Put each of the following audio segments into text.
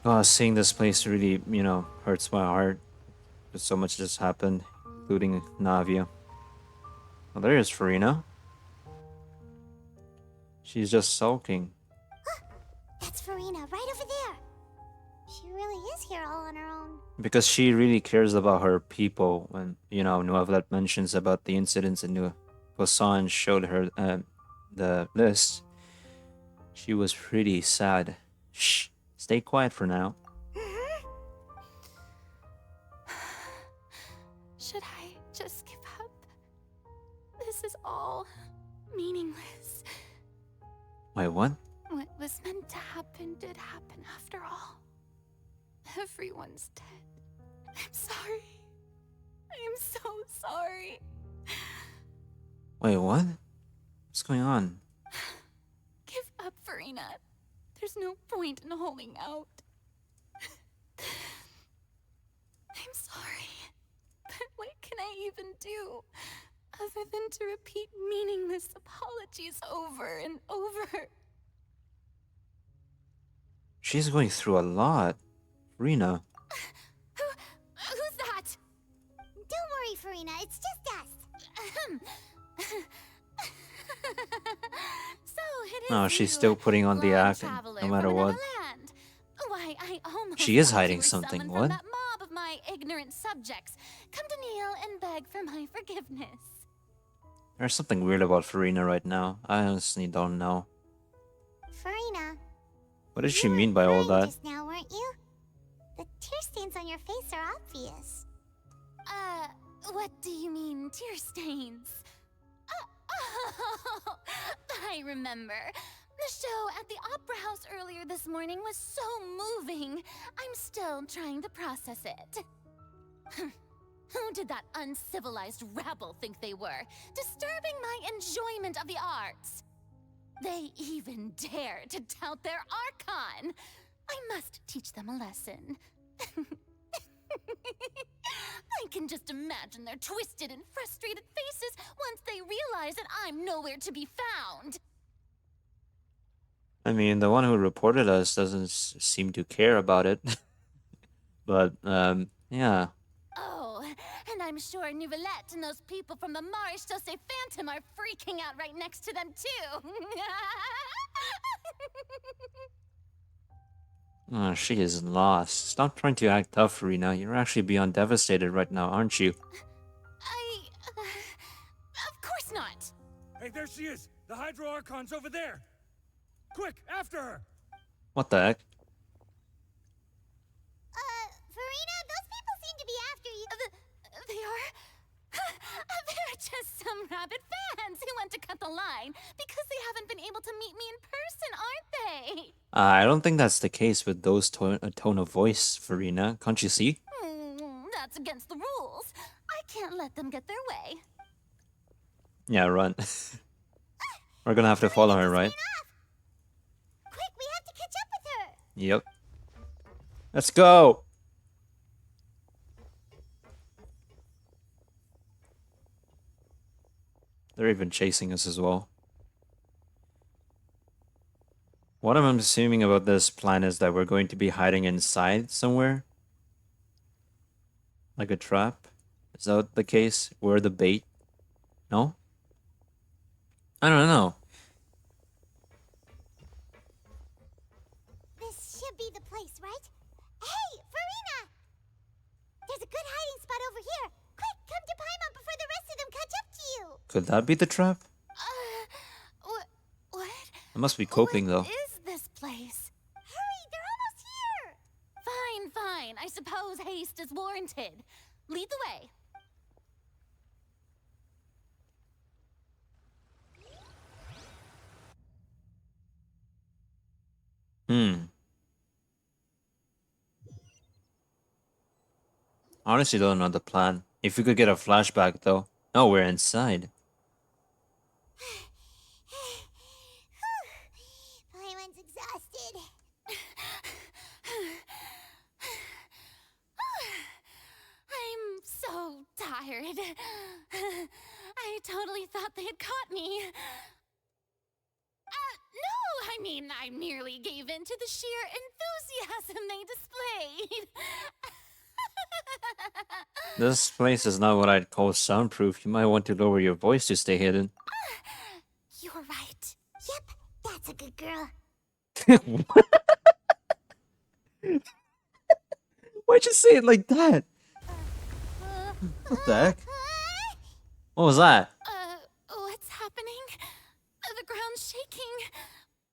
God, seeing this place really, hurts my heart. There's so much just happened, including Navia. Oh, there is Furina. She's just sulking. That's Furina, right over there. She really is here all on her own. Because she really cares about her people. When, Neuvillette mentions about the incidents and New Poisson showed her the list, she was pretty sad. Shh, stay quiet for now. Should I just give up? This is all meaningless. Wait, what? What was meant to happen did happen after all. Everyone's dead. I'm sorry. I am so sorry. Wait, what? What's going on? Give up, Furina. There's no point in holding out. I'm sorry. But what can I even do other than to repeat meaningless apologies over and over? She's going through a lot. Rena. Who's that? Don't worry, Furina, it's just us. So it is Oh, she's you, still putting on the long act, traveler no matter from what. another land. Why, I almost She is thought you hiding were something, someone what? From that mob of my ignorant subjects. Come to kneel and beg for my forgiveness. There's something weird about Farina right now. I honestly don't know. Furina, What did she you were mean by all crying that? just now, weren't you? The tear stains on your face are obvious. What do you mean, tear stains? Oh, I remember. The show at the Opera House earlier this morning was so moving. I'm still trying to process it. Who did that uncivilized rabble think they were, disturbing my enjoyment of the arts? They even dare to tout their Archon. I must teach them a lesson. I can just imagine their twisted and frustrated faces once they realize that I'm nowhere to be found. I mean, the one who reported us doesn't seem to care about it. But, yeah. Oh, and I'm sure neuvillette and those people from the Marsh Chaussee Phantom are freaking out right next to them, too. Oh, she is lost. Stop trying to act tough, Rena. You're actually beyond devastated right now, aren't you? Of course not. Hey, there she is! The Hydro Archon's over there! Quick, after her! What the heck? Furina, those people seem to be after you. They are? They're just some rabid fans who want to cut the line because they haven't been able to meet me in person, aren't they? I don't think that's the case with those tone of voice, Farina. Can't you see? That's against the rules. I can't let them get their way. Yeah, run. We're gonna have to follow her, right? Quick, we have to catch up with her. Yep. Let's go! They're even chasing us as well. What I'm assuming about this plan is that we're going to be hiding inside somewhere. Like a trap. Is that the case? We're the bait? No? I don't know. This should be the place, right? Hey, Furina! There's a good hiding spot over here. Quick, come to Paimon before the rest of them catch up to you. Could that be the trap? What? I must be coping though. What is this place? Hurry, they're almost here. Fine. I suppose haste is warranted. Lead the way. Honestly don't know the plan. If we could get a flashback though. Oh, we're inside. Paimon's exhausted. I'm so tired. I totally thought they had caught me. No, I mean, I merely gave in to the sheer enthusiasm they displayed. This place is not what I'd call soundproof. You might want to lower your voice to stay hidden. You're right. Yep, that's a good girl. Why'd you say it like that? Uh, What the heck? What was that? What's happening? The ground's shaking.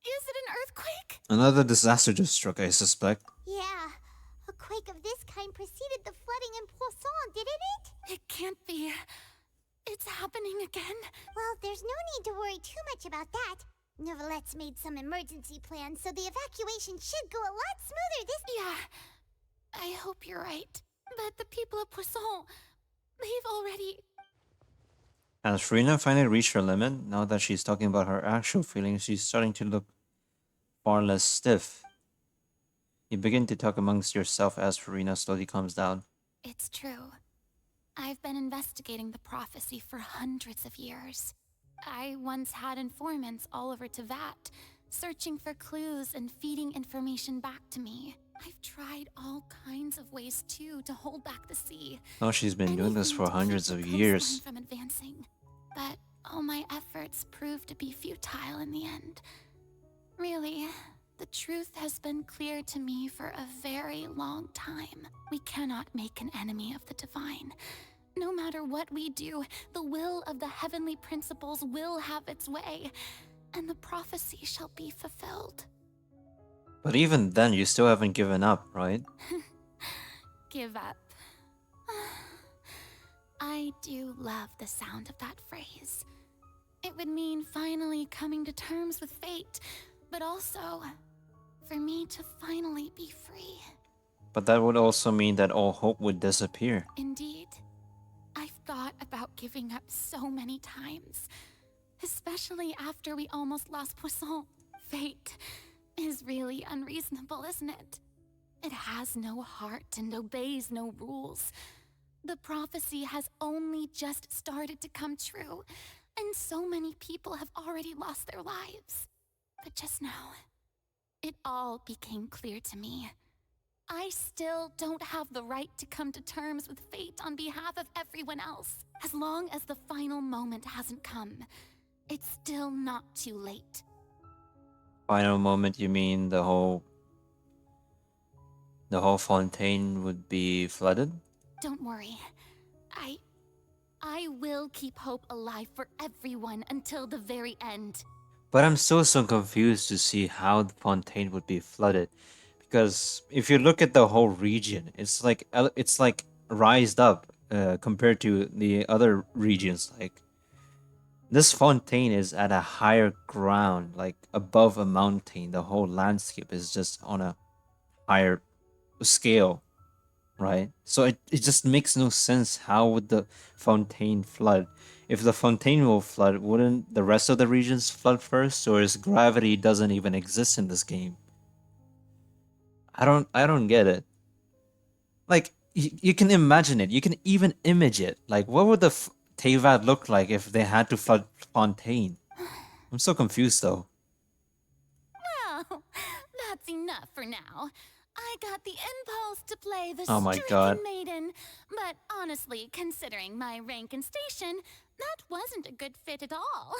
Is it an earthquake? Another disaster just struck, I suspect. Yeah, a quake of this kind preceded the flooding in Poisson, didn't it? It can't be. It's happening again. Well, there's no need to worry too much about that. Neuvillette's made some emergency plans, so the evacuation should go a lot smoother this Yeah, I hope you're right. But the people of Poisson, they've already... Has Furina finally reached her limit? Now that she's talking about her actual feelings, she's starting to look far less stiff. You begin to talk amongst yourself as Furina slowly calms down. It's true. I've been investigating the prophecy for hundreds of years. I once had informants all over Tevat, searching for clues and feeding information back to me. I've tried all kinds of ways too to hold back the sea. Oh, she's been doing this Anything for to keep hundreds the of coastline years. from advancing. But all my efforts proved to be futile in the end. Really, the truth has been clear to me for a very long time. We cannot make an enemy of the divine. No matter what we do, the will of the heavenly principles will have its way, and the prophecy shall be fulfilled. But even then, you still haven't given up, right? Give up. I do love the sound of that phrase. It would mean finally coming to terms with fate, but also for me to finally be free. But that would also mean that all hope would disappear. Indeed. I've thought about giving up so many times, especially after we almost lost Poisson. Fate is really unreasonable, isn't it? It has no heart and obeys no rules. The prophecy has only just started to come true, and so many people have already lost their lives. But just now, it all became clear to me. I still don't have the right to come to terms with fate on behalf of everyone else. As long as the final moment hasn't come, it's still not too late. Final moment, you mean the whole Fontaine would be flooded? Don't worry. I will keep hope alive for everyone until the very end. But I'm still so confused to see how the Fontaine would be flooded. Because if you look at the whole region, it's like rised up compared to the other regions. Like this Fontaine is at a higher ground, like above a mountain. The whole landscape is just on a higher scale, right? So it just makes no sense. How would the Fontaine flood? If the Fontaine will flood, wouldn't the rest of the regions flood first? Or is gravity doesn't even exist in this game? I don't get it. Like you can imagine it. You can even image it. Like what would the Tevad look like if they had to flood Fontaine? I'm so confused though. Well, that's enough for now. I got the impulse to play the Oh my stricken God. maiden, but honestly, considering my rank and station, that wasn't a good fit at all.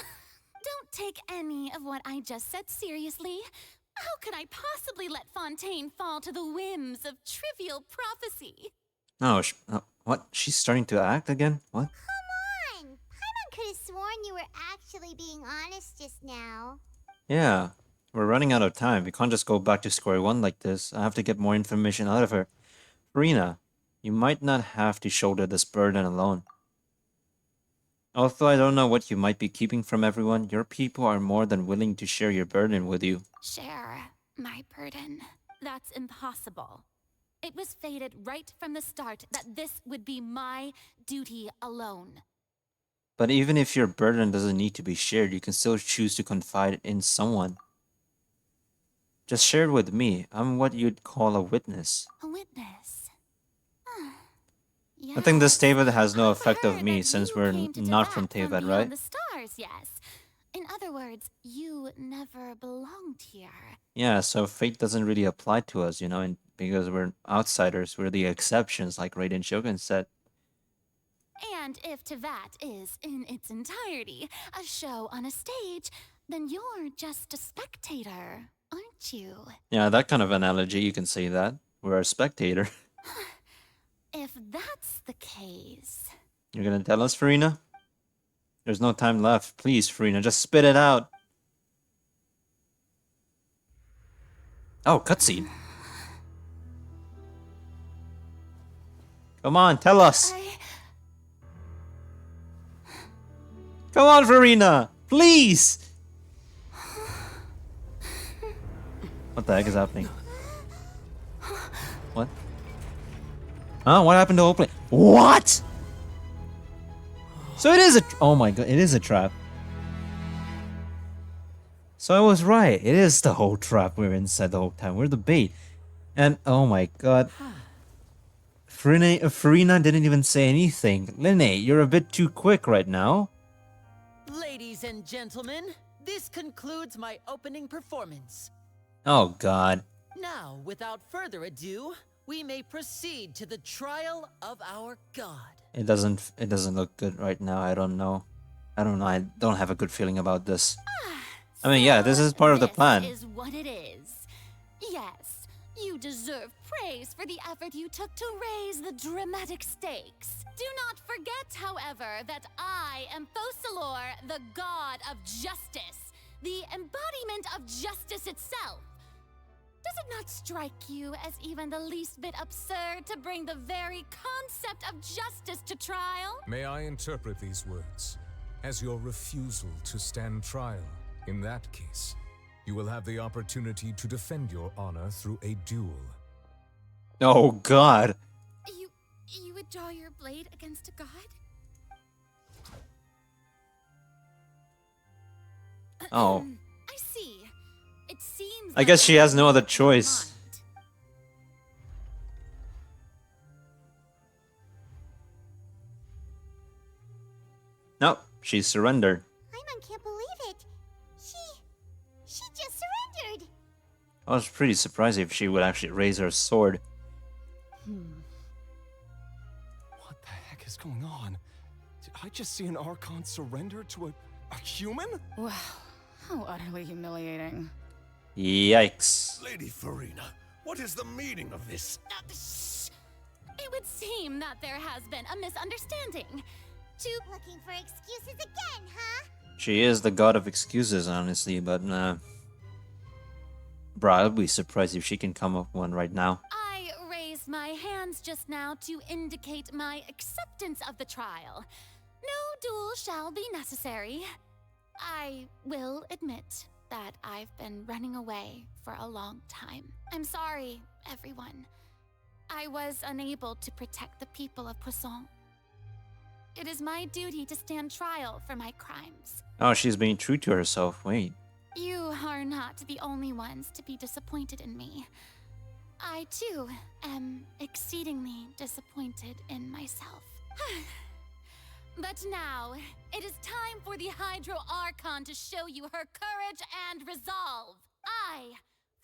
Don't take any of what I just said seriously. How could I possibly let Fontaine fall to the whims of trivial prophecy? No, what? She's starting to act again? What? Come on! Paimon could have sworn you were actually being honest just now. Yeah. We're running out of time. We can't just go back to square one like this. I have to get more information out of her. Rina, you might not have to shoulder this burden alone. Although I don't know what you might be keeping from everyone, your people are more than willing to share your burden with you. Share my burden. That's impossible. It was fated right from the start that this would be my duty alone. But even if your burden doesn't need to be shared, you can still choose to confide in someone. Just share it with me. I'm what you'd call a witness. A witness. I think this Yes. Tevad has no I've effect of heard me that since you we're came to not from Tevat Tevad, beyond right? the stars, yes. In other words, you never belonged here. Yeah, so fate doesn't really apply to us, and because we're outsiders, we're the exceptions, like Raiden Shogun said. And if Tevat is, in its entirety, a show on a stage, then you're just a spectator, aren't you? Yeah, that kind of analogy, you can say that. We're a spectator. If that's the case... You're gonna tell us, Furina? There's no time left. Please, Furina, just spit it out. Oh, cutscene. Come on, tell us. Come on, Furina, please. What the heck is happening? What? Huh? What happened to opening? What? So it is a... Oh my god, it is a trap. So I was right. It is the whole trap. We're inside the whole time. We're the bait. And oh my god. Furina didn't even say anything. Linne, you're a bit too quick right now. Ladies and gentlemen, this concludes my opening performance. Oh god. Now, without further ado, we may proceed to the trial of our god. It doesn't look good right now. I don't know. I don't have a good feeling about this. I mean, yeah, this is part of the plan. This is what it is. Yes, you deserve praise for the effort you took to raise the dramatic stakes. Do not forget, however, that I am Focalor, the god of justice, the embodiment of justice itself. Does it not strike you as even the least bit absurd to bring the very concept of justice to trial? May I interpret these words as your refusal to stand trial? In that case, you will have the opportunity to defend your honor through a duel. Oh god. You would draw your blade against a god? Oh. I see. It seems I guess she has no other choice. Nope, she surrendered. Paimon can't believe it. She just surrendered. I was pretty surprised if she would actually raise her sword. What the heck is going on? Did I just see an Archon surrender to a human? Wow, how utterly humiliating. Yikes. Lady Furina, what is the meaning of this? Shh. It would seem that there has been a misunderstanding. Looking for excuses again, huh? She is the god of excuses, honestly, but bruh, I'll be surprised if she can come up with one right now. I raised my hands just now to indicate my acceptance of the trial. No duel shall be necessary. I will admit that I've been running away for a long time. I'm sorry, everyone. I was unable to protect the people of Poisson. It is my duty to stand trial for my crimes. Oh, she's being true to herself. Wait. You are not the only ones to be disappointed in me. I, too, am exceedingly disappointed in myself. But now, it is time for the Hydro Archon to show you her courage and resolve. I,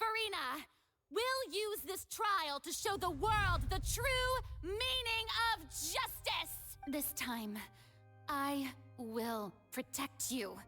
Furina, will use this trial to show the world the true meaning of justice. This time, I will protect you.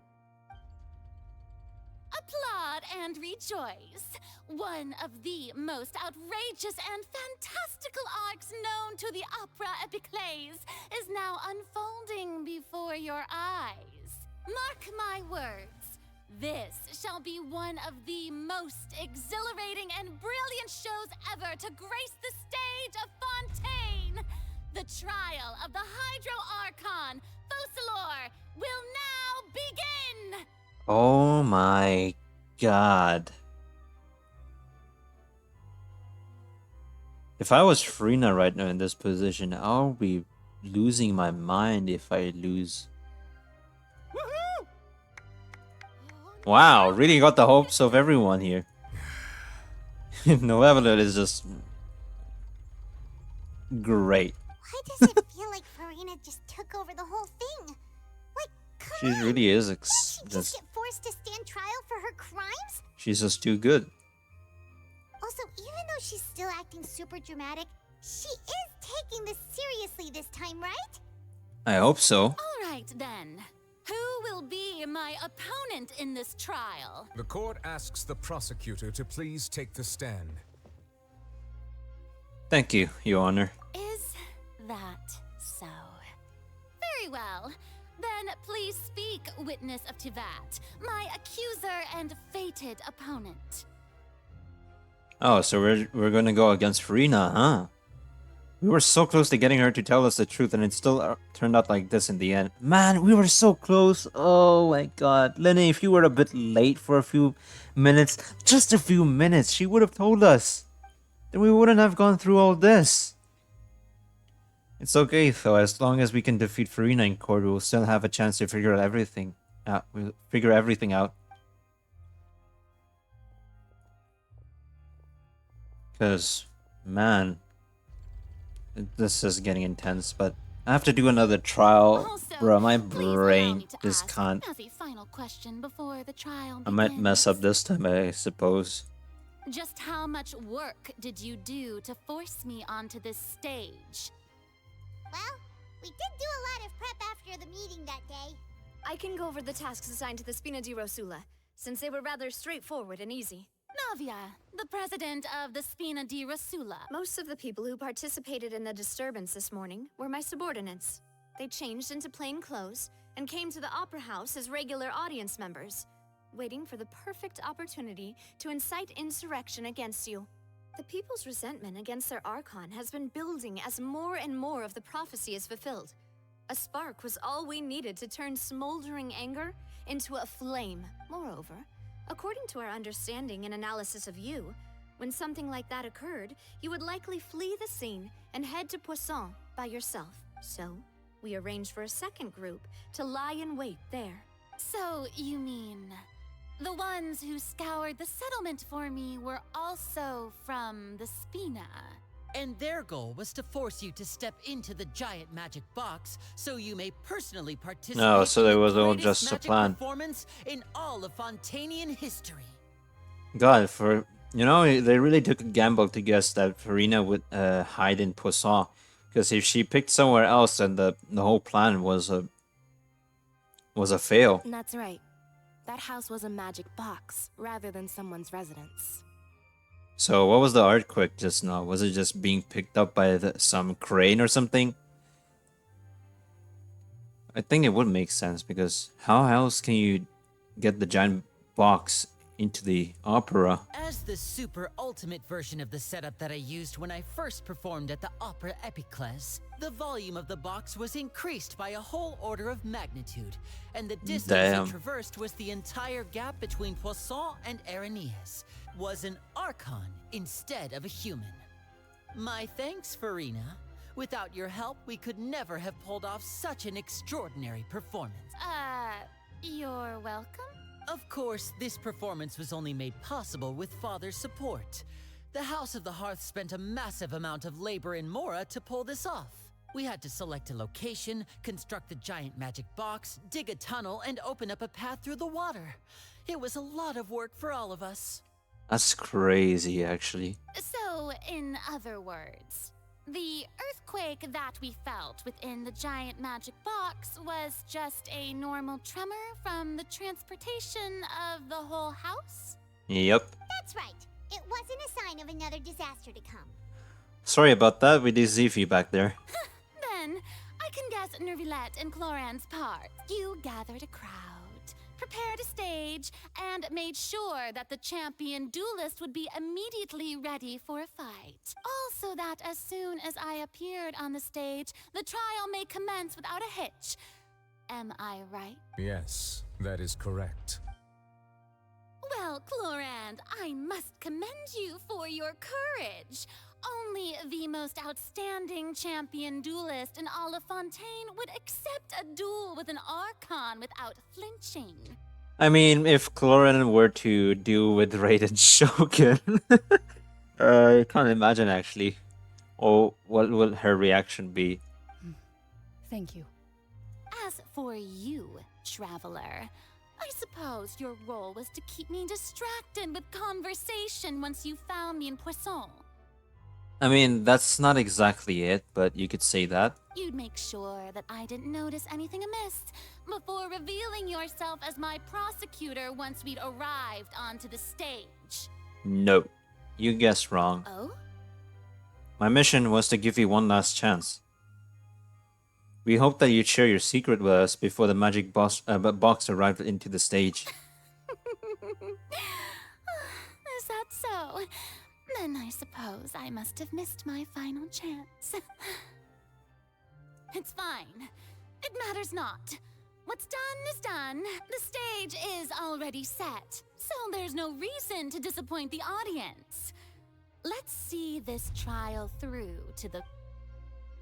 Applaud and rejoice. One of the most outrageous and fantastical arcs known to the opera epiclese is now unfolding before your eyes. Mark my words, this shall be one of the most exhilarating and brilliant shows ever to grace the stage of Fontaine. The trial of the Hydro Archon, Focalor, will now begin! Oh my god. If I was Furina right now in this position, I'll be losing my mind if I lose. Woohoo! Wow, really got the hopes of everyone here. Neuvillette is just great. Why does it feel like Furina just took over the whole thing? Like, come She on. really is Did she just get forced to stand trial for her crimes? she's just too good. Also, even though she's still acting super dramatic, she is taking this seriously this time, right? I hope so. All right then. Who will be my opponent in this trial? The court asks the prosecutor to please take the stand. Thank you, Your Honor. Is that so? Very well. Then please speak, witness of Tivat, my accuser and fated opponent. Oh, so we're gonna go against Furina, huh? We were so close to getting her to tell us the truth, and it still turned out like this in the end. Man, we were so close. Oh my god. Lenny, if you were a bit late for a few minutes, just a few minutes, she would have told us. Then we wouldn't have gone through all this. It's okay, though. As long as we can defeat Furina in court, we'll still have a chance to figure everything out. We'll figure everything out. Because, man, this is getting intense, but I have to do another trial. Also, Bro, my please allow brain me to just ask can't. as a final question before the trial I might mess up begins. this time, I suppose. Just how much work did you do to force me onto this stage? Well, we did do a lot of prep after the meeting that day. I can go over the tasks assigned to the Spina di Rosula, since they were rather straightforward and easy. Navia, the president of the Spina di Rosula. Most of the people who participated in the disturbance this morning were my subordinates. They changed into plain clothes and came to the Opera House as regular audience members, waiting for the perfect opportunity to incite insurrection against you. The people's resentment against their Archon has been building as more and more of the prophecy is fulfilled. A spark was all we needed to turn smoldering anger into a flame. Moreover, according to our understanding and analysis of you, when something like that occurred, you would likely flee the scene and head to Poisson by yourself. So, we arranged for a second group to lie in wait there. So, you mean the ones who scoured the settlement for me were also from the Spina? And their goal was to force you to step into the giant magic box so you may personally participate No, so in it the was all greatest just a magic plan. performance in all of Fontainian history. God, they really took a gamble to guess that Furina would hide in Poisson. Because if she picked somewhere else, then the whole plan was a fail. That's right. That house was a magic box, rather than someone's residence. So what was the earthquake just now? Was it just being picked up by some crane or something? I think it would make sense, because how else can you get the giant box into the opera? As the super ultimate version of the setup that I used when I first performed at the Opera Epiclese, the volume of the box was increased by a whole order of magnitude, and the distance it traversed was the entire gap between Poisson and Areneas, was an Archon instead of a human. My thanks, Furina. Without your help, we could never have pulled off such an extraordinary performance. You're welcome? Of course, this performance was only made possible with Father's support. The House of the Hearth spent a massive amount of labor in Mora to pull this off. We had to select a location, construct the giant magic box, dig a tunnel, and open up a path through the water. It was a lot of work for all of us. That's crazy, actually. So, in other words, the earthquake that we felt within the giant magic box was just a normal tremor from the transportation of the whole house? Yep. That's right. It wasn't a sign of another disaster to come. Sorry about that with the Zifi back there. Then, I can guess Neuvillette and Cloran's part. You gathered a crowd, prepared a stage, and made sure that the champion duelist would be immediately ready for a fight. Also that as soon as I appeared on the stage, the trial may commence without a hitch. Am I right? Yes, that is correct. Well, Clorand, I must commend you for your courage. Only the most outstanding champion duelist in all of Fontaine would accept a duel with an Archon without flinching. I mean, if Cloran were to deal with Raiden Shogun, I can't imagine actually. Or what will her reaction be? Thank you. As for you, Traveler, I suppose your role was to keep me distracted with conversation once you found me in Poisson. I mean, that's not exactly it, but you could say that. you'd make sure that I didn't notice anything amiss before revealing yourself as my prosecutor once we'd arrived onto the stage. No, you guessed wrong. Oh? My mission was to give you one last chance. We hoped that you'd share your secret with us before the magic box arrived into the stage. Is that so? Then I suppose I must have missed my final chance. It's fine. It matters not. What's done is done. The stage is already set, so there's no reason to disappoint the audience. Let's see this trial through to the...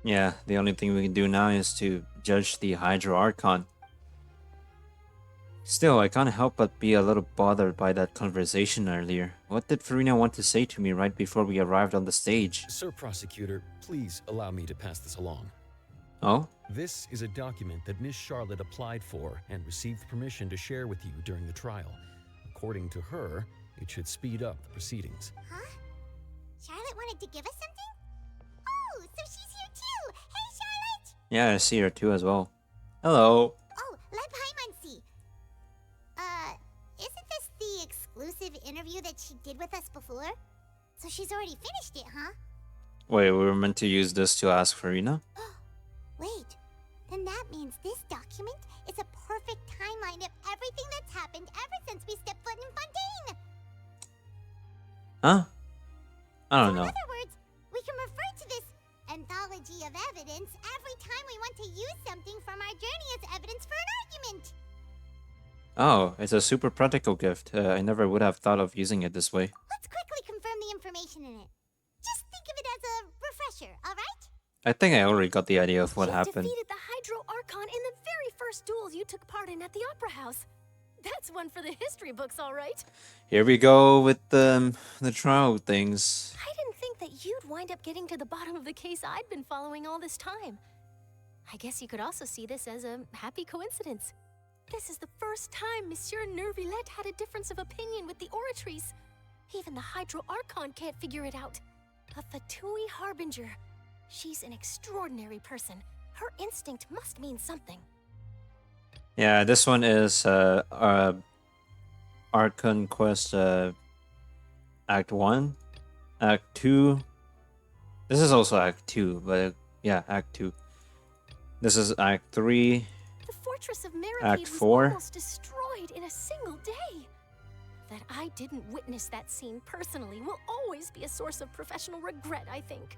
Yeah, the only thing we can do now is to judge the Hydro Archon. Still, I can't help but be a little bothered by that conversation earlier. What did Furina want to say to me right before we arrived on the stage? Sir Prosecutor, please allow me to pass this along. Oh? This is a document that Miss Charlotte applied for and received permission to share with you during the trial. According to her, it should speed up the proceedings. Huh? Charlotte wanted to give us something? Oh, so she's here too! Hey, Charlotte! Yeah, I see her too as well. Hello. Oh, let Paimon see. Isn't this the exclusive interview that she did with us before? So she's already finished it, huh? Wait, we were meant to use this to ask Furina? Wait, then that means this document is a perfect timeline of everything that's happened ever since we stepped foot in Fontaine! Huh? I don't know. In other words, we can refer to this anthology of evidence every time we want to use something from our journey as evidence for an argument! Oh, it's a super practical gift. I never would have thought of using it this way. Let's quickly confirm the information in it. Just think of it as a refresher, alright? I think I already got the idea of what You happened. defeated the Hydro Archon in the very first duels you took part in at the Opera House. That's one for the history books, all right. Here we go with the trial things. I didn't think that you'd wind up getting to the bottom of the case I'd been following all this time. I guess you could also see this as a happy coincidence. This is the first time Monsieur Neuvillette had a difference of opinion with the oratories. Even the Hydro Archon can't figure it out. A Fatui Harbinger. She's an extraordinary person. Her instinct must mean something. Yeah, this one is Archon Quest Act 1. Act 2. This is also Act 2, but yeah, Act 2. This is Act 3. The fortress of Maripede Act was 4. almost destroyed in a single day. That I didn't witness that scene personally will always be a source of professional regret, I think.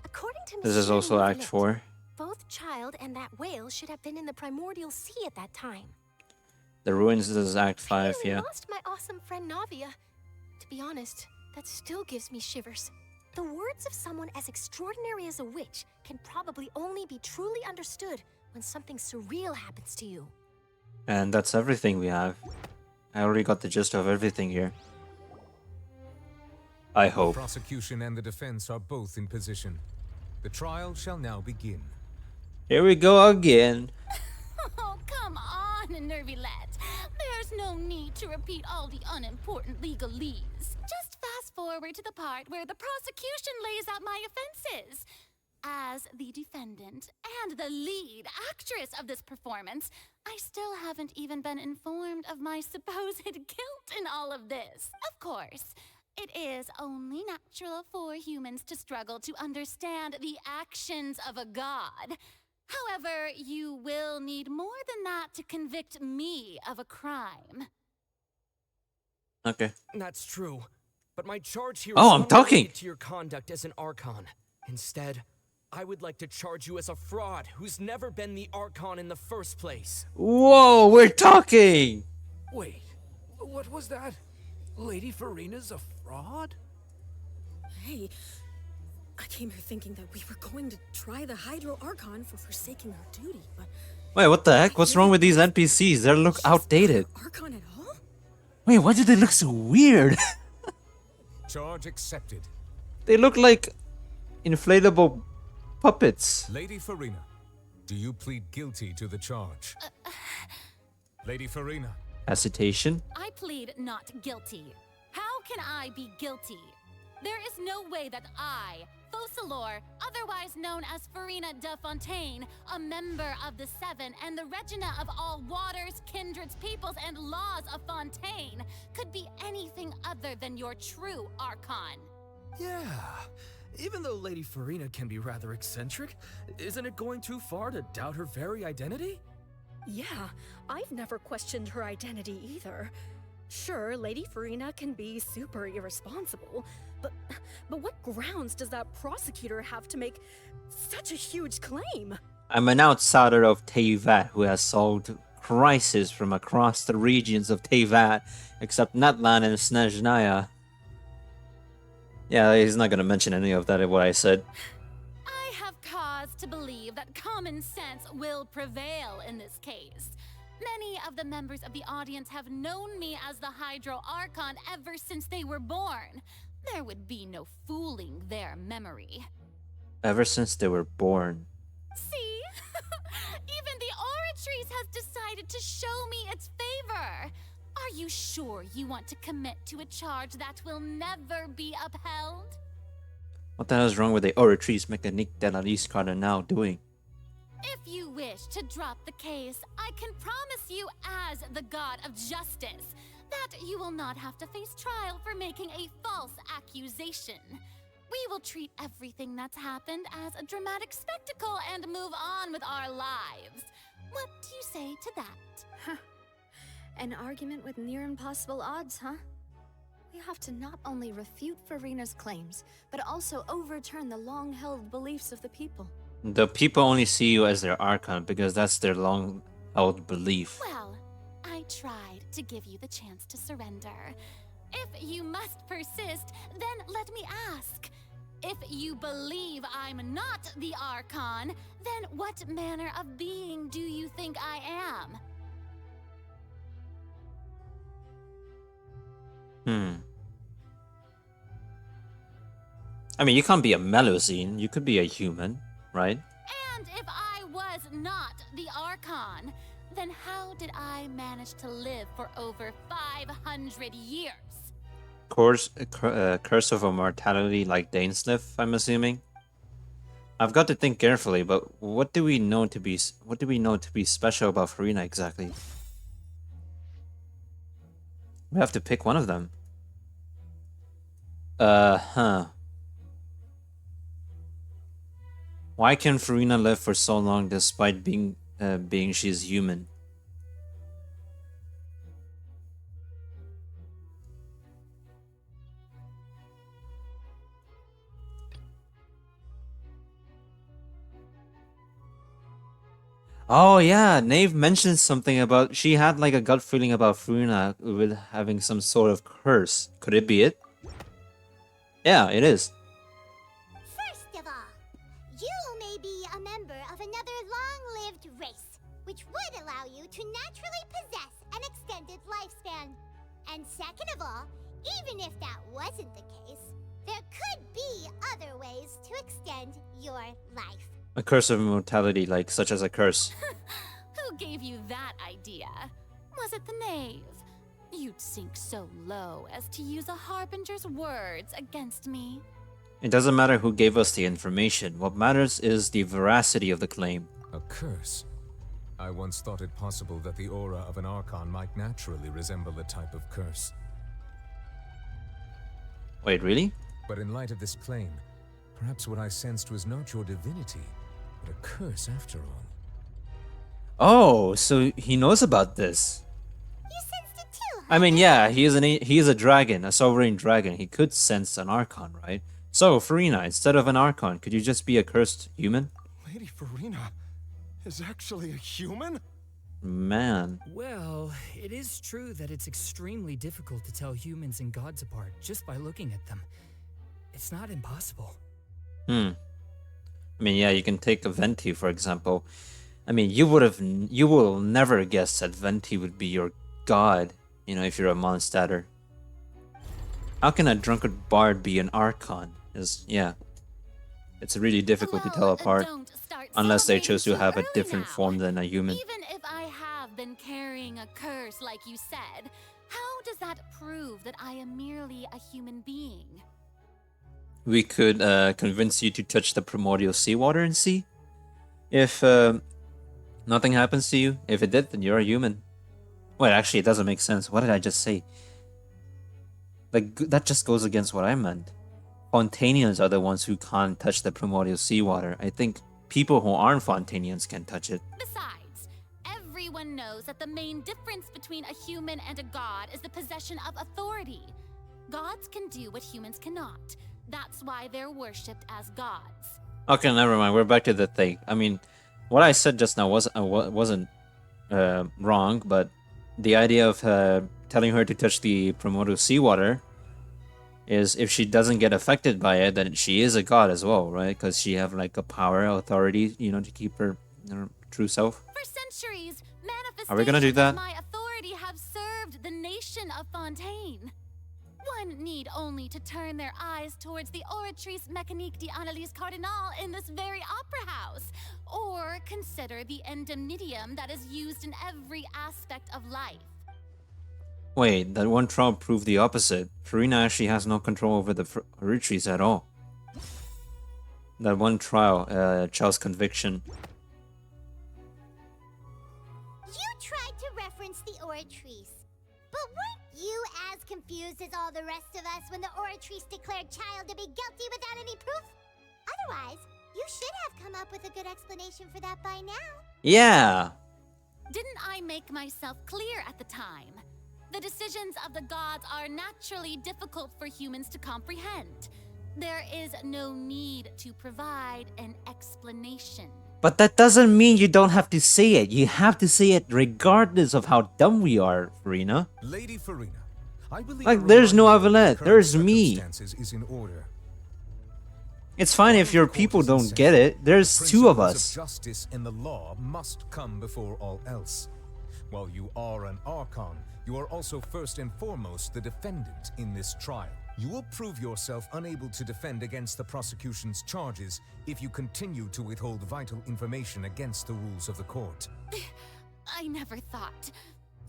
According to This is also Act 4. Both Child and that whale should have been in the primordial sea at that time. The ruins is Act 5, I nearly yeah. lost my awesome friend Navia. To be honest, that still gives me shivers. The words of someone as extraordinary as a witch can probably only be truly understood when something surreal happens to you. And that's everything we have. I already got the gist of everything here. I hope. The prosecution and the defense are both in position. The trial shall now begin. Here we go again. Oh, come on, Neuvillette. There's no need to repeat all the unimportant legalese. Just fast forward to the part where the prosecution lays out my offenses. As the defendant and the lead actress of this performance, I still haven't even been informed of my supposed guilt in all of this. Of course, it is only natural for humans to struggle to understand the actions of a god. However, you will need more than that to convict me of a crime. Okay. That's true. But my charge here Oh, is I'm not talking. related to your conduct as an Archon. Instead, I would like to charge you as a fraud who's never been the Archon in the first place. Whoa, we're talking! Wait, what was that? Lady Furina's a fraud? Hey, I came here thinking that we were going to try the Hydro Archon for forsaking our duty, but Wait, what the heck? What's wrong with these NPCs? They look outdated. Archon at all? Wait, why do they look so weird? Charge accepted. They look like inflatable puppets. Lady Furina, do you plead guilty to the charge? Lady Furina. Hesitation? I plead not guilty. How can I be guilty? There is no way that I, Focalor, otherwise known as Furina de Fontaine, a member of the Seven and the Regina of all waters, kindreds, peoples, and laws of Fontaine, could be anything other than your true Archon. Yeah. Even though Lady Furina can be rather eccentric, isn't it going too far to doubt her very identity? Yeah, I've never questioned her identity either. Sure, Lady Furina can be super irresponsible, but what grounds does that prosecutor have to make such a huge claim? I'm an outsider of Teyvat who has solved crises from across the regions of Teyvat, except Natlan and Snezhnaya. Yeah, he's not gonna mention any of that, what I said. I have cause to believe that common sense will prevail in this case. Many of the members of the audience have known me as the Hydro Archon ever since they were born. There would be no fooling their memory. Ever since they were born. See? Even the Oratrice has decided to show me its favor. Are you sure you want to commit to a charge that will never be upheld? What the hell is wrong with the Oratrice Mécanique de la Discard now doing? If you wish to drop the case, I can promise you as the God of Justice that you will not have to face trial for making a false accusation. We will treat everything that's happened as a dramatic spectacle and move on with our lives. What do you say to that? An argument with near impossible odds, huh? We have to not only refute Furina's claims, but also overturn the long-held beliefs of the people. The people only see you as their Archon because that's their long-held belief. Well, I tried to give you the chance to surrender. If you must persist, then let me ask. If you believe I'm not the Archon, then what manner of being do you think I am? I mean, you can't be a Melusine. You could be a human, right? And if I was not the Archon, then how did I manage to live for over 500 years? Curse of Immortality like Dainsliff, I'm assuming. I've got to think carefully, but what do we know to be special about Furina exactly? We have to pick one of them. Why can Furina live for so long despite being she's human? Oh yeah, Nave mentioned something about she had like a gut feeling about Furina with having some sort of curse. Could it be it? Yeah, it is. First of all, you may be a member of another long-lived race, which would allow you to naturally possess an extended lifespan. And second of all, even if that wasn't the case, there could be other ways to extend your life. A curse of immortality, like such as a curse. Who gave you that idea? Was it the knave? You'd sink so low as to use a harbinger's words against me. It doesn't matter who gave us the information. What matters is the veracity of the claim. A curse? I once thought it possible that the aura of an Archon might naturally resemble a type of curse. Wait, really? But in light of this claim, perhaps what I sensed was not your divinity, but a curse after all. Oh, so he knows about this. You sensed it too, huh? I mean, yeah, he is a dragon, a sovereign dragon. He could sense an Archon, right? So, Furina, instead of an Archon, could you just be a cursed human? Lady Furina is actually a human? Man. Well, it is true that it's extremely difficult to tell humans and gods apart just by looking at them. It's not impossible. I mean, yeah, you can take a Venti, for example. I mean, you will never guess that Venti would be your god, you know, if you're a Mondstadt. How can a drunkard bard be an Archon? It's really difficult to tell apart, unless they choose to have a different form than a human. Even if I have been carrying a curse like you said, how does that prove that I am merely a human being? we could convince you to touch the primordial seawater and see if nothing happens to you. If it did, then you're a human. Wait, actually, it doesn't make sense. What did I just say? Like, that just goes against what I meant. Fontainians are the ones who can't touch the primordial seawater. I think people who aren't Fontainians can touch it. Besides, everyone knows that the main difference between a human and a god is the possession of authority. Gods can do what humans cannot. That's why they're worshipped as gods. Okay, never mind. We're back to the thing. I mean, what I said just now wasn't wrong, but the idea of telling her to touch the primordial seawater is if she doesn't get affected by it, then she is a god as well, right? Because she have like a power, authority, you know, to keep her true self. For centuries, manifestations Are we gonna do that? of my authority have served the nation of Fontaine. One need only to turn their eyes towards the Oratrice Mécanique d'Analyse Cardinal in this very opera house, or consider the indemnitium that is used in every aspect of life. Wait, that one trial proved the opposite. Furina actually has no control over the Oratrice at all. That one trial, Chow's conviction. You tried to reference the Oratrice, but weren't you as confused as all the rest of us when the Oratrice declared Child to be guilty without any proof? Otherwise, you should have come up with a good explanation for that by now. Yeah! Didn't I make myself clear at the time? The decisions of the gods are naturally difficult for humans to comprehend. There is no need to provide an explanation. But that doesn't mean you don't have to say it. You have to say it regardless of how dumb we are, Furina. Lady Furina, I believe like, there's no Avalette. There's me. Is in order. It's fine if your people don't get it. There's two of us. Justice and the law must come before all else. While you are an Archon, you are also first and foremost the defendant in this trial. You will prove yourself unable to defend against the prosecution's charges if you continue to withhold vital information against the rules of the court. I never thought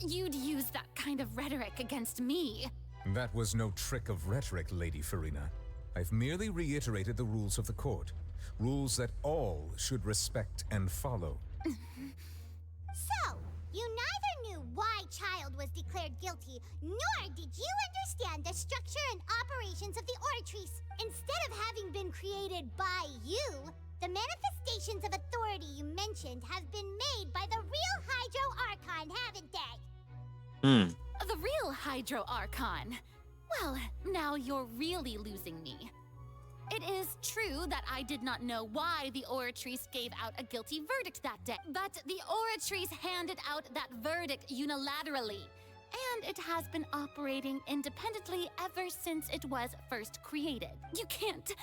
you'd use that kind of rhetoric against me. That was no trick of rhetoric, Lady Furina. I've merely reiterated the rules of the court. Rules that all should respect and follow. So, you neither knew why Child was declared guilty, nor did you understand the structure and operations of the Oratrice. Instead of having been created by you, the manifestations of authority you mentioned have been made by the real Hydro Archon, haven't they? The real Hydro Archon. Well, now you're really losing me. It is true that I did not know why the Oratrice gave out a guilty verdict that day, but the Oratrice handed out that verdict unilaterally, and it has been operating independently ever since it was first created. You can't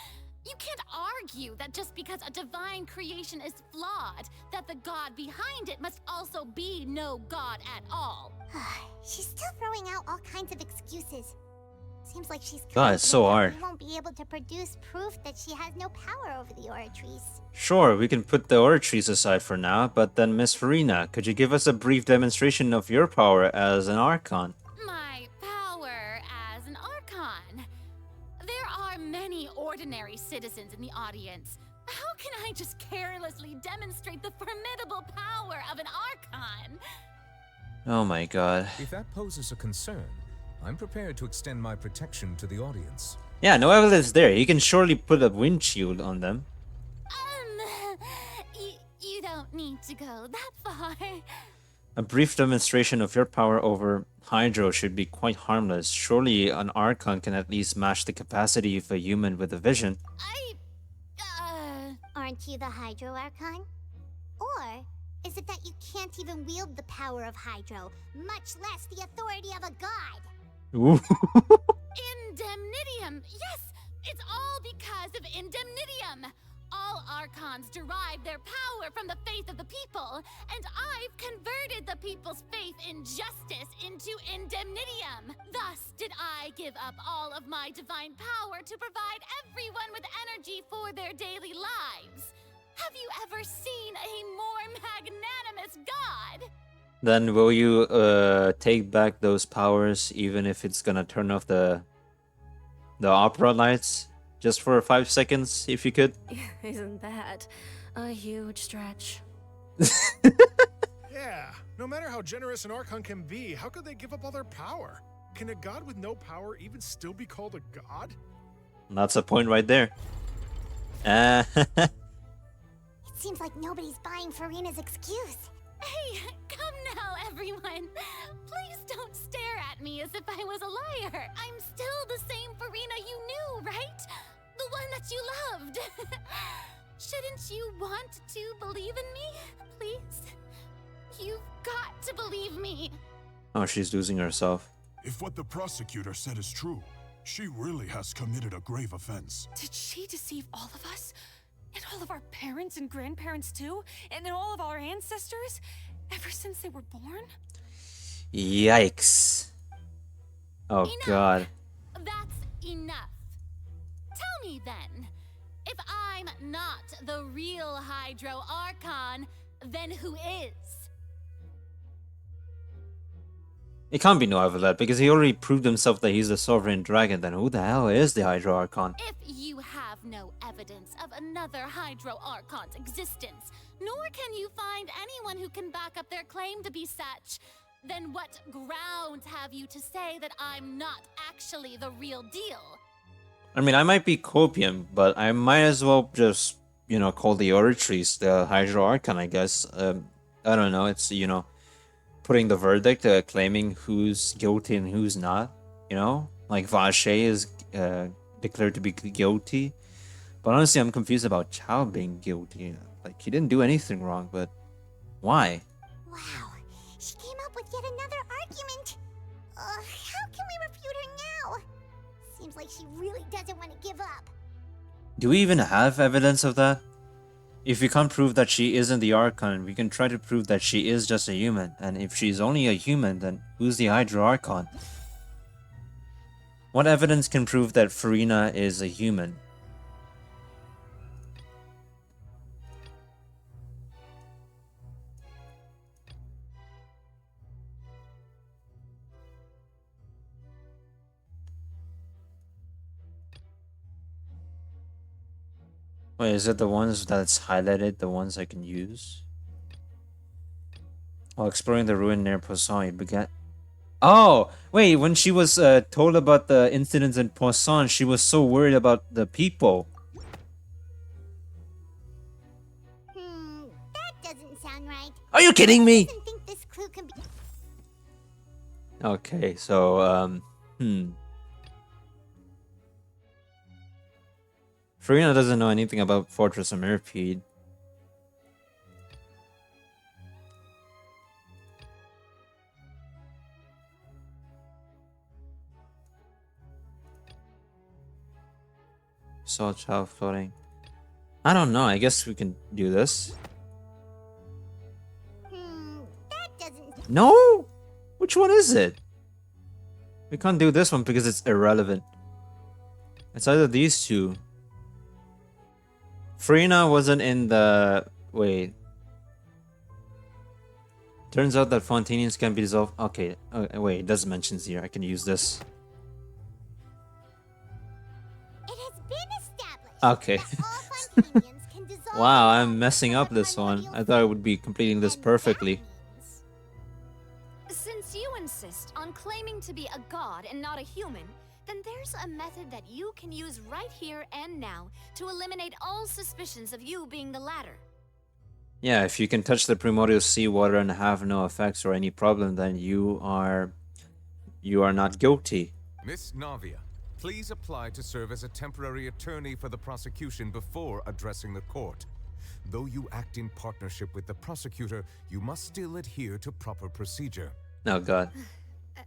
argue that just because a divine creation is flawed, that the god behind it must also be no god at all. She's still throwing out all kinds of excuses. Seems like she's God, it's so hard. We won't be able to produce proof that she has no power over the Oratrice. Sure, we can put the Oratrice aside for now, but then Miss Furina, could you give us a brief demonstration of your power as an Archon? My power as an Archon? There are many ordinary citizens in the audience. How can I just carelessly demonstrate the formidable power of an Archon? Oh my god. If that poses a concern, I'm prepared to extend my protection to the audience. Yeah, no evidence there. You can surely put a windshield on them. You don't need to go that far. A brief demonstration of your power over Hydro should be quite harmless. Surely an Archon can at least match the capacity of a human with a vision. Aren't you the Hydro Archon? Or is it that you can't even wield the power of Hydro, much less the authority of a god? Ooh. Indemnitium! Yes! It's all because of Indemnitium! All Archons derive their power from the faith of the people, and I've converted the people's faith in justice into Indemnitium! Thus did I give up all of my divine power to provide everyone with energy for their daily lives! Have you ever seen a more magnanimous god? Then will you take back those powers even if it's gonna turn off the opera lights? Just for 5 seconds, if you could. Isn't that a huge stretch? Yeah, no matter how generous an Archon can be, how could they give up all their power? Can a god with no power even still be called a god? That's a point right there. It seems like nobody's buying Furina's excuse. Hey, come now, everyone. Please don't stare at me as if I was a liar. I'm still the same Furina you knew, right? The one that you loved. Shouldn't you want to believe in me, please? You've got to believe me. Oh, she's losing herself. If what the prosecutor said is true, she really has committed a grave offense. Did she deceive all of us? And all of our parents and grandparents too? And all of our ancestors? Ever since they were born? Yikes. Oh, God. That's enough. Tell me then, if I'm not the real Hydro Archon, then who is? It can't be neuvillette because he already proved himself that he's the sovereign dragon. Then who the hell is the Hydro Archon? If you have no evidence of another Hydro Archon's existence, nor can you find anyone who can back up their claim to be such, then what grounds have you to say that I'm not actually the real deal? I mean, I might be copium, but I might as well just, you know, call the Oratrice the Hydro Archon, I guess. I don't know, it's, you know, putting the verdict, claiming who's guilty and who's not, you know? Like, Vache is declared to be guilty. But honestly, I'm confused about Chao being guilty. Like, he didn't do anything wrong, but why? Wow, she came up with yet another argument. How can we refute her now? Seems like she really doesn't want to give up. Do we even have evidence of that? If we can't prove that she isn't the Archon, we can try to prove that she is just a human. And if she's only a human, then who's the Hydro Archon? What evidence can prove that Furina is a human? Wait, is it the ones that's highlighted, the ones I can use? While exploring the ruin near Poisson, you began... Oh! Wait, when she was told about the incidents in Poisson, she was so worried about the people. That doesn't sound right. Are you kidding me? I don't think this clue can be... Okay, so, Furina doesn't know anything about Fortress of Mirrorpeed. Saw Chao floating. I don't know, I guess we can do this. That doesn't... No? Which one is it? We can't do this one because it's irrelevant. It's either these two. Furina wasn't in the... Wait. Turns out that Fontainians can be dissolved... Okay, wait, it doesn't mention here. I can use this. It has been established Okay. that all Fontainians can dissolve Wow, I'm messing up this one. I thought I would be completing this perfectly. Since you insist on claiming to be a god and not a human, then there's a method that you can use right here and now to eliminate all suspicions of you being the latter. Yeah, if you can touch the primordial seawater and have no effects or any problem, then you are not guilty. Miss Navia, please apply to serve as a temporary attorney for the prosecution before addressing the court. Though you act in partnership with the prosecutor, you must still adhere to proper procedure. Oh god.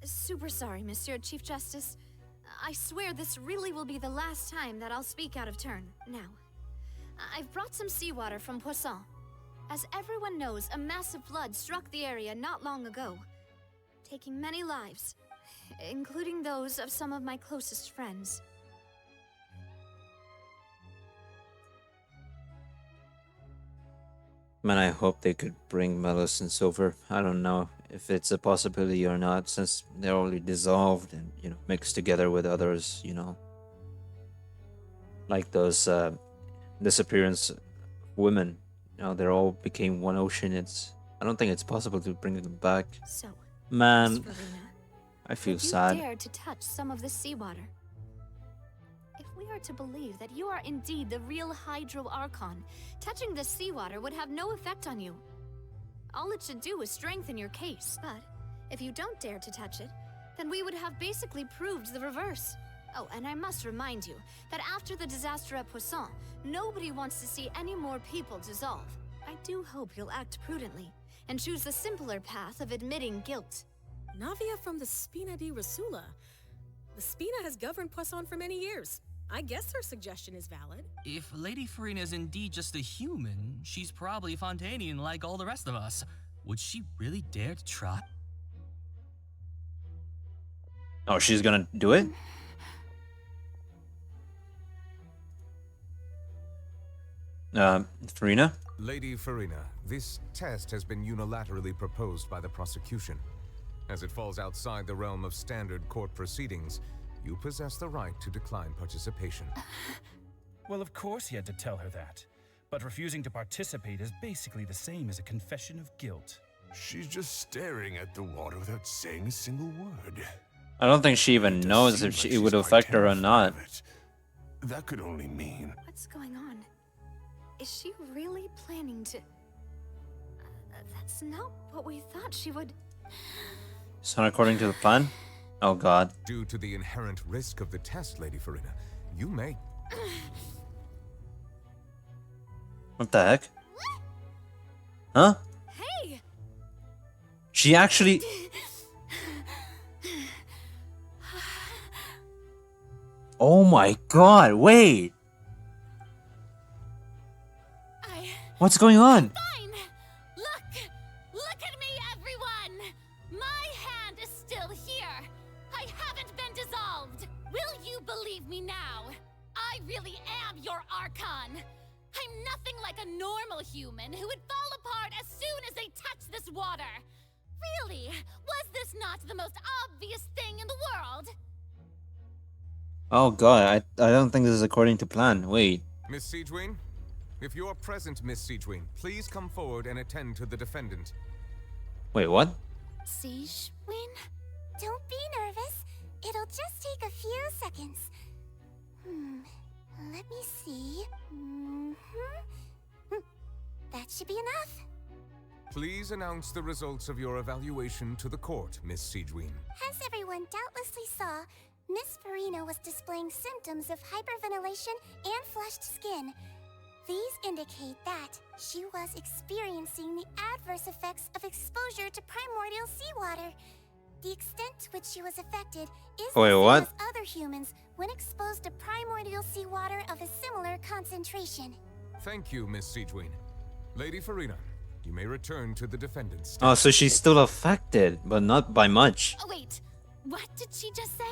Super sorry, Monsieur Chief Justice. I swear this really will be the last time that I'll speak out of turn. Now, I've brought some seawater from Poisson. As everyone knows, a massive flood struck the area not long ago, taking many lives, including those of some of my closest friends. Man, I hope they could bring Melisand's over. I don't know if it's a possibility or not, since they're already dissolved and, you know, mixed together with others, you know. like those disappearance women. You know, they all became one ocean. I don't think it's possible to bring them back. So, Man, Miss Furina, I feel would you sad. dare to touch some of the seawater? If we are to believe that you are indeed the real Hydro Archon, touching the seawater would have no effect on you. All it should do is strengthen your case. But if you don't dare to touch it, then we would have basically proved the reverse. Oh, and I must remind you that after the disaster at Poisson, nobody wants to see any more people dissolve. I do hope you'll act prudently and choose the simpler path of admitting guilt. Navia from the Spina di Rasula. The Spina has governed Poisson for many years. I guess her suggestion is valid. If Lady Furina is indeed just a human, she's probably Fontainian like all the rest of us. Would she really dare to try? Oh, she's gonna do it? Furina? Lady Furina, this test has been unilaterally proposed by the prosecution. As it falls outside the realm of standard court proceedings, you possess the right to decline participation. Well, of course he had to tell her that. But refusing to participate is basically the same as a confession of guilt. She's just staring at the water without saying a single word. I don't think she even knows if it would affect her or not. That could only mean... What's going on? Is she really planning to... that's not what we thought she would... It's not according to the plan? Oh god. Due to the inherent risk of the test, Lady Furina, you may... What the heck? Huh? Hey! She actually... Oh my god, wait! What's going on? Fine! Look at me, everyone! My hand is still here! I haven't been dissolved! Will you believe me now? I really am your Archon! I'm nothing like a normal human who would fall apart as soon as they touch this water! Really? Was this not the most obvious thing in the world? Oh god, I don't think this is according to plan. Wait. Miss Siegewin? If you are present, Miss Siegewin, please come forward and attend to the defendant. Wait, what? Siegewin? Don't be nervous. It'll just take a few seconds. Let me see. That should be enough. Please announce the results of your evaluation to the court, Miss Siegewin. As everyone doubtlessly saw, Miss Furina was displaying symptoms of hyperventilation and flushed skin. These indicate that she was experiencing the adverse effects of exposure to primordial seawater. The extent to which she was affected is Wait, the same what? as other humans when exposed to primordial seawater of a similar concentration. Thank you, Miss Siegewin. Lady Furina, you may return to the defendant's. Oh, so she's still affected, but not by much. Oh, wait. What did she just say?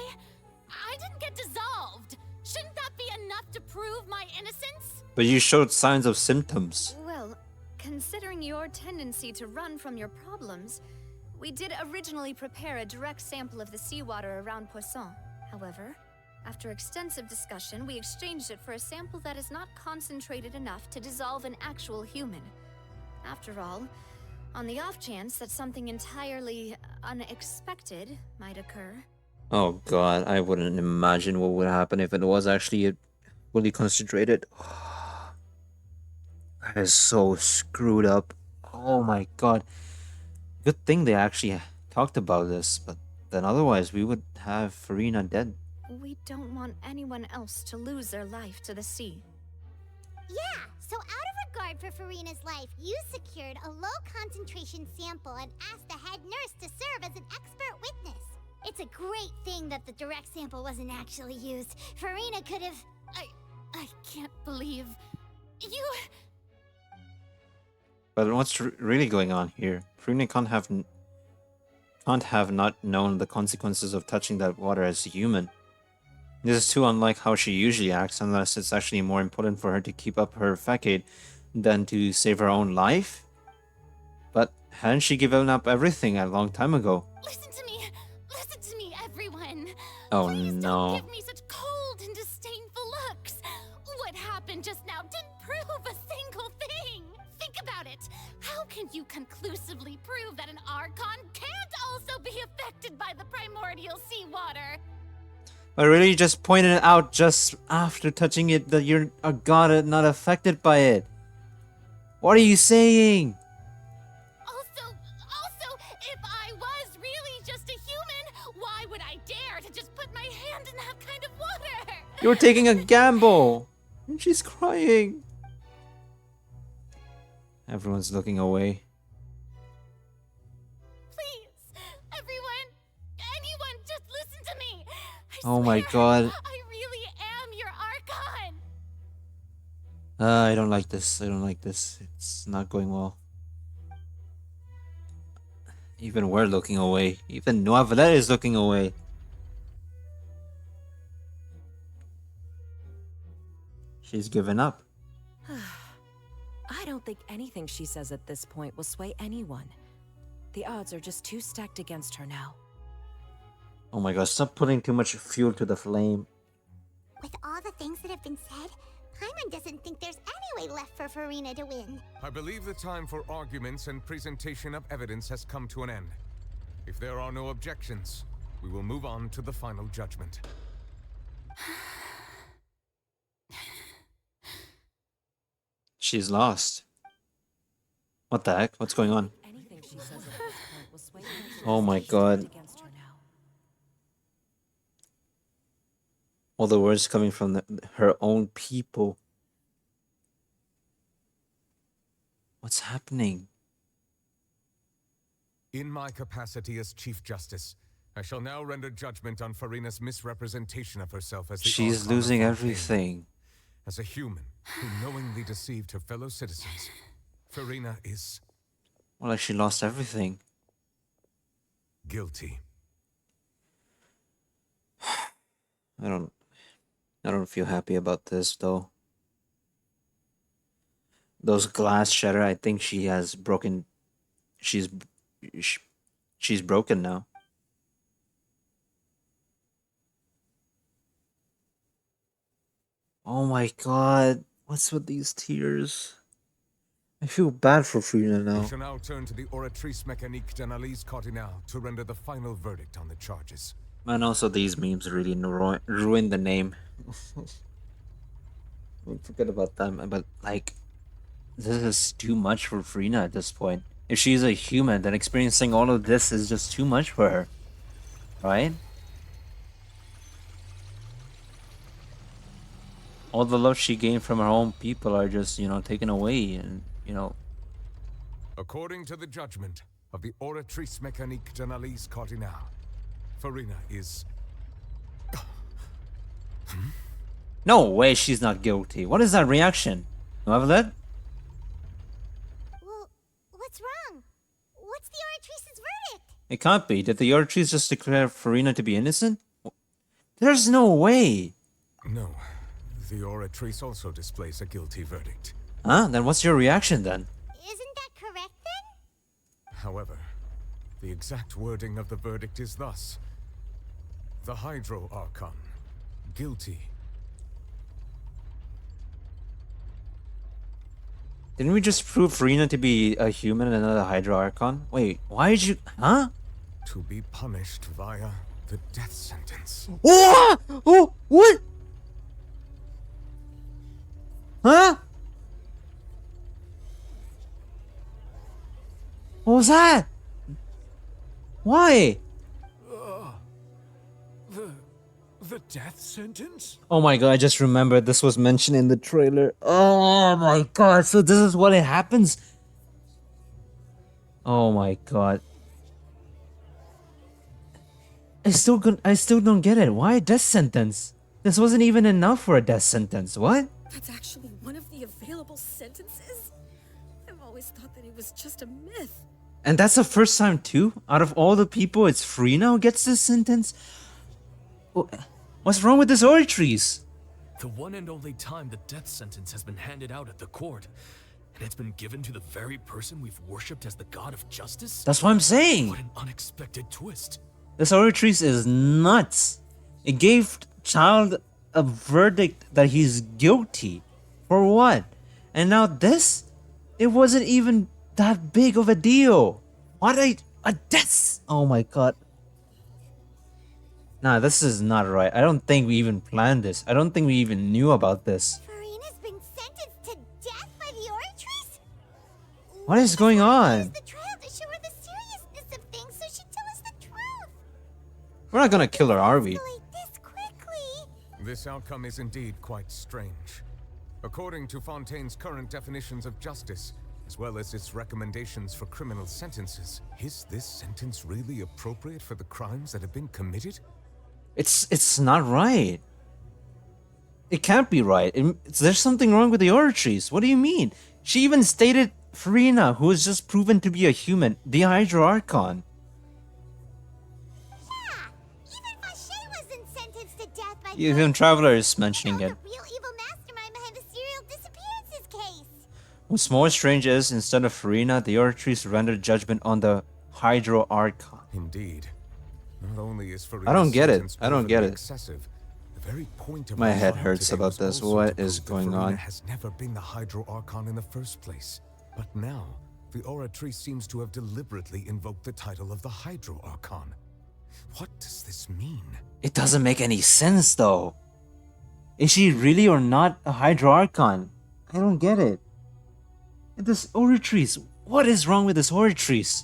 I didn't get dissolved. Shouldn't that be enough to prove my innocence? But you showed signs of symptoms. Well, considering your tendency to run from your problems, we did originally prepare a direct sample of the seawater around Poisson. However, after extensive discussion, we exchanged it for a sample that is not concentrated enough to dissolve an actual human. After all, on the off chance that something entirely unexpected might occur. Oh god, I wouldn't imagine what would happen if it was actually fully concentrated. That is so screwed up. Oh my god. Good thing they actually talked about this, but then otherwise we would have Furina dead. We don't want anyone else to lose their life to the sea. Yeah, so out of regard for Furina's life, you secured a low-concentration sample and asked the head nurse to serve as an expert witness. It's a great thing that the direct sample wasn't actually used. Furina could have... I can't believe... You... But what's really going on here? Furina can't have not known the consequences of touching that water as a human. This is too unlike how she usually acts, unless it's actually more important for her to keep up her facade than to save her own life? But hadn't she given up everything a long time ago? Listen to me, everyone. Oh Please no. don't give me such cold and disdainful looks. can you conclusively prove that an Archon can't also be affected by the primordial seawater? I really just pointed it out just after touching it that you're a god and not affected by it. What are you saying? Also, if I was really just a human, why would I dare to just put my hand in that kind of water? You're taking a gamble. And she's crying. Everyone's looking away. Please, everyone, anyone, just listen to me. Oh my god. I really am your Archon. I don't like this. I don't like this. It's not going well. Even we're looking away. Even Neuvillette is looking away. She's given up. I don't think anything she says at this point will sway anyone. The odds are just too stacked against her now. Oh my gosh, stop putting too much fuel to the flame. With all the things that have been said, Paimon doesn't think there's any way left for Furina to win. I believe the time for arguments and presentation of evidence has come to an end. If there are no objections, we will move on to the final judgment. She's lost. What the heck? What's going on? Oh my god. All the words coming from her own people. What's happening? In my capacity as Chief Justice, I shall now render judgment on Furina's misrepresentation of herself as the She's Archon of losing Fontaine. everything. As a human who knowingly deceived her fellow citizens, Furina is Well, like she lost everything. guilty. I don't feel happy about this though. Those glass shatter, I think she has broken. She's broken now. Oh my god, what's with these tears? I feel bad for Furina We now. shall now turn to the Oratrice Mécanique d'Analyse Cardinale to render the final verdict on the charges. And also these memes really ruin the name. Forget about them, but like, this is too much for Furina at this point. If she's a human, then experiencing all of this is just too much for her. Right? All the love she gained from her own people are just, taken away, and, According to the judgment of the Oratrice Mécanique d'Analyse Cardinale, Furina is... No way she's not guilty. What is that reaction? Neuvillette? Well, what's wrong? What's the Oratrice's verdict? It can't be. Did the Oratrice just declare Furina to be innocent? There's no way. No. The Oratrice also displays a guilty verdict. Huh? Then what's your reaction then? Isn't that correct then? However, the exact wording of the verdict is thus. The Hydro Archon, guilty. Didn't we just prove Furina to be a human and not a Hydro Archon? Wait, why did you... Huh? To be punished via the death sentence. Oh! Oh! What? Huh? What was that? Why? The death sentence? Oh my god, I just remembered this was mentioned in the trailer. Oh my god, so this is what it happens? Oh my god. I still don't get it. Why a death sentence? This wasn't even enough for a death sentence. What? That's actually one of the available sentences? I've always thought that it was just a myth. And that's the first time too? Out of all the people, it's Furina who gets this sentence? What's wrong with this Oratrice? The one and only time the death sentence has been handed out at the court, and it's been given to the very person we've worshipped as the god of justice? That's what I'm saying. What an unexpected twist. This Oratrice is nuts. It gave child a verdict that he's guilty. For what? And now this? It wasn't even that big of a deal? What a death? Oh my god. Nah, this is not right. I don't think we even planned this. I don't think we even knew about this. Furina's been sentenced to death by the Oratrice? What is going on? The trial to show her the seriousness of things so she'd tell us the truth. We're not gonna kill her, are we? This outcome is indeed quite strange. According to Fontaine's current definitions of justice, as well as its recommendations for criminal sentences, is this sentence really appropriate for the crimes that have been committed? It's not right. It can't be right. There's something wrong with the Oratrice. What do you mean? She even stated Furina, who is just proven to be a human, the Hydro Archon. Even Traveler is mentioning it. What's more strange is, instead of Furina, the Oratrice rendered judgment on the Hydro Archon. Indeed. Not only is Furina's I don't get it. sentence I don't get it. excessive, the very point of My our head trial hurts today about was this. also What to is prove that going Furina on? has never been the Hydro Archon in the first place. But now, the Oratrice seems to have deliberately invoked the title of the Hydro Archon. What does this mean? It doesn't make any sense, though. Is she really or not a Hydro Archon? I don't get it. And this Oratrice, what is wrong with this Oratrice?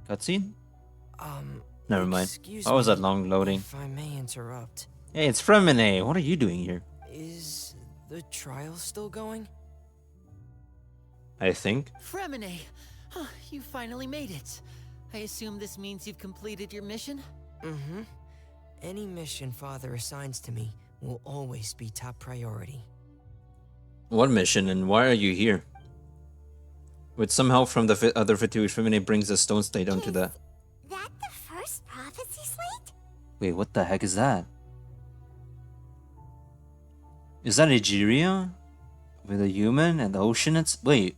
Cutscene? Never mind. Excuse Why was that me long loading? If I may interrupt, Hey, it's Fremine. What are you doing here? is the trial still going? I think. Fremine! Huh, you finally made it. I assume this means you've completed your mission? Mm-hmm. Any mission Father assigns to me will always be top priority. What mission and why are you here? With some help from the other Fatui, Femine brings the stone slate onto the... That the first prophecy slate? Wait, what the heck is that? Is that Egeria? With a human and the ocean? It's... Wait.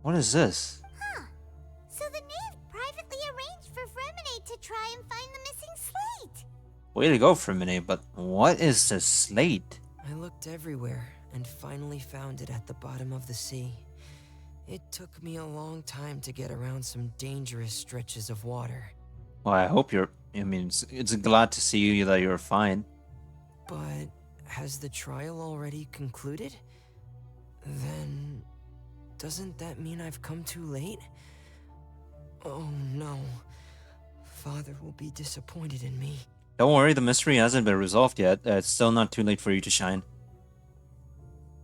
What is this? Huh. So the knave privately arranged for Fremine to try and find the missing slate. Way to go, Femine, but what is this slate? I looked everywhere and finally found it at the bottom of the sea. It took me a long time to get around some dangerous stretches of water. Well, I hope you're... I mean, it's glad to see you that you're fine. But has the trial already concluded? Then... doesn't that mean I've come too late? Oh no. Father will be disappointed in me. Don't worry, the mystery hasn't been resolved yet. It's still not too late for you to shine.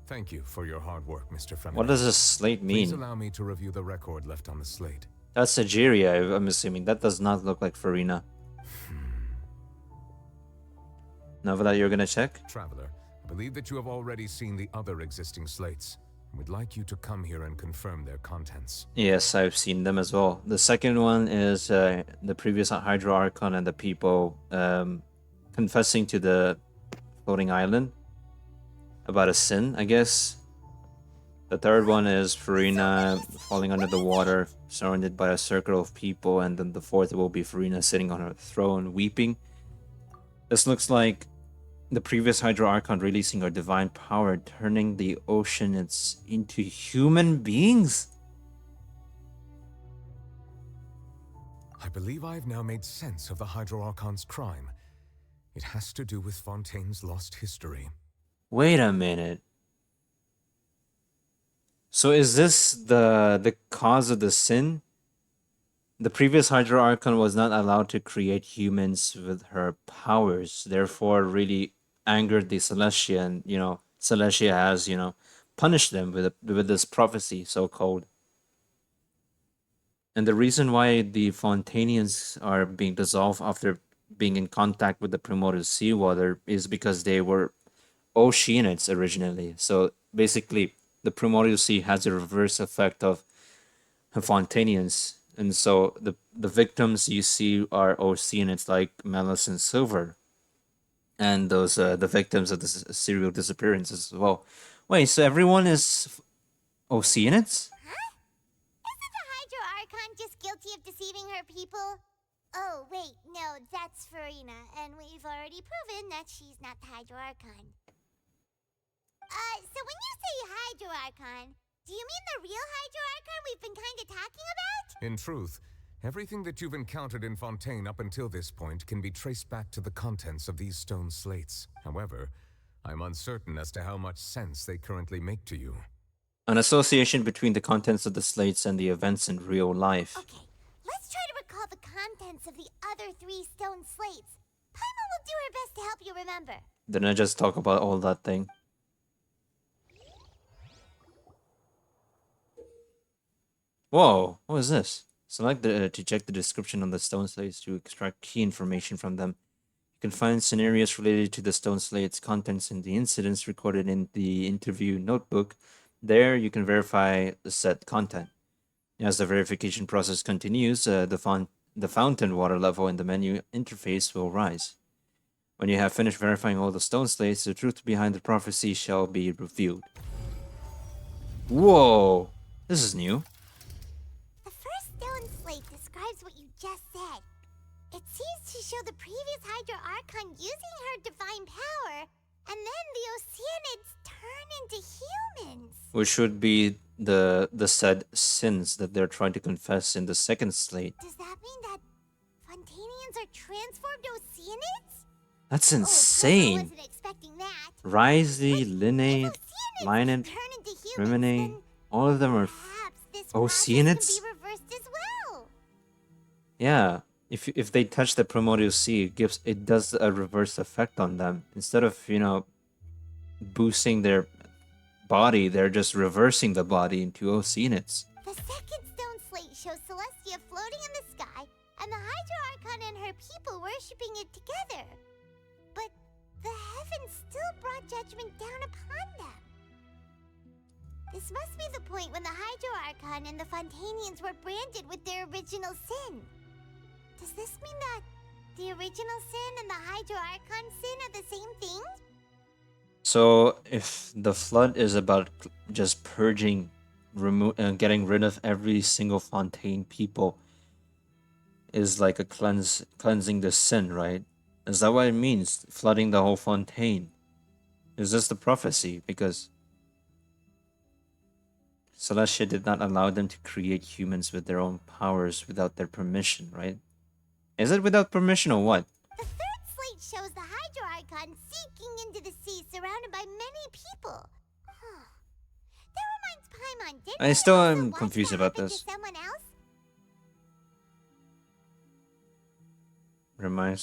Thank you for your hard work, Mr. Fremine. What does this slate mean? Please allow me to review the record left on the slate. That's Egeria, I'm assuming. That does not look like Furina. Neuvillette, you're gonna check? Traveler, I believe that you have already seen the other existing slates. We'd like you to come here and confirm their contents. Yes, I've seen them as well. The second one is the previous Hydro Archon and the people confessing to the floating island about a sin, I guess. The third one is Furina falling under the water, surrounded by a circle of people, and then the fourth will be Furina sitting on her throne, weeping. This looks like the previous Hydro Archon releasing her divine power, turning the ocean into human beings? I believe I've now made sense of the Hydro Archon's crime. It has to do with Fontaine's lost history. Wait a minute. So is this the cause of the sin? The previous Hydro Archon was not allowed to create humans with her powers, therefore really angered the Celestia, and Celestia has, punished them with this prophecy, so-called. And the reason why the Fontainians are being dissolved after being in contact with the primordial seawater is because they were oceanids originally. So basically, the primordial sea has a reverse effect of Fontainians. And so the victims you see are oceanids like Melis and Silver. And those the victims of the serial disappearances as well. Wait, so everyone is oceanids? Isn't the Hydro Archon just guilty of deceiving her people? Oh, wait, no, that's Furina, and we've already proven that she's not the Hydro Archon. So when you say Hydro Archon, do you mean the real Hydro Archon we've been kinda talking about? In truth, everything that you've encountered in Fontaine up until this point can be traced back to the contents of these stone slates. However, I'm uncertain as to how much sense they currently make to you. An association between the contents of the slates and the events in real life. Okay, let's try to recall the contents of the other 3 stone slates. Paimon will do her best to help you remember. Didn't I just talk about all that thing? Whoa, what is this? Select to check the description on the stone slates to extract key information from them. You can find scenarios related to the stone slates contents in the incidents recorded in the interview notebook. There, you can verify the set content. As the verification process continues, the fountain water level in the menu interface will rise. When you have finished verifying all the stone slates, the truth behind the prophecy shall be revealed. Whoa! This is new. The first stone slate describes what you just said. It seems to show the previous Hydro Archon using her divine power, and then the Oceanids turn into humans. Which would be the said sins that they're trying to confess in the second slate. Does that mean that Fontainians are transformed Oceanids? That's I insane. wasn't expecting that. Risey, Linnaeid, Lynant, Rimene, all of them are Oceanids? Reversed as well. Yeah. If they touch the primordial sea, it does a reverse effect on them. Instead of, boosting their body, they're just reversing the body into Oceanids. The second stone slate shows Celestia floating in the sky, and the Hydro Archon and her people worshipping it together. But the heavens still brought judgment down upon them. This must be the point when the Hydro Archon and the Fontainians were branded with their original sin. Does this mean that the original sin and the Hydro Archon sin are the same thing? So if the flood is about just purging, getting rid of every single Fontaine people, is like a cleansing the sin, right? Is that what it means? Flooding the whole Fontaine? Is this the prophecy? Because Celestia did not allow them to create humans with their own powers without their permission, right? Is it without permission or what? The third slate shows the Hydro Archon seeking into the sea surrounded by many people. That reminds Paimon, didn't I still am confused about this. someone else?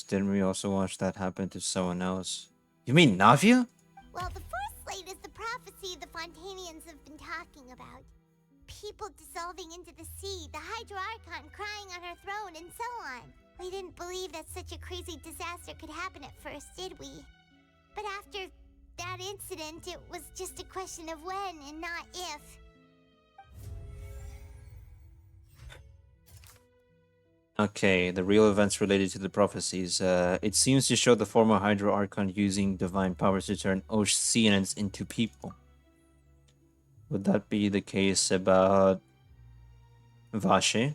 Didn't we also watch that happen to someone else? You mean Navia? Well, the fourth slate is the prophecy the Fontainians have been talking about. People dissolving into the sea, the Hydro Archon crying on her throne, and so on. We didn't believe that such a crazy disaster could happen at first, did we? But after that incident, it was just a question of when and not if. Okay, the real events related to the prophecies. It seems to show the former Hydro Archon using divine powers to turn Oceanids into people. Would that be the case about Vache?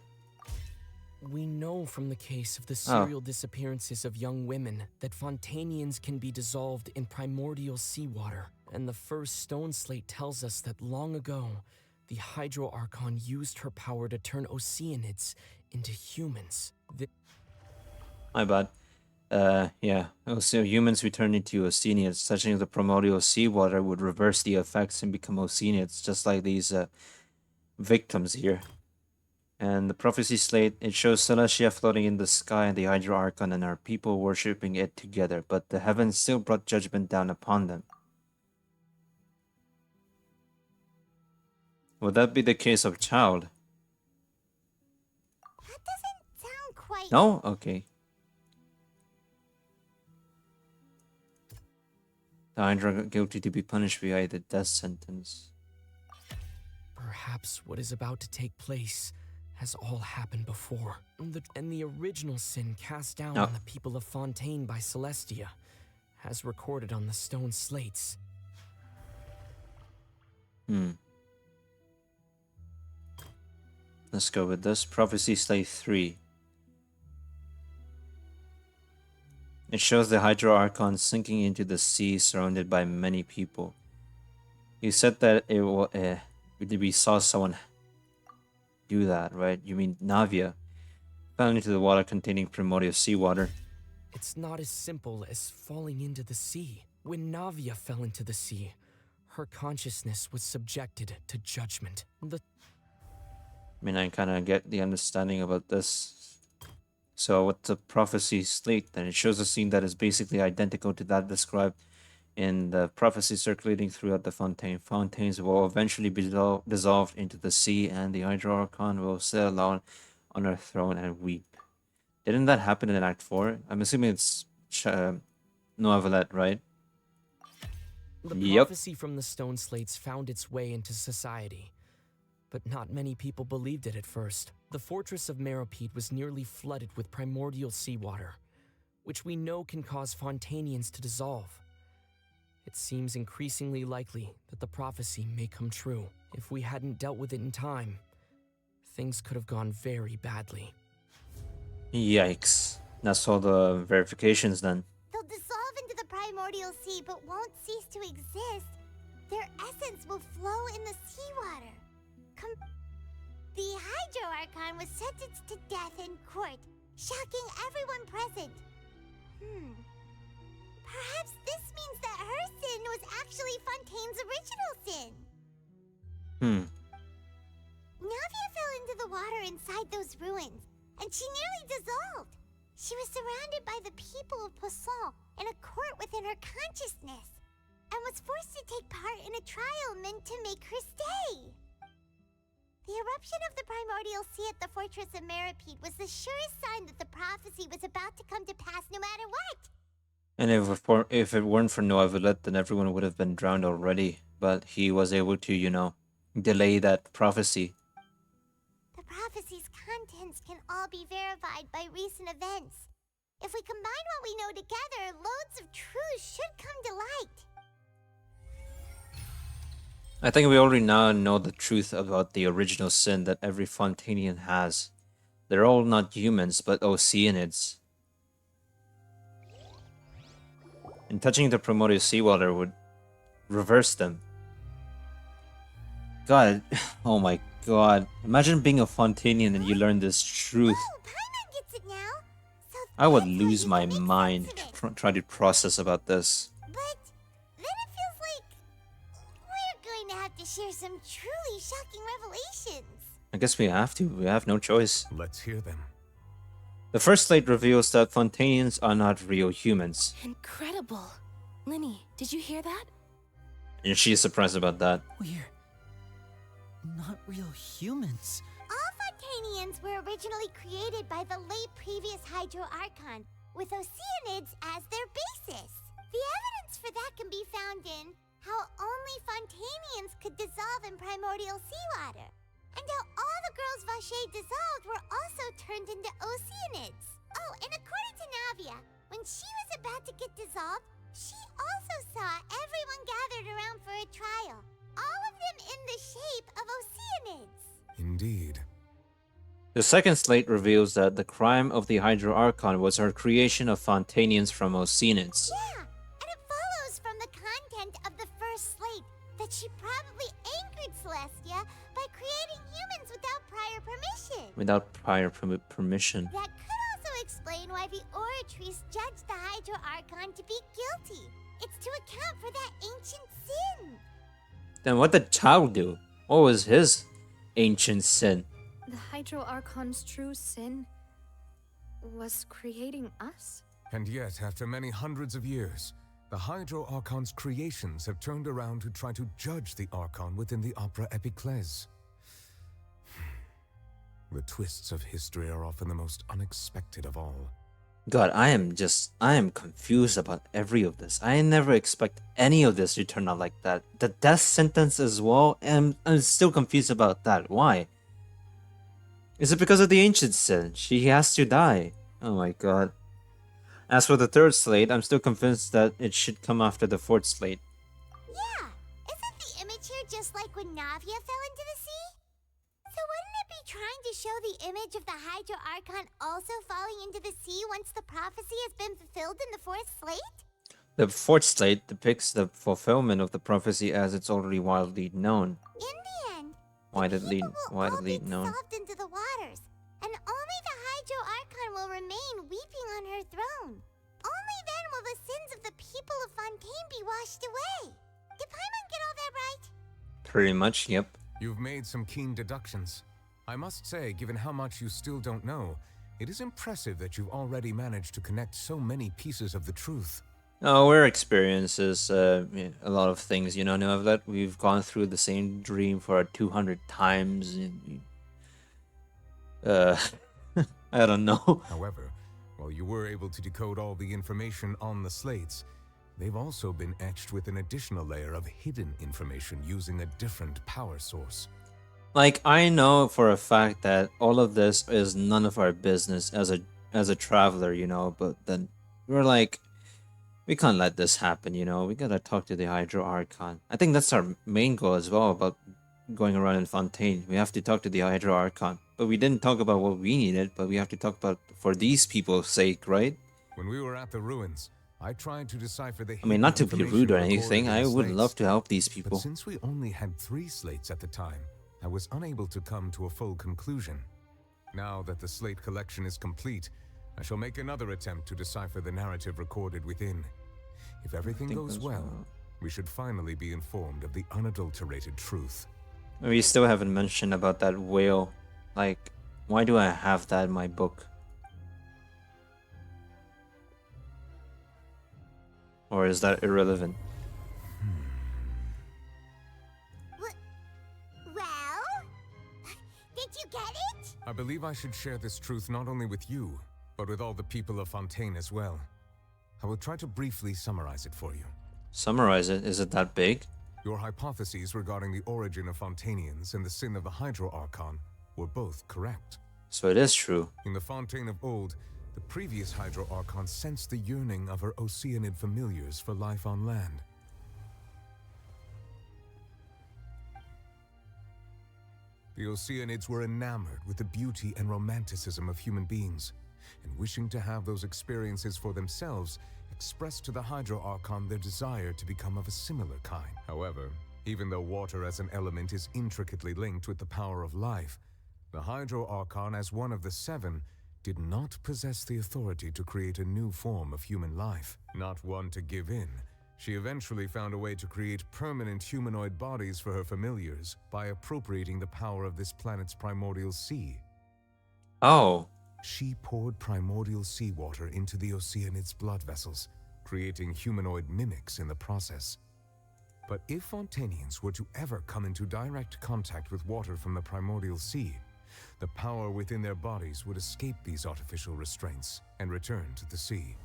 We know from the case of the serial disappearances of young women that Fontainians can be dissolved in primordial seawater. And the first stone slate tells us that long ago, the Hydro Archon used her power to turn Oceanids into humans. My bad. Yeah. Also, humans who turn into Oceanids, touching the primordial seawater would reverse the effects and become Oceanids, just like these victims here. And the prophecy slate, it shows Celestia floating in the sky and the Hydro Archon and our people worshipping it together, but the heavens still brought judgment down upon them. Would that be the case of Child? That doesn't sound quite... No? Okay. The Hydra guilty to be punished via the death sentence. Perhaps what is about to take place has all happened before. And the original sin cast down on the people of Fontaine by Celestia, as recorded on the stone slates. Let's go with this. Prophecy Slate 3. It shows the Hydro Archon sinking into the sea, surrounded by many people. You said that we saw someone do that, right? You mean Navia fell into the water containing primordial seawater. It's not as simple as falling into the sea. When Navia fell into the sea, her consciousness was subjected to judgment. I mean, I kind of get the understanding about this. So what's the prophecy slate then? It shows a scene that is basically identical to that described in the prophecy circulating throughout the Fontaine. Fontaines will eventually be dissolved into the sea, and the Hydro Archon will sit alone on her throne and weep. Didn't that happen in Act 4? I'm assuming it's Neuvillette, right? The prophecy from the stone slates found its way into society, but not many people believed it at first. The fortress of Meropide was nearly flooded with primordial seawater, which we know can cause Fontainians to dissolve. It seems increasingly likely that the prophecy may come true. If we hadn't dealt with it in time, things could have gone very badly. Yikes. That's all the verifications then. They'll dissolve into the primordial sea but won't cease to exist. Their essence will flow in the seawater. The Hydro Archon was sentenced to death in court, shocking everyone present. Perhaps this means that her sin was actually Fontaine's original sin. Navia fell into the water inside those ruins, and she nearly dissolved. She was surrounded by the people of Poisson in a court within her consciousness, and was forced to take part in a trial meant to make her stay. The eruption of the primordial sea at the fortress of Meropide was the surest sign that the prophecy was about to come to pass no matter what. And if it weren't for Neuvillette, then everyone would have been drowned already. But he was able to, you know, delay that prophecy. The prophecy's contents can all be verified by recent events. If we combine what we know together, loads of truth should come to light. I think we already now know the truth about the original sin that every Fontainian has. They're all not humans, but Oceanids. And touching the primordial seawater would reverse them. God, oh my god. Imagine being a Fontainian and you learn this truth. Gets it now. So I would lose my mind trying to process about this. But then it feels like we're going to have to share some truly shocking revelations. I guess we have to. We have no choice. Let's hear them. The first slate reveals that Fontainians are not real humans. Incredible. Linny, did you hear that? And she is surprised about that. We're not real humans. All Fontainians were originally created by the late previous Hydro Archon, with Oceanids as their basis. The evidence for that can be found in how only Fontainians could dissolve in primordial seawater, and how all the girls Vacher dissolved were also turned into Oceanids. Oh, and according to Navia, when she was about to get dissolved, she also saw everyone gathered around for a trial, all of them in the shape of Oceanids. Indeed. The second slate reveals that the crime of the Hydro Archon was her creation of Fontainians from Oceanids. Yeah, and it follows from the content of the first slate that she probably angered Celestia by creating humans without prior permission. Without prior permission. That could also explain why the Oratrice judged the Hydro Archon to be guilty. It's to account for that ancient sin. Then what did Tao do? What was his ancient sin? The Hydro Archon's true sin was creating us? And yet, after many hundreds of years, the Hydro Archon's creations have turned around to try to judge the Archon within the Opera Epiclese. The twists of history are often the most unexpected of all. God, I am confused about every of this. I never expect any of this to turn out like that. The death sentence as well, and I'm still confused about that. Why? Is it because of the ancient sin? She has to die. Oh my god. As for the third slate, I'm still convinced that it should come after the fourth slate. Yeah, isn't the image here just like when Navia fell into the sea? So wouldn't it be trying to show the image of the Hydro Archon also falling into the sea once the prophecy has been fulfilled in the fourth slate? The fourth slate depicts the fulfillment of the prophecy as it's already widely known. In the end, Widely known. dissolved into the waters, and only the Hydro Archon will remain weeping on her throne. Only then will the sins of the people of Fontaine be washed away. Did Paimon get all that right? Pretty much, yep. You've made some keen deductions. I must say, given how much you still don't know, it is impressive that you've already managed to connect so many pieces of the truth. Oh, our experiences, a lot of things, you know that we've gone through the same dream for 200 times. I don't know. However, while you were able to decode all the information on the slates, they've also been etched with an additional layer of hidden information using a different power source. Like, I know for a fact that all of this is none of our business as a traveler, you know, but then we're like, we can't let this happen, you know. We gotta talk to the Hydro Archon. I think that's our main goal as well about going around in Fontaine. We have to talk to the Hydro Archon. But we didn't talk about what we needed, but we have to talk about for these people's sake, right? When we were at the ruins, I tried to decipher the I mean, not to be rude or anything, I would love to help these people. But since we only had 3 slates at the time, I was unable to come to a full conclusion. Now that the slate collection is complete, I shall make another attempt to decipher the narrative recorded within. If everything goes well, we should finally be informed of the unadulterated truth. We still haven't mentioned about that whale. Like, why do I have that in my book? Or is that irrelevant? Well? Did you get it? I believe I should share this truth not only with you, but with all the people of Fontaine as well. I will try to briefly summarize it for you. Summarize it? Is it that big? Your hypotheses regarding the origin of Fontainians and the sin of the Hydro Archon were both correct. So it is true. In the Fontaine of old, the previous Hydro Archon sensed the yearning of her Oceanid familiars for life on land. The Oceanids were enamored with the beauty and romanticism of human beings, and wishing to have those experiences for themselves, expressed to the Hydro Archon their desire to become of a similar kind. However, even though water as an element is intricately linked with the power of life, the Hydro Archon, as one of the 7, did not possess the authority to create a new form of human life. Not one to give in, she eventually found a way to create permanent humanoid bodies for her familiars by appropriating the power of this planet's primordial sea. Oh. She poured primordial seawater into the Oceanid's blood vessels, creating humanoid mimics in the process. But if Fontainians were to ever come into direct contact with water from the primordial sea, the power within their bodies would escape these artificial restraints and return to the sea.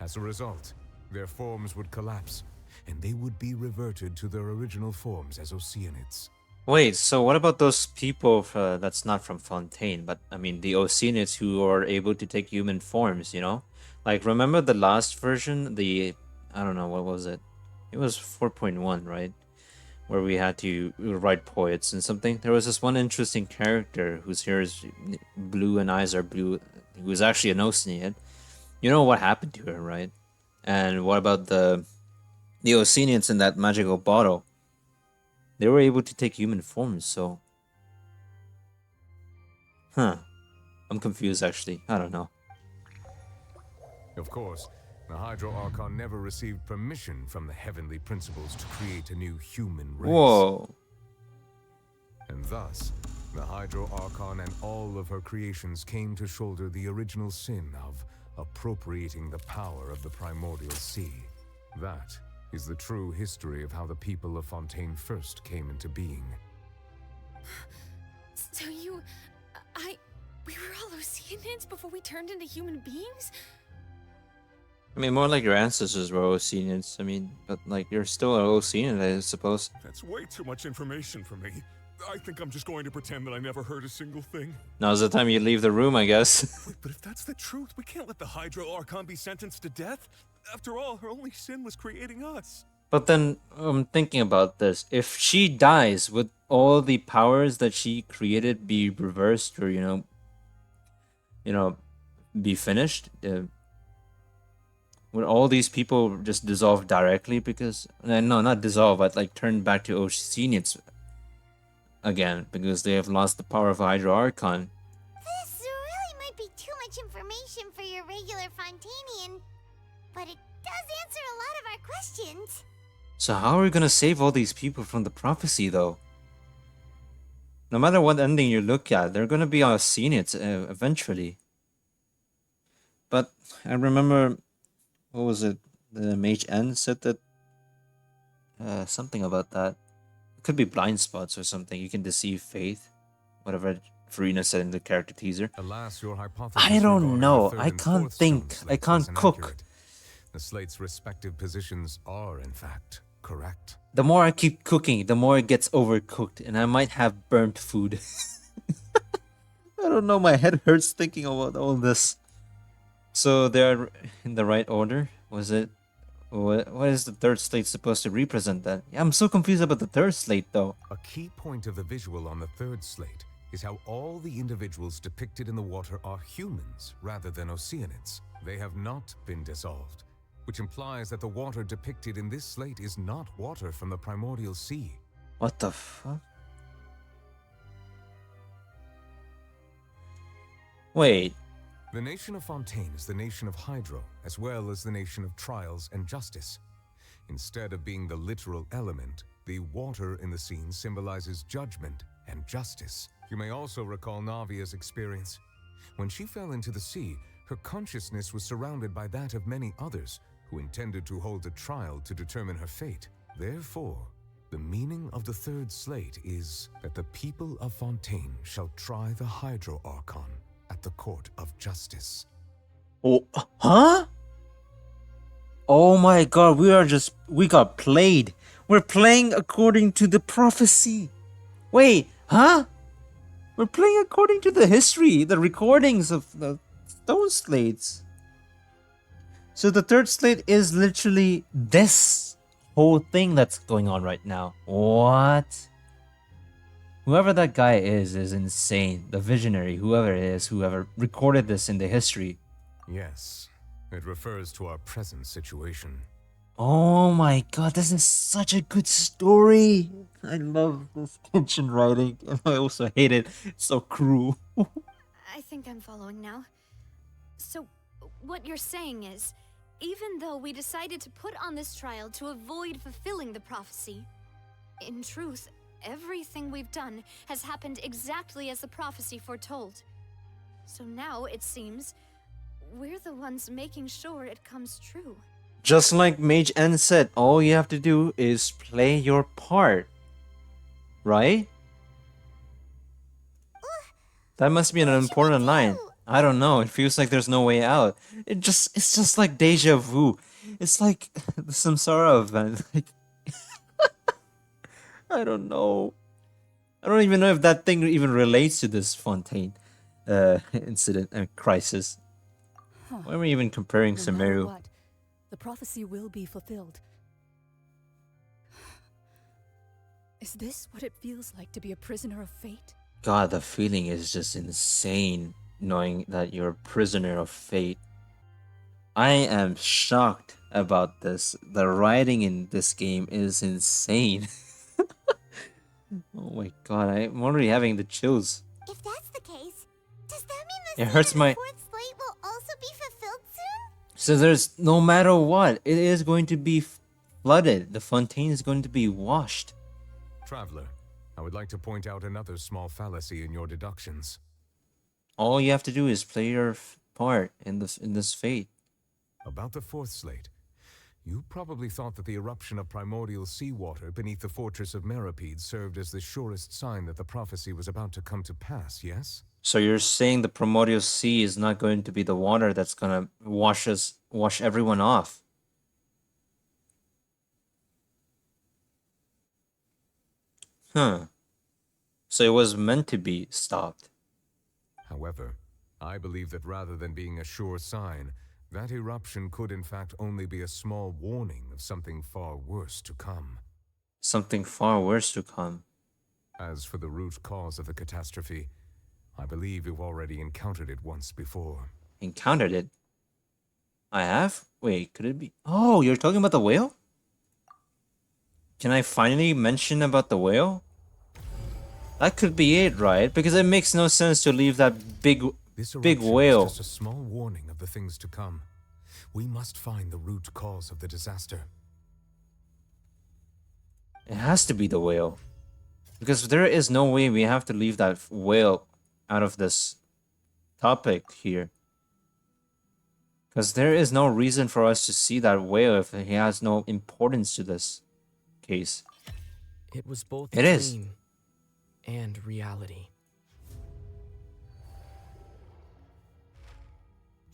As a result, their forms would collapse, and they would be reverted to their original forms as Oceanids. Wait, so what about those people that's not from Fontaine, but I mean the Oceanids who are able to take human forms, you know? Like, remember the last version, I don't know, what was it? It was 4.1, right? Where we had to write poets and something. There was this one interesting character whose hair is blue and eyes are blue, who was actually an Oceanid. You know what happened to her, right? And what about the Oceanids in that magical bottle? They were able to take human forms, so... Huh. I'm confused, actually. I don't know. Of course, the Hydro Archon never received permission from the heavenly principles to create a new human race. Whoa. And thus, the Hydro Archon and all of her creations came to shoulder the original sin of appropriating the power of the primordial sea. That is the true history of how the people of Fontaine first came into being. So we were all Oceanids before we turned into human beings? I mean, more like your ancestors were Oceanids. I mean, but like, you're still an Oceanid, I suppose. That's way too much information for me. I think I'm just going to pretend that I never heard a single thing. Now's the time you leave the room, I guess. Wait, but if that's the truth, we can't let the Hydro Archon be sentenced to death. After all, her only sin was creating us. But then I'm thinking about this. If she dies, would all the powers that she created be reversed, or be finished? Would all these people just dissolve directly? Because no, not dissolve, but like turn back to Oceanians again because they have lost the power of Hydro Archon. This really might be too much information for your regular Fontainian, but it does answer a lot of our questions. So how are we gonna save all these people from the prophecy, though? No matter what ending you look at, they're gonna be Oceanians eventually. But I remember, what was it? The Mage N said that something about that. It could be blind spots or something. You can deceive faith. Whatever Furina said in the character teaser. Alas, your hypothesis I don't regarding know. the third I and can't fourth think. stone I slates can't was cook. inaccurate. The slate's respective positions are, in fact, correct. The more I keep cooking, the more it gets overcooked, and I might have burnt food. I don't know. My head hurts thinking about all this. So they're in the right order? Was it? What is the third slate supposed to represent then? Yeah, I'm so confused about the third slate though. A key point of the visual on the third slate is how all the individuals depicted in the water are humans rather than Oceanids. They have not been dissolved, which implies that the water depicted in this slate is not water from the primordial sea. What the fuck? Wait. The nation of Fontaine is the nation of Hydro, as well as the nation of trials and justice. Instead of being the literal element, the water in the scene symbolizes judgment and justice. You may also recall Navia's experience. When she fell into the sea, her consciousness was surrounded by that of many others who intended to hold a trial to determine her fate. Therefore, the meaning of the third slate is that the people of Fontaine shall try the Hydro Archon at the court of justice. Oh, huh? Oh my god, we got played. We're playing according to the prophecy. Wait, huh? We're playing according to the history, the recordings of the stone slates. So the third slate is literally this whole thing that's going on right now. What? Whoever that guy is insane. The visionary, whoever it is, whoever recorded this in the history. Yes, it refers to our present situation. Oh my god, this is such a good story. I love this Genshin writing, and I also hate it. It's so cruel. I think I'm following now. So, what you're saying is, even though we decided to put on this trial to avoid fulfilling the prophecy, in truth, everything we've done has happened exactly as the prophecy foretold. So now, it seems, we're the ones making sure it comes true. Just like Mage N said, all you have to do is play your part. Right? That must be an important line. I don't know, it feels like there's no way out. It's just like deja vu. It's like the Samsara event. Like, I don't know. I don't even know if that thing even relates to this Fontaine incident and crisis. Why are we even comparing No matter Sumeru? what, the prophecy will be fulfilled. Is this what it feels like to be a prisoner of fate? God, the feeling is just insane, knowing that you're a prisoner of fate. I am shocked about this. The writing in this game is insane. Oh my god, I'm already having the chills. If that's the case, does that mean the It hurts my... fourth slate will also be fulfilled soon? So there's, no matter what, it is going to be flooded. The Fontaine is going to be washed. Traveler, I would like to point out another small fallacy in your deductions. All you have to do is play your part in this fate. About the fourth slate, you probably thought that the eruption of primordial seawater beneath the fortress of Meripede served as the surest sign that the prophecy was about to come to pass, yes? So you're saying the primordial sea is not going to be the water that's gonna wash everyone off? Huh. So it was meant to be stopped. However, I believe that rather than being a sure sign, That eruption could in fact only be a small warning of something far worse to come. Something far worse to come. As for the root cause of the catastrophe, I believe you've already encountered it once before. Encountered it? I have? Wait, could it be? Oh, you're talking about the whale? Can I finally mention about the whale? That could be it, right? Because it makes no sense to leave that big whale. Is just a small warning of the things to come. We must find the root cause of the disaster. It has to be the whale. Because there is no way we have to leave that whale out of this topic here. Because there is no reason for us to see that whale if he has no importance to this case. It was both a dream and reality.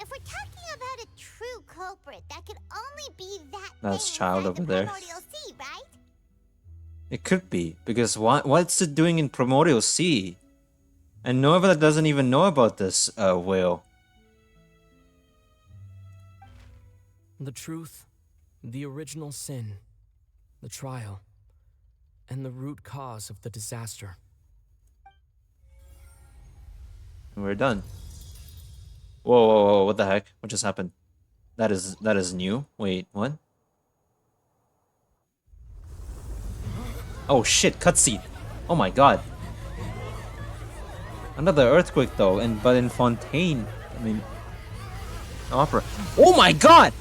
If we're talking about a true culprit, that could only be that That's thing Child inside over the there. Primordial Sea, right? It could be, because what's it doing in Primordial Sea? And Nova doesn't even know about this whale. The truth, the original sin, the trial, and the root cause of the disaster. We're done. Whoa, whoa, whoa, what the heck? What just happened? That is new. Wait, what? Oh shit, cutscene. Oh my god. Another earthquake though, but in Fontaine, I mean, opera. Oh my god!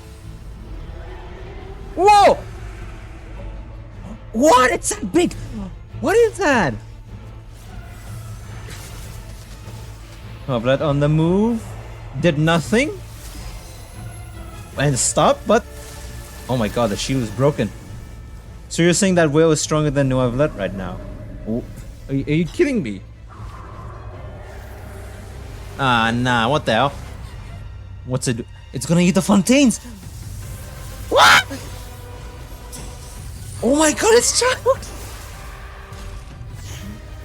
Whoa! What? It's that big! What is that? Blood on the move. Did nothing. And stopped, but... Oh my god, the shield is broken. So you're saying that whale is stronger than neuvillette right now? Oh, are you kidding me? Ah, nah, what the hell? What's it do? It's gonna eat the Fontaines! What? Oh my god, it's Child!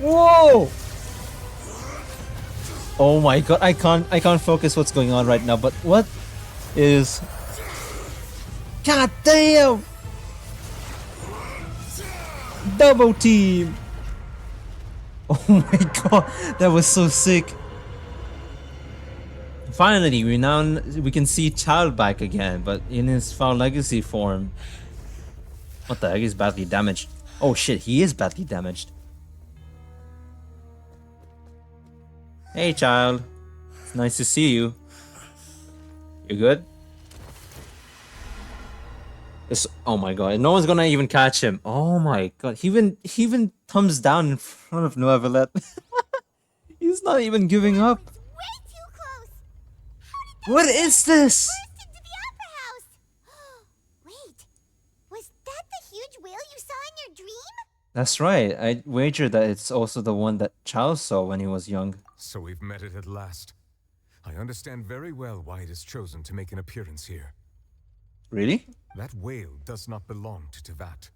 Whoa! Oh my god, I can't focus what's going on right now, but what is... God damn! Double team! Oh my god, that was so sick. Finally, we can see Child back again, but in his foul legacy form. What the heck? He's badly damaged. Oh shit, he is badly damaged. Hey, Child. It's nice to see you. You good? Oh my god, no one's gonna even catch him. Oh my god, he even thumbs down in front of neuvillette. He's not even giving up. What is this? Wait, was that the huge whale you saw in your dream? That's right. I wager that it's also the one that Child saw when he was young. So we've met it at last. I understand very well why it is chosen to make an appearance here. Really? That whale does not belong to Teyvat.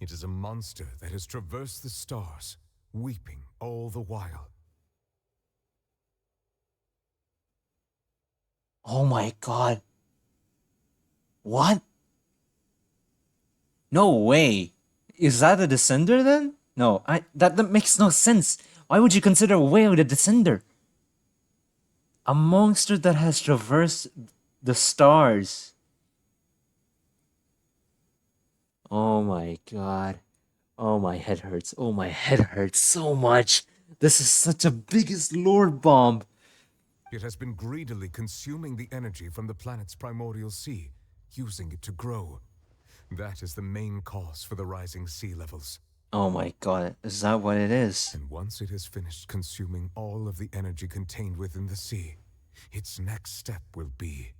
It is a monster that has traversed the stars, weeping all the while. Oh my god. What? No way. Is that a descender then? No, that makes no sense. Why would you consider a whale the descender? A monster that has traversed the stars. Oh my god. Oh, my head hurts. Oh, my head hurts so much. This is such a biggest lore bomb. It has been greedily consuming the energy from the planet's primordial sea, using it to grow. That is the main cause for the rising sea levels. Oh my god, is that what it is? And once it has finished consuming all of the energy contained within the sea, its next step will be...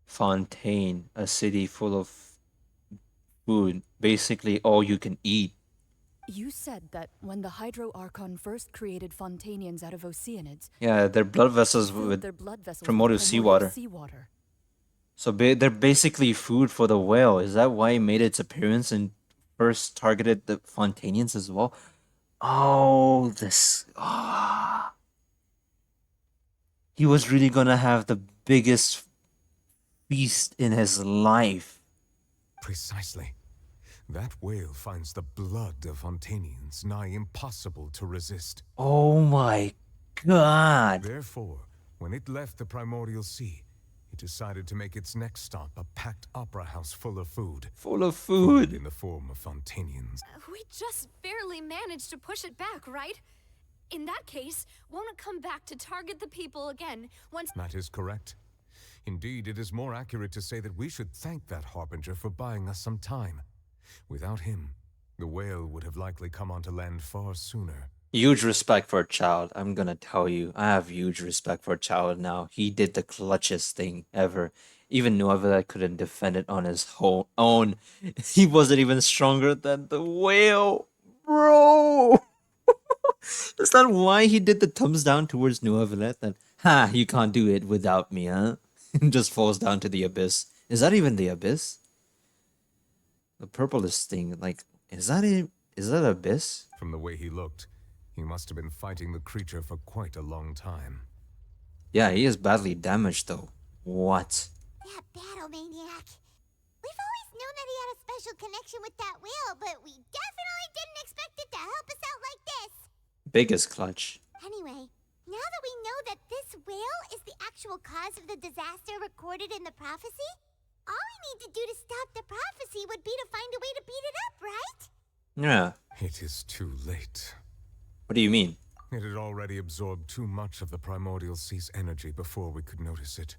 Fontaine, a city full of food, basically all you can eat. You said that when the Hydro Archon first created Fontainians out of Oceanids... Yeah, their blood vessels with primordial seawater. So they're basically food for the whale. Is that why it made its appearance and first targeted the Fontainians as well? Oh, this... Oh. He was really gonna have the biggest feast in his life. Precisely. That whale finds the blood of Fontainians nigh impossible to resist. Oh my god. Therefore, when it left the primordial sea, it decided to make its next stop a packed opera house full of food. Full of food. In the form of Fontainians. We just barely managed to push it back, right? In that case, won't it come back to target the people again once— That is correct. Indeed, it is more accurate to say that we should thank that harbinger for buying us some time. Without him, the whale would have likely come onto land far sooner. Huge respect for a child. I'm gonna tell you, I have huge respect for a child now. He did the clutchest thing ever. Even Neuvillette couldn't defend it on his whole own. He wasn't even stronger than the whale, bro. Is that why he did the thumbs down towards Neuvillette? That, ha, you can't do it without me, huh? Just falls down to the abyss. Is that even the abyss? The purplest thing, like, is that abyss? From the way he looked, he must have been fighting the creature for quite a long time. Yeah, he is badly damaged though. What? That battle maniac. We've always known that he had a special connection with that whale, but we definitely didn't expect it to help us out like this. Biggest clutch. Anyway, now that we know that this whale is the actual cause of the disaster recorded in the prophecy, all we need to do to stop the prophecy would be to find a way to beat it up, right? Yeah. It is too late. What do you mean? It had already absorbed too much of the primordial sea's energy before we could notice it.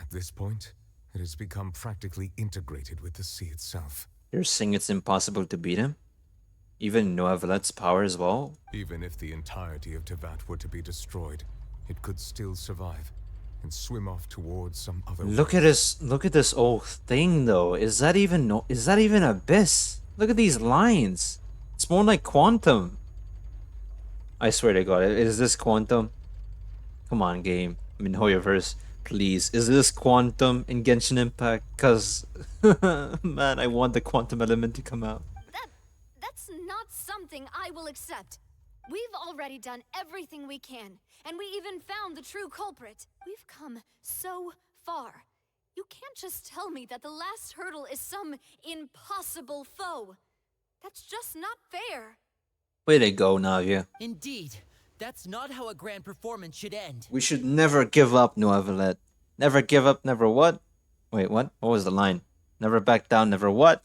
At this point, it has become practically integrated with the sea itself. You're saying it's impossible to beat him? Even Neuvillette's power as well? Even if the entirety of Tevat were to be destroyed, it could still survive and swim off towards some other Look at this old thing though. Is that even abyss? Look at these lines. It's more like quantum. I swear to god, is this quantum? Come on, game. I mean, Hoyoverse, please. Is this quantum in Genshin Impact? Cause man, I want the quantum element to come out. That's not something I will accept. We've already done everything we can, and we even found the true culprit. We've come so far. You can't just tell me that the last hurdle is some impossible foe. That's just not fair. Way to go, Navia. Indeed, that's not how a grand performance should end. We should never give up, Neuvillette. Never give up, never what? Wait, what? What was the line? Never back down, never what?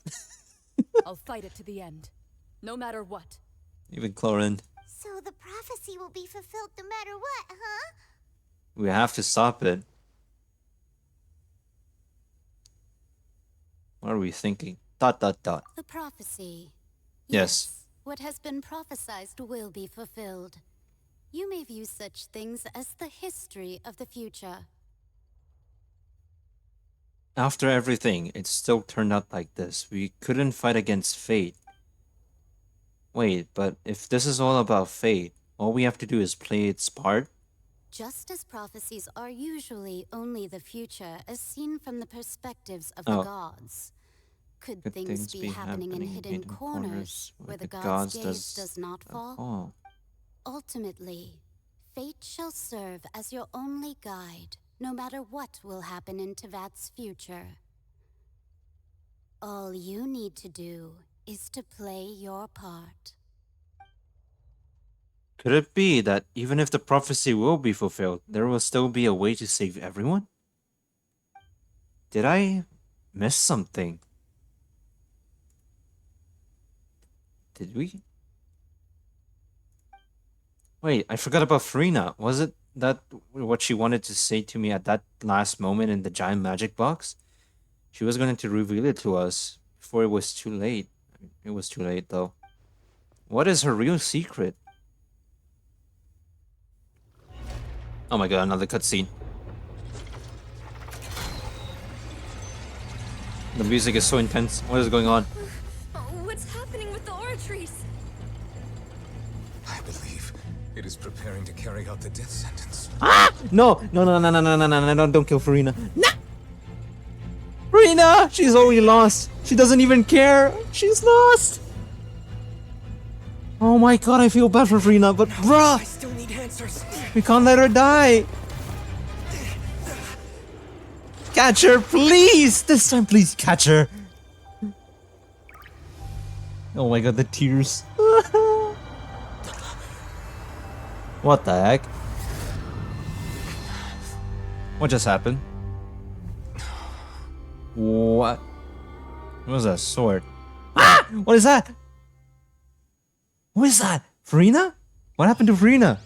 I'll fight it to the end. No matter what. Even Clorin. So the prophecy will be fulfilled no matter what, huh? We have to stop it. What are we thinking? ... The prophecy. Yes. What has been prophesized will be fulfilled. You may view such things as the history of the future. After everything, it still turned out like this. We couldn't fight against fate. Wait, but if this is all about fate, all we have to do is play its part? Just as prophecies are usually only the future as seen from the perspectives of the gods. Could things be happening in hidden corners where the gods' gaze does not fall? Ultimately, fate shall serve as your only guide, no matter what will happen in Tevat's future. All you need to do is to play your part. Could it be that even if the prophecy will be fulfilled, there will still be a way to save everyone? Did I miss something? Did we? Wait, I forgot about Furina. Was it that what she wanted to say to me at that last moment in the giant magic box? She was going to reveal it to us before it was too late. It was too late though. What is her real secret? Oh my god, another cutscene. The music is so intense. What is going on? What's happening with the oratories? I believe it is preparing to carry out the death sentence. Ah! No, don't kill Furina. No! Furina! She's already lost. She doesn't even care. She's lost. Oh my god, I feel bad for Furina, but bruh! I still need answers. We can't let her die. Catch her, please! This time, please catch her! Oh my god, the tears. What the heck? What just happened? What? What was that sword? Ah! What is that? What is that? Furina? What happened to Furina?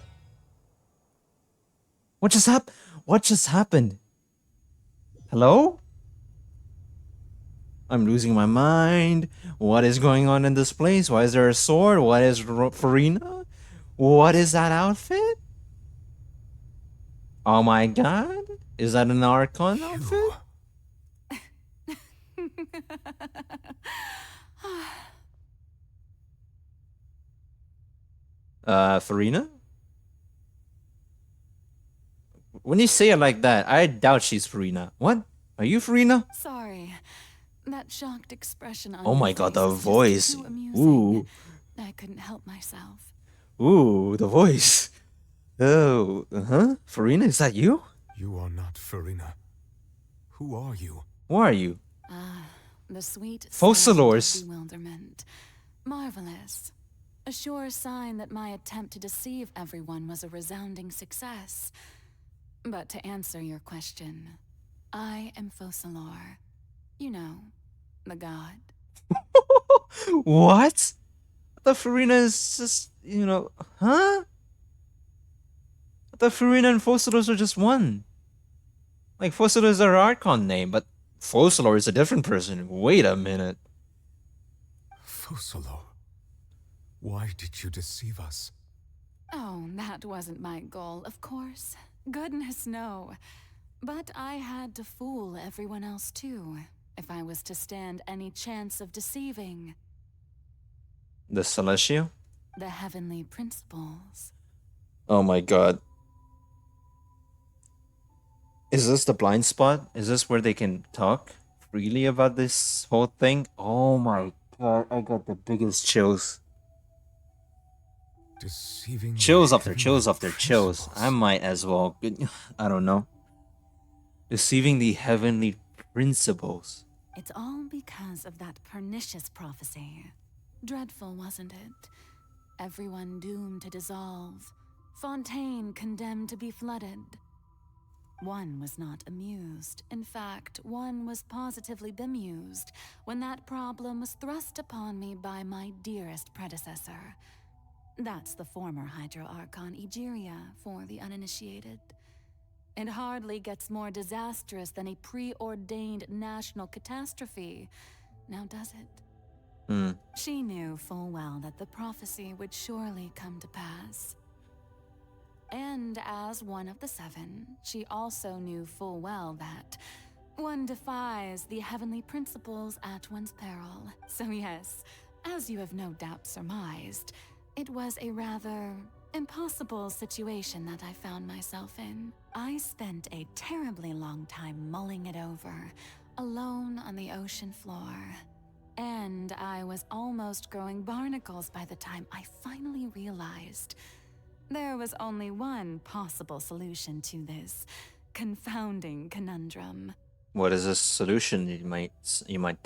What just happened? What just happened? Hello? I'm losing my mind. What is going on in this place? Why is there a sword? What is Furina? What is that outfit? Oh my god. Is that an Archon outfit? Furina? When you say it like that, I doubt she's Furina. What? Are you Furina? Sorry. That shocked expression on Oh my your god, face the is just voice. too amusing. Ooh. I couldn't help myself. Ooh, the voice. Oh, Furina, is that you? You are not Furina. Who are you? Who are you? The sweet Focalors. sound of bewilderment. Marvelous. A sure sign that my attempt to deceive everyone was a resounding success. But to answer your question, I am Focalor. You know, the god. What? The Furina is just, huh? The Furina and Focalors are just one. Like, Focalor is our Archon name, but Focalor is a different person. Wait a minute. Focalor, why did you deceive us? Oh, that wasn't my goal, of course. Goodness, no. But I had to fool everyone else too, if I was to stand any chance of deceiving. The Celestial? The heavenly principles. Oh my god. Is this the blind spot? Is this where they can talk freely about this whole thing? Oh my god, I got the biggest chills. Deceiving Chills after chills after chills. I might as well, I don't know. Deceiving the heavenly principles. It's all because of that pernicious prophecy. Dreadful, wasn't it? Everyone doomed to dissolve. Fontaine condemned to be flooded. One was not amused. In fact, one was positively bemused when that problem was thrust upon me by my dearest predecessor. That's the former Hydro Archon Egeria for the uninitiated. It hardly gets more disastrous than a preordained national catastrophe, now does it? She knew full well that the prophecy would surely come to pass. And as one of the seven, she also knew full well that one defies the heavenly principles at one's peril. So yes, as you have no doubt surmised, it was a rather impossible situation that I found myself in. I spent a terribly long time mulling it over, alone on the ocean floor. And I was almost growing barnacles by the time I finally realized there was only one possible solution to this confounding conundrum. What is this solution you might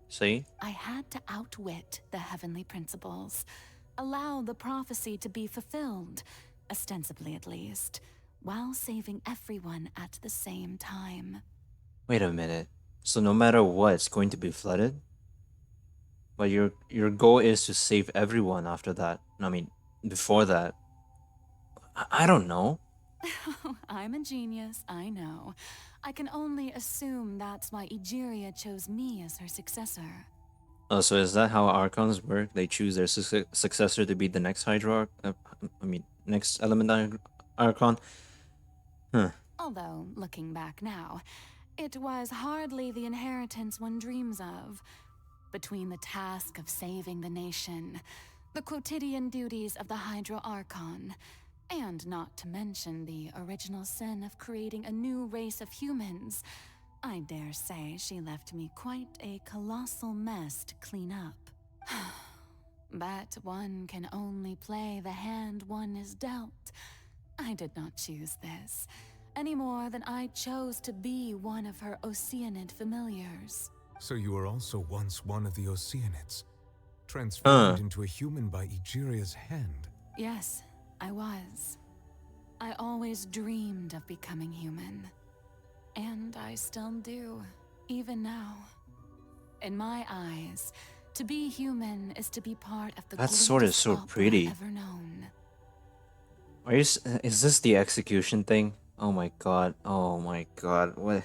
say? I had to outwit the heavenly principles, allow the prophecy to be fulfilled, ostensibly at least, while saving everyone at the same time. Wait a minute. So no matter what, it's going to be flooded? But your goal is to save everyone after that. I mean, before that. I don't know. I'm a genius, I know. I can only assume that's why Egeria chose me as her successor. Oh, so is that how Archons work? They choose their successor to be the next Hydro next Element Archon? Huh. Although, looking back now, it was hardly the inheritance one dreams of. Between the task of saving the nation, the quotidian duties of the Hydro Archon, and not to mention the original sin of creating a new race of humans, I dare say she left me quite a colossal mess to clean up. But one can only play the hand one is dealt. I did not choose this. any more than I chose to be one of her Oceanid familiars. So you were also once one of the Oceanids, transformed into a human by Egeria's hand. Yes, I was. I always dreamed of becoming human. And I still do, even now. In my eyes, to be human is to be part of the That greatest sword is so opera pretty. ever known. Is this the execution thing? Oh my god. Oh my god. What?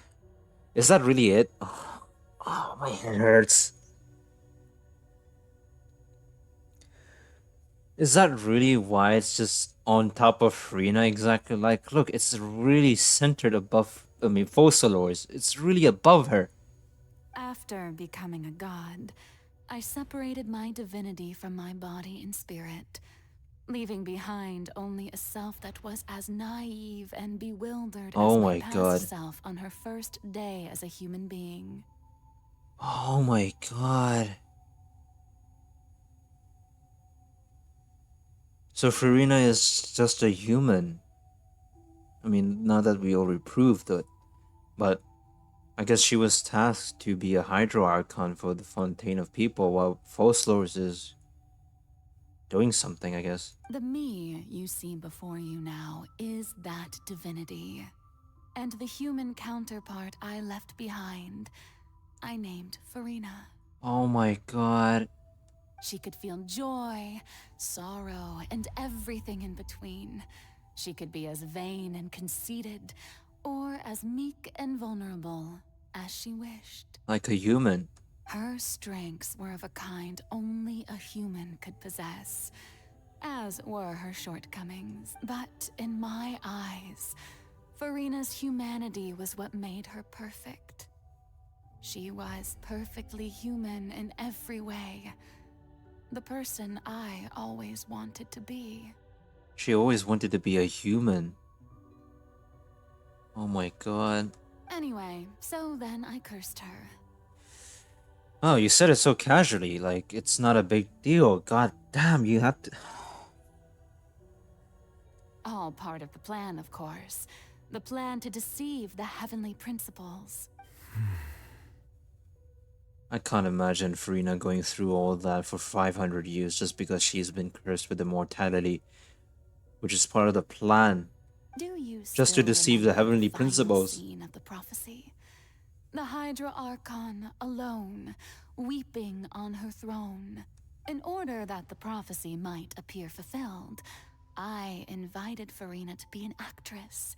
Is that really it? Oh, my head hurts. Is that really why it's just on top of Furina exactly? Like, look, it's really centered above, Focalors. It's really above her. After becoming a god, I separated my divinity from my body and spirit, leaving behind only a self that was as naive and bewildered as Oh my my past god. self on her first day as a human being. Oh my god. So Furina is just a human. I mean, not that we already proved it, but I guess she was tasked to be a Hydro Archon for the Fontaine of People, while Focalors is doing something, I guess. The me you see before you now is that divinity. And the human counterpart I left behind, I named Furina. Oh my god. She could feel joy, sorrow, and everything in between. She could be as vain and conceited, or as meek and vulnerable as she wished. Like a human. Her strengths were of a kind only a human could possess, as were her shortcomings. But in my eyes, Furina's humanity was what made her perfect. She was perfectly human in every way. The person I always wanted to be. She always wanted to be a human. Oh my god. Anyway, so then I cursed her. Oh, you said it so casually, like it's not a big deal. God damn, you have to... All part of the plan, of course. The plan to deceive the heavenly principles. I can't imagine Furina going through all that for 500 years just because she's been cursed with immortality, which is part of the plan. Do you Just to still deceive the remember heavenly final principles. scene of the prophecy? The Hydra Archon alone, weeping on her throne. In order that the prophecy might appear fulfilled, I invited Furina to be an actress,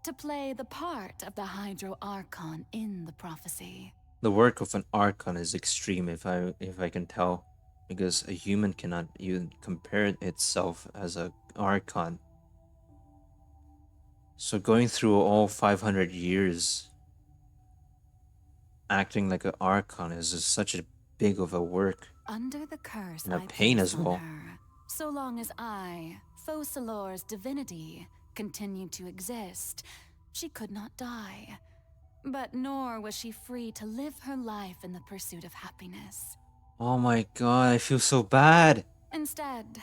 to play the part of the Hydro Archon in the prophecy. The work of an Archon is extreme, if I can tell, because a human cannot even compare itself as an Archon. So going through all 500 years acting like an Archon is just such a big of a work. Under the curse And a I pain placed as on well. her, so long as I, Focalors' divinity, continued to exist, she could not die. But nor was she free to live her life in the pursuit of happiness. Oh my god, I feel so bad. Instead,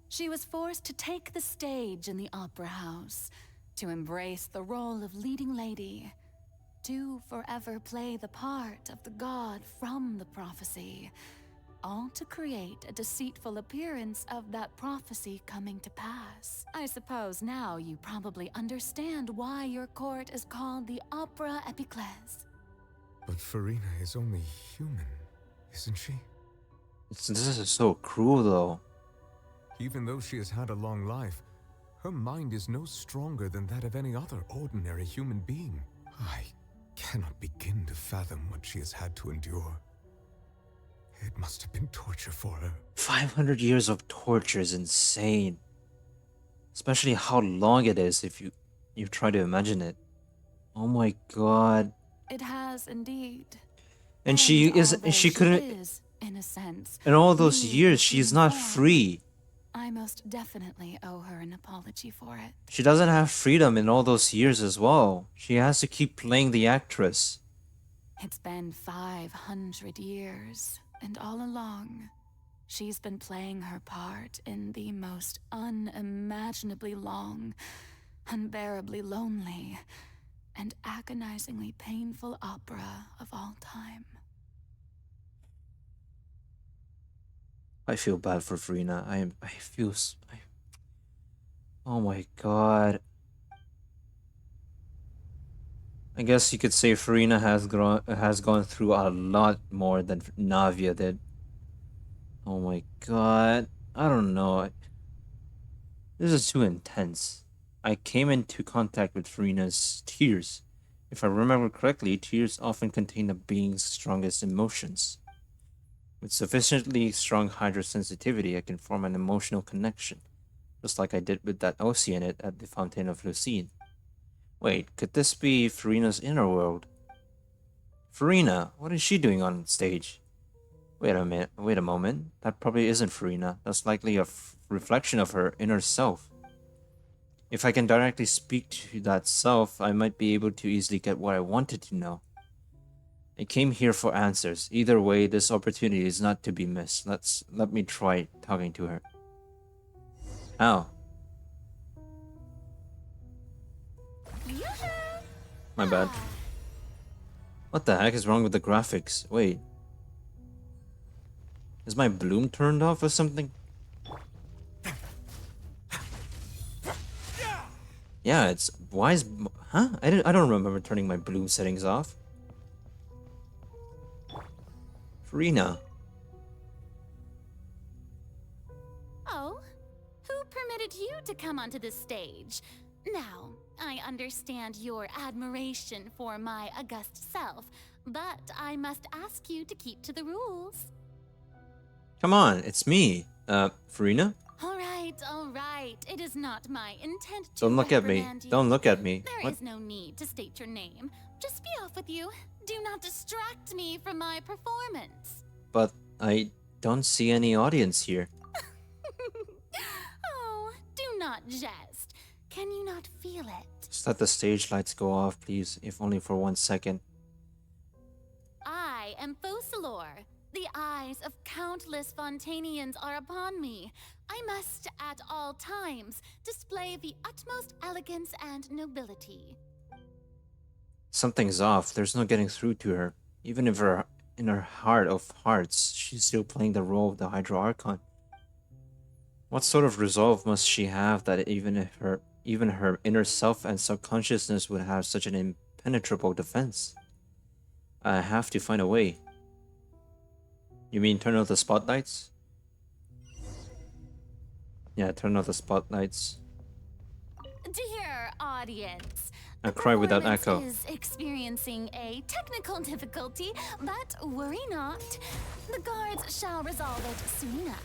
she was forced to take the stage in the opera house, to embrace the role of leading lady, to forever play the part of the god from the prophecy, all to create a deceitful appearance of that prophecy coming to pass. I suppose now you probably understand why your court is called the Opera Epiclese. But Furina is only human, isn't she? This is so cruel though. Even though she has had a long life, her mind is no stronger than that of any other ordinary human being. I cannot begin to fathom what she has had to endure. It must have been torture for her. 500 years of torture is insane. Especially how long it is if you try to imagine it. Oh my god. It has indeed. And she couldn't, is, in a sense, in all those me years, she's not informed. free. I most definitely owe her an apology for it. She doesn't have freedom in all those years as well. She has to keep playing the actress. It's been 500 years, and all along, she's been playing her part in the most unimaginably long, unbearably lonely, and agonizingly painful opera of all time. I feel bad for Furina. Oh my god. I guess you could say Furina has gone through a lot more than Navia did. Oh my god. I don't know. This is too intense. I came into contact with Furina's tears. If I remember correctly, tears often contain a being's strongest emotions. With sufficiently strong hydrosensitivity, I can form an emotional connection, just like I did with that Oceanid at the Fontaine of Lucine. Wait, could this be Furina's inner world? Furina, what is she doing on stage? Wait a moment. That probably isn't Furina. That's likely a reflection of her inner self. If I can directly speak to that self, I might be able to easily get what I wanted to know. I came here for answers. Either way, this opportunity is not to be missed. Let me try talking to her. How? My bad. What the heck is wrong with the graphics? Wait. Is my bloom turned off or something? Yeah, it's... Why is... Huh? I don't remember turning my bloom settings off. Furina. Oh? Who permitted you to come onto this stage? Now, I understand your admiration for my august self, but I must ask you to keep to the rules. Come on, it's me. Furina? Alright. It is not my intent to Don't look at me. reprimand you. Don't look at me. There What? is no need to state your name. Just be off with you. Do not distract me from my performance. But I don't see any audience here. Oh, do not jest. Can you not feel it? Just let the stage lights go off, please, if only for 1 second. I am Focalor. The eyes of countless Fontainians are upon me. I must, at all times, display the utmost elegance and nobility. Something's off. There's no getting through to her. Even if in her heart of hearts, she's still playing the role of the Hydro Archon. What sort of resolve must she have that even her inner self and subconsciousness would have such an impenetrable defense? I have to find a way. You mean turn off the spotlights? Yeah, turn off the spotlights. Dear audience, I cry without performance echo. is experiencing a technical difficulty, but worry not. The guards shall resolve it soon enough.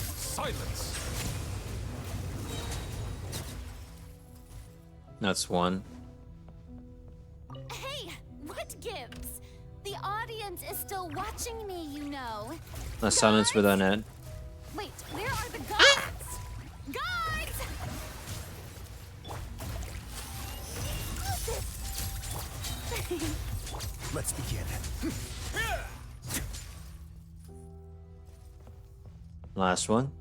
Silence! That's one. Hey, what gives? The audience is still watching me, you know. A silence with an end. Wait, where are the guards? Guards! Let's begin. Last one.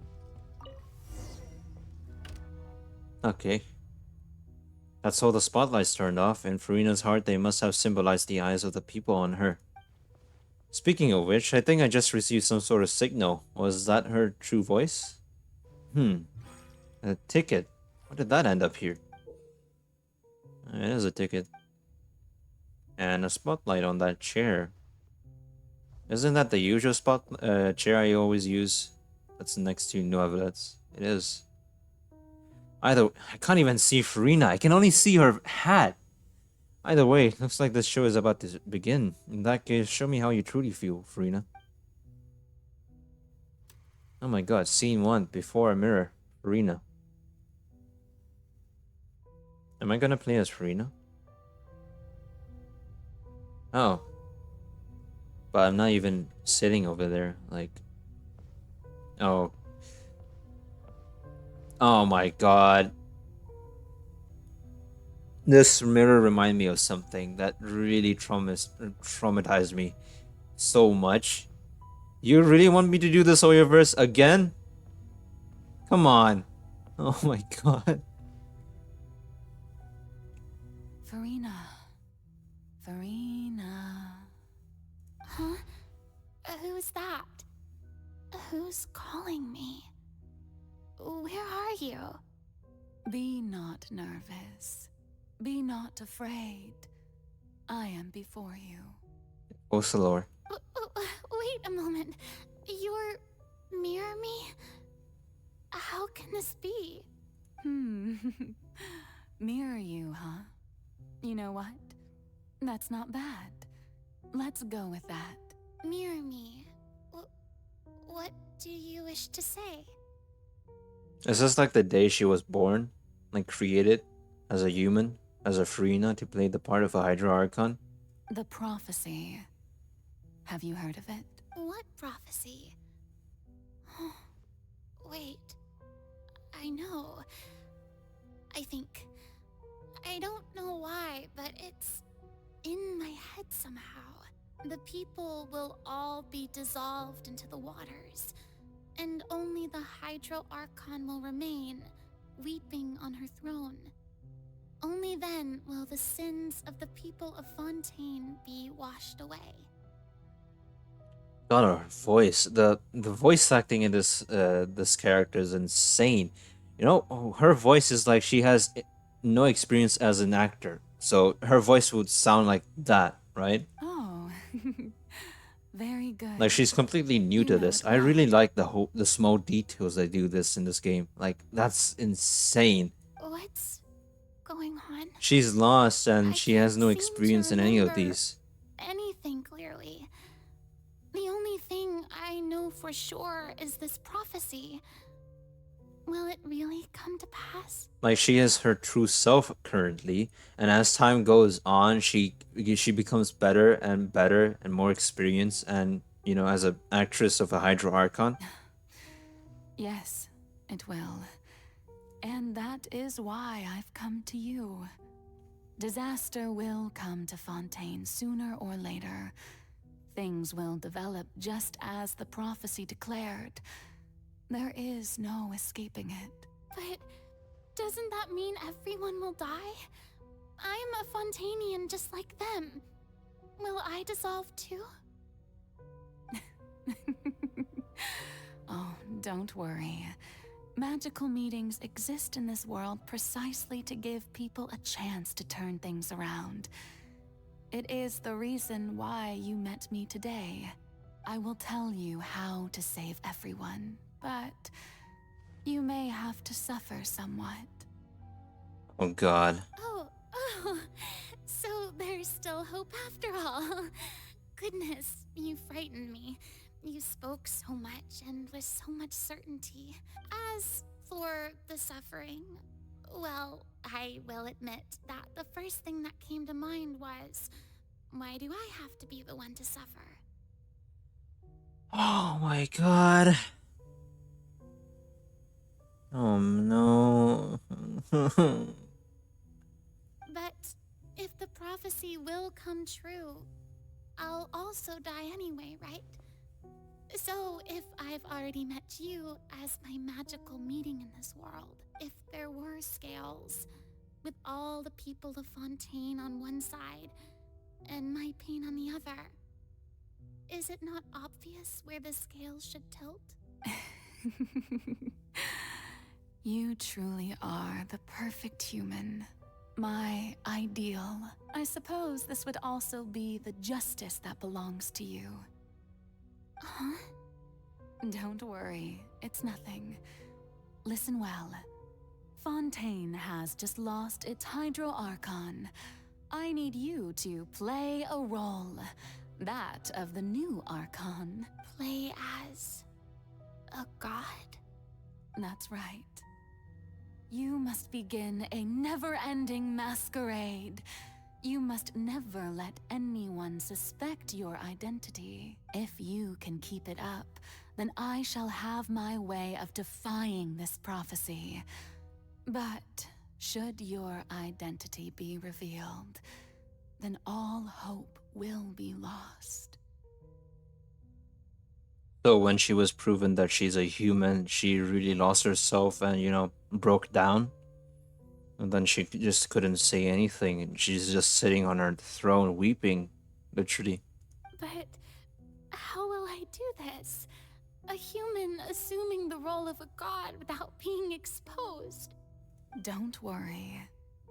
Okay. That's all the spotlights turned off. In Furina's heart, they must have symbolized the eyes of the people on her. Speaking of which, I think I just received some sort of signal. Was that her true voice? A ticket. How did that end up here? It is a ticket. And a spotlight on that chair. Isn't that the usual chair I always use? That's next to Neuvillette's. It is. Either I can't even see Furina. I can only see her hat. Either way, looks like this show is about to begin. In that case, show me how you truly feel, Furina. Oh my god, scene 1, before a mirror. Furina. Am I gonna play as Furina? Oh. But I'm not even sitting over there, like... Oh. Oh my god. This mirror reminded me of something that really traumatized me so much. You really want me to do this Hoyoverse again? Come on. Oh my god. Furina. Furina. Huh? Who's that? Who's calling me? Where are you? Be not nervous. Be not afraid. I am before you. Oh, slower. Wait a moment. You're mirror me? How can this be? Mirror you, huh? You know what? That's not bad. Let's go with that. Mirror me. What do you wish to say? Is this like the day she was born? Like created as a human? As a furina to play the part of a Hydra Archon? The prophecy. Have you heard of it? What prophecy? Wait. I know. I think. I don't know why, but it's in my head somehow. The people will all be dissolved into the waters, and only the Hydro Archon will remain, weeping on her throne. Only then will the sins of the people of Fontaine be washed away. God, her voice. The voice acting in this character is insane. You know, her voice is like she has no experience as an actor. So her voice would sound like that, right? Oh, very good. Like she's completely new to this. I really like the small details they do this in this game. Like that's insane. What's going on? She's lost and she has no experience in any of these. Anything clearly. The only thing I know for sure is this prophecy. Will it really come to pass? Like she is her true self currently, and as time goes on, she becomes better and more experienced, and you know, as an actress of a Hydro Archon. Yes, it will. And that is why I've come to you. Disaster will come to Fontaine sooner or later. Things will develop just as the prophecy declared. There is no escaping it. But doesn't that mean everyone will die? I'm a Fontainian just like them. Will I dissolve too? Oh, don't worry. Magical meetings exist in this world precisely to give people a chance to turn things around. It is the reason why you met me today. I will tell you how to save everyone, but you may have to suffer somewhat. Oh God. Oh, so there's still hope after all. Goodness, you frightened me. You spoke so much and with so much certainty. As for the suffering, well, I will admit that the first thing that came to mind was, why do I have to be the one to suffer? Oh my God. Oh no. But if the prophecy will come true, I'll also die anyway, right? So if I've already met you as my magical meeting in this world, if there were scales, with all the people of Fontaine on one side and my pain on the other, is it not obvious where the scales should tilt? You truly are the perfect human. My ideal. I suppose this would also be the justice that belongs to you. Huh? Don't worry, it's nothing. Listen well. Fontaine has just lost its Hydro Archon. I need you to play a role. That of the new Archon. Play as a god? That's right. You must begin a never-ending masquerade. You must never let anyone suspect your identity. If you can keep it up, then I shall have my way of defying this prophecy. But should your identity be revealed, then all hope will be lost. So when she was proven that she's a human, she really lost herself and, broke down. And then she just couldn't say anything. And she's just sitting on her throne weeping, literally. But how will I do this? A human assuming the role of a god without being exposed. Don't worry.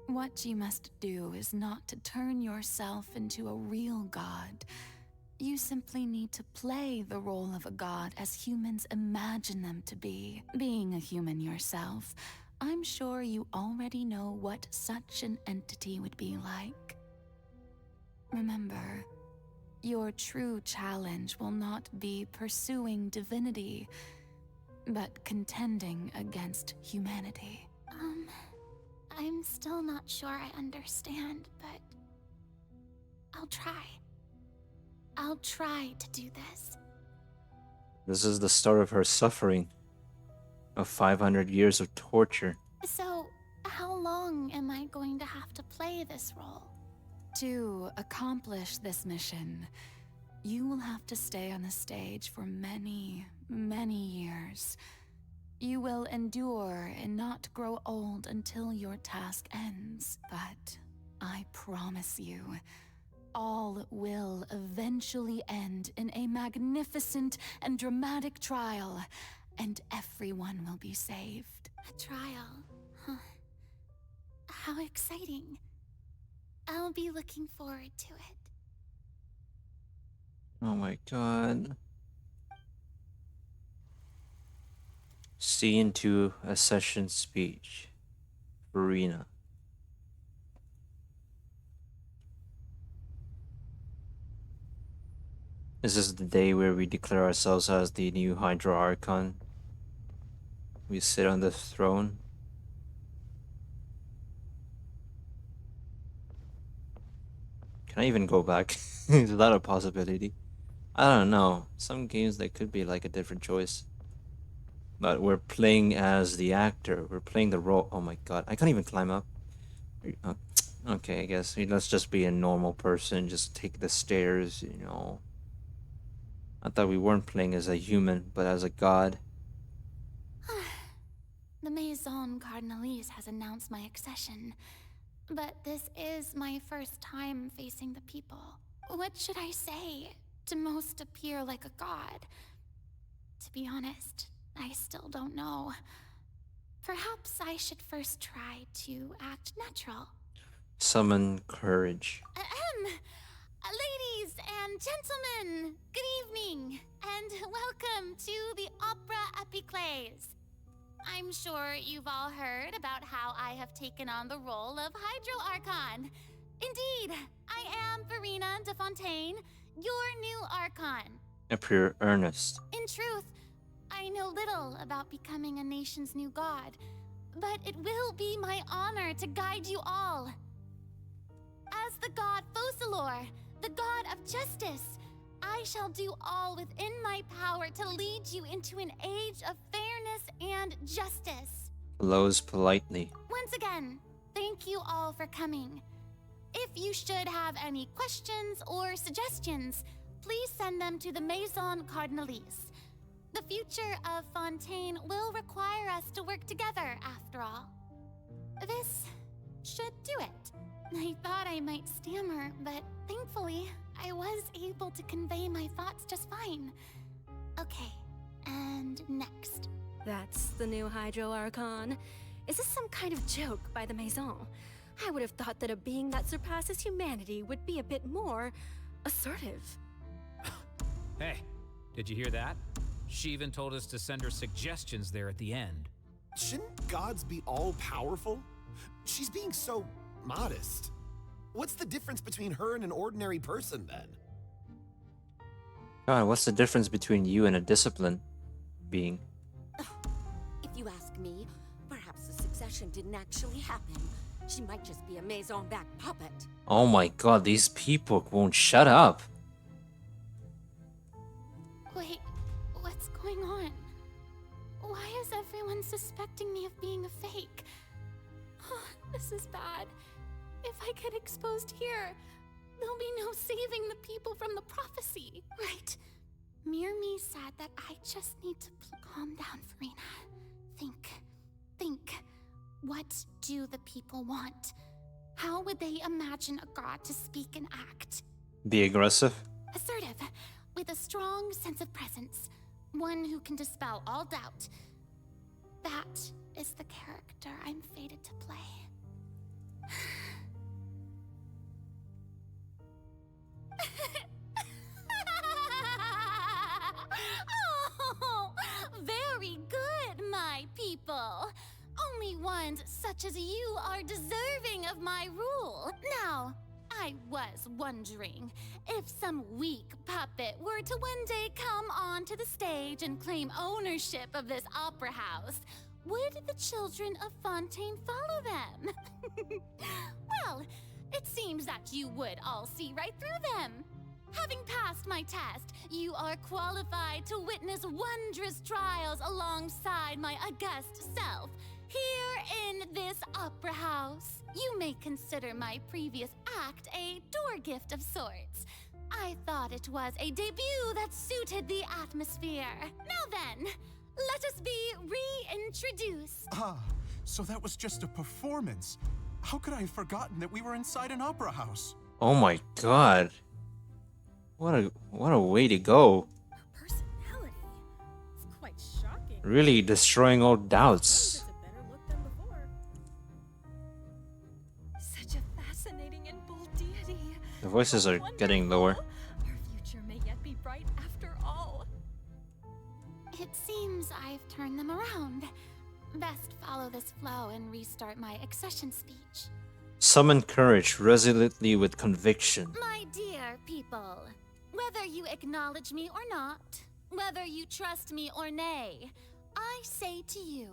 What you must do is not to turn yourself into a real god. You simply need to play the role of a god as humans imagine them to be. Being a human yourself, I'm sure you already know what such an entity would be like. Remember, your true challenge will not be pursuing divinity, but contending against humanity. I'm still not sure I understand, but I'll try. I'll try to do this. This is the start of her suffering. Of 500 years of torture. So, how long am I going to have to play this role? To accomplish this mission, you will have to stay on the stage for many, many years. You will endure and not grow old until your task ends. But I promise you, all will eventually end in a magnificent and dramatic trial, and everyone will be saved. A trial, huh? How exciting. I'll be looking forward to it. Oh my god. Scene 2, a session speech. Furina. This is the day where we declare ourselves as the new Hydro Archon. We sit on the throne. Can I even go back? Is that a possibility? I don't know. Some games that could be like a different choice. But we're playing as the actor. We're playing the role. Oh my god. I can't even climb up. Okay, I guess. Let's just be a normal person. Just take the stairs, I thought we weren't playing as a human, but as a god. The Maison Cardinalise has announced my accession, but this is my first time facing the people. What should I say to most appear like a god? To be honest, I still don't know. Perhaps I should first try to act natural. Summon courage. Ladies and gentlemen, good evening, and welcome to the Opera Epiclese. I'm sure you've all heard about how I have taken on the role of Hydro Archon. Indeed, I am Furina de Fontaine, your new Archon. Appear earnest. In truth, I know little about becoming a nation's new god, but it will be my honor to guide you all. As the god Focalor, the god of justice, I shall do all within my power to lead you into an age of fairness and justice. Blows politely. Once again, thank you all for coming. If you should have any questions or suggestions, please send them to the Maison Cardinalise. The future of Fontaine will require us to work together, after all. This should do it. I thought I might stammer, but thankfully, I was able to convey my thoughts just fine. Okay, and next. That's the new Hydro Archon. Is this some kind of joke by the Maison? I would have thought that a being that surpasses humanity would be a bit more assertive. Hey, did you hear that? She even told us to send her suggestions there at the end. Shouldn't gods be all-powerful? She's being so modest. What's the difference between her and an ordinary person, then? God, what's the difference between you and a disciplined being? If you ask me, perhaps the succession didn't actually happen. She might just be a Maison-back puppet. Oh my god, these people won't shut up. Wait, what's going on? Why is everyone suspecting me of being a fake? This is bad. If I get exposed here, there'll be no saving the people from the prophecy. Right. Mirmi said that I just need to calm down, Furina. Think. What do the people want? How would they imagine a god to speak and act? Be aggressive? Assertive, with a strong sense of presence. One who can dispel all doubt. That is the character I'm fated to play. Oh, very good, my people. Only ones such as you are deserving of my rule. Now, I was wondering if some weak puppet were to one day come onto the stage and claim ownership of this opera house, would the children of Fontaine follow them? Well, it seems that you would all see right through them. Having passed my test, you are qualified to witness wondrous trials alongside my august self, here in this opera house. You may consider my previous act a door gift of sorts. I thought it was a debut that suited the atmosphere. Now then, let us be reintroduced. Ah, so that was just a performance. How could I have forgotten that we were inside an opera house? Oh my god. What a way to go. Personality. It's quite shocking. Really destroying all doubts. Such a fascinating and bold deity. The voices are getting lower. Our future may yet be bright after all. It seems I've turned them around. Best follow this flow and restart my accession speech. Summon courage resolutely with conviction. My dear people, whether you acknowledge me or not, whether you trust me or nay, I say to you,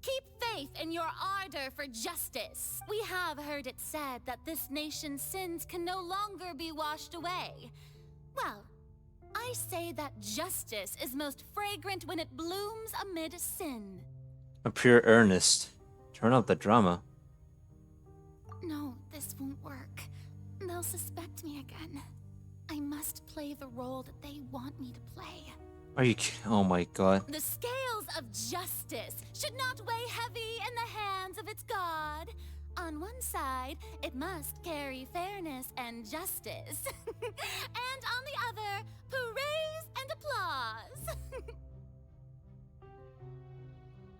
keep faith in your ardor for justice. We have heard it said that this nation's sins can no longer be washed away. Well, I say that justice is most fragrant when it blooms amid sin. Appear earnest. Turn up the drama. No, this won't work. They'll suspect me again. I must play the role that they want me to play. Are you oh my god. The scales of justice should not weigh heavy in the hands of its god. On one side, it must carry fairness and justice. And on the other, praise and applause.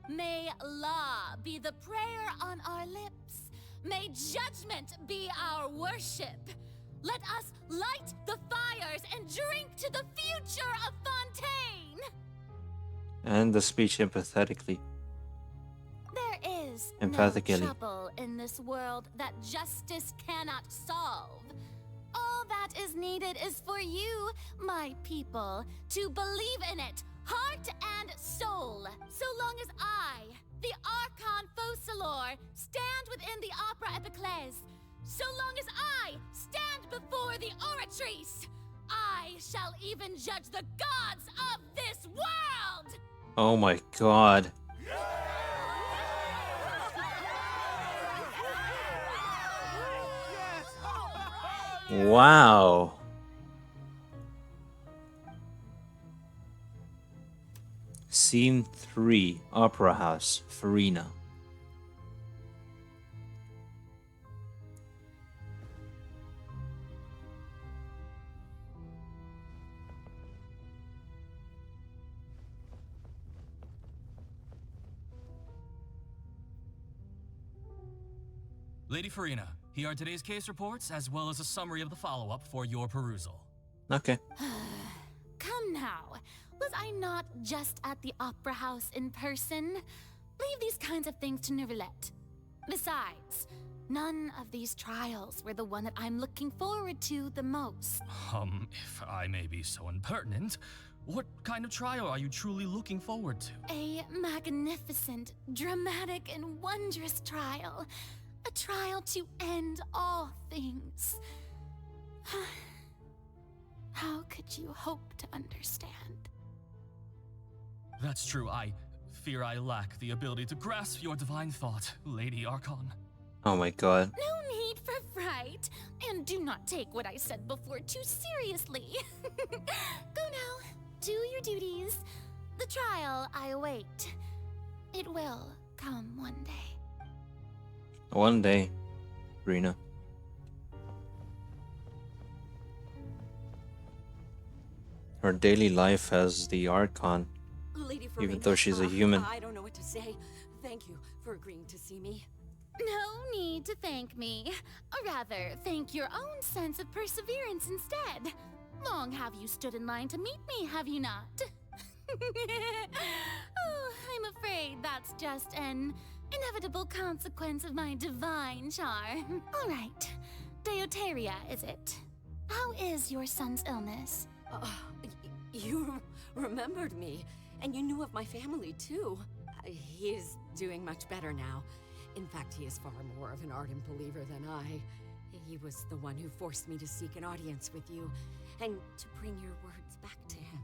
May law be the prayer on our lips. May judgment be our worship. Let us light the fires and drink to the future of Fontaine. And the speech empathetically. There is Empathically. no trouble in this world that justice cannot solve. All that is needed is for you, my people, to believe in it, heart and soul. So long as I, the Archon Quest, stand within the Opera Epiclese, so long as I stand before the Oratrice, I shall even judge the gods of this world! Oh my god. Wow. Scene 3, Opera House, Furina. Lady Furina, here are today's case reports, as well as a summary of the follow-up for your perusal. Okay. Come now, was I not just at the Opera House in person? Leave these kinds of things to neuvillette. Besides, none of these trials were the one that I'm looking forward to the most. If I may be so impertinent, what kind of trial are you truly looking forward to? A magnificent, dramatic, and wondrous trial. A trial to end all things. How could you hope to understand? That's true. I fear I lack the ability to grasp your divine thought, Lady Archon. Oh my god. No need for fright, and do not take what I said before too seriously. Go now to your duties. The trial I await. It will come one day. One day, Rena. Her daily life as the Archon, Lady even Furina, though she's a human. I don't know what to say. Thank you for agreeing to see me. No need to thank me. Rather, thank your own sense of perseverance instead. Long have you stood in line to meet me, have you not? Oh, I'm afraid that's just an inevitable consequence of my divine charm. All right, Deoteria, is it? How is your son's illness? You remembered me, and you knew of my family too. He is doing much better now. In fact, he is far more of an ardent believer than I. He was the one who forced me to seek an audience with you, and to bring your words back to him.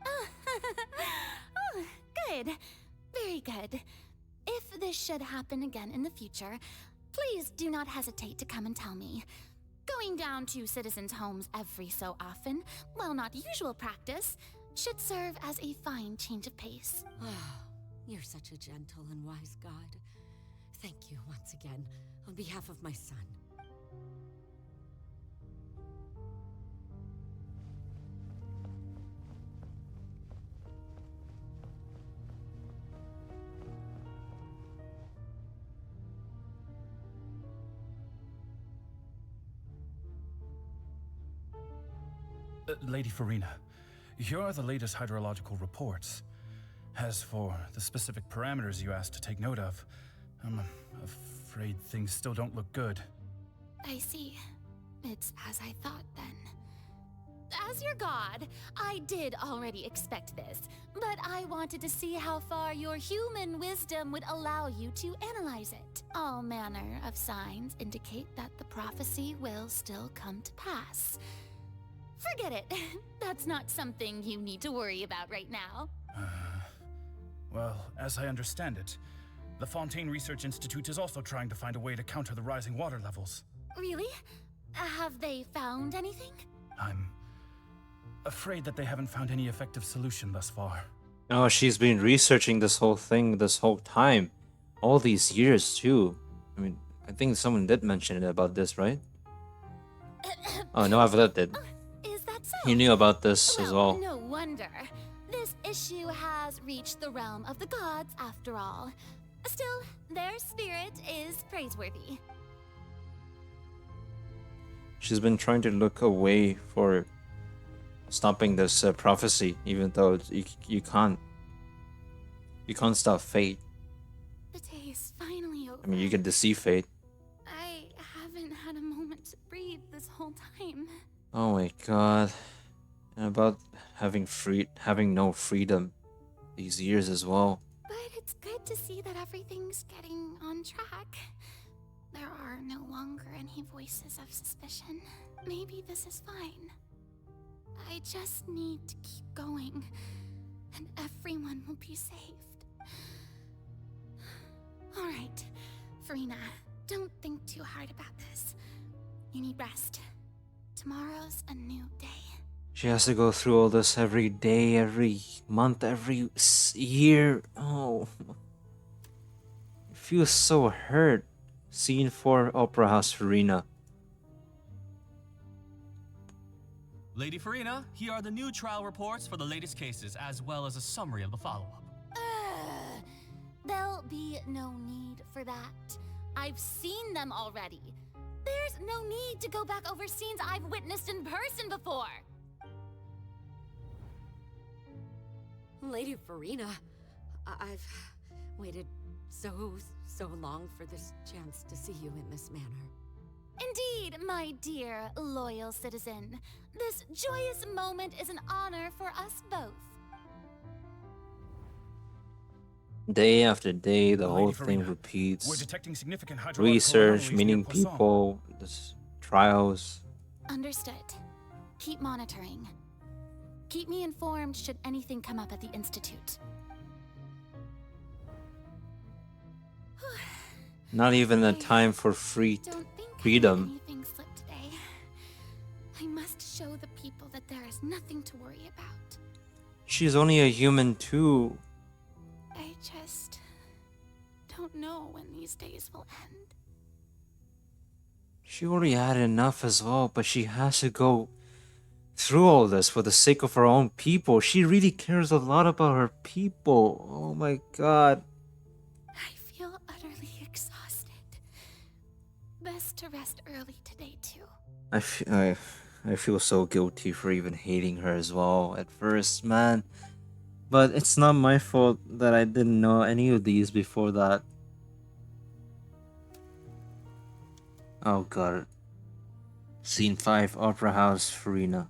Oh, good. Very good. If this should happen again in the future, please do not hesitate to come and tell me. Going down to citizens' homes every so often, while not usual practice, should serve as a fine change of pace. You're such a gentle and wise god. Thank you once again, on behalf of my son. Lady Furina, here are the latest hydrological reports. As for the specific parameters you asked to take note of, I'm afraid things still don't look good. I see. It's as I thought then. As your god, I did already expect this, but I wanted to see how far your human wisdom would allow you to analyze it. All manner of signs indicate that the prophecy will still come to pass. Forget it. That's not something you need to worry about right now. Well, as I understand it, the Fontaine Research Institute is also trying to find a way to counter the rising water levels. Really? Have they found anything? I'm afraid that they haven't found any effective solution thus far. Oh, she's been researching this whole thing this whole time. All these years, too. I mean, I think someone did mention it about this, right? Oh, no, I've did. Is that so? He knew about this as well. No wonder. This issue has reached the realm of the gods, after all. Still, their spirit is praiseworthy. She's been trying to look away for stopping this prophecy, even though you can't. You can't stop fate. The day is finally over. I mean, you can deceive fate. I haven't had a moment to breathe this whole time. Oh my god. And about having no freedom these years as well. But it's good to see that everything's getting on track. There are no longer any voices of suspicion. Maybe this is fine. I just need to keep going, and everyone will be saved. Alright, Furina, don't think too hard about this. You need rest. Tomorrow's a new day. She has to go through all this every day, every month, every year. Oh. I feel so hurt. Scene 4, Opera House Furina. Lady Furina, here are the new trial reports for the latest cases, as well as a summary of the follow-up. There'll be no need for that. I've seen them already. There's no need to go back over scenes I've witnessed in person before. Lady Furina, I've waited so long for this chance to see you in this manner. Indeed, my dear, loyal citizen. This joyous moment is an honor for us both. Day after day, the whole Lady thing Furina, repeats. we're detecting significant hydrological Research, anomalies near meeting Poisson. people, trials. Understood. Keep monitoring. Keep me informed should anything come up at the Institute. Not even a time for freedom. Anything slipped today. I must show the people that there is nothing to worry about. She's only a human too. I just don't know when these days will end. She already had enough as well, but she has to go through all this for the sake of her own people. She really cares a lot about her people. Oh my god. I feel utterly exhausted. Best to rest early today, too. I feel so guilty for even hating her as well at first, man. But it's not my fault that I didn't know any of these before that. Oh god. Scene 5, Opera House, Furina.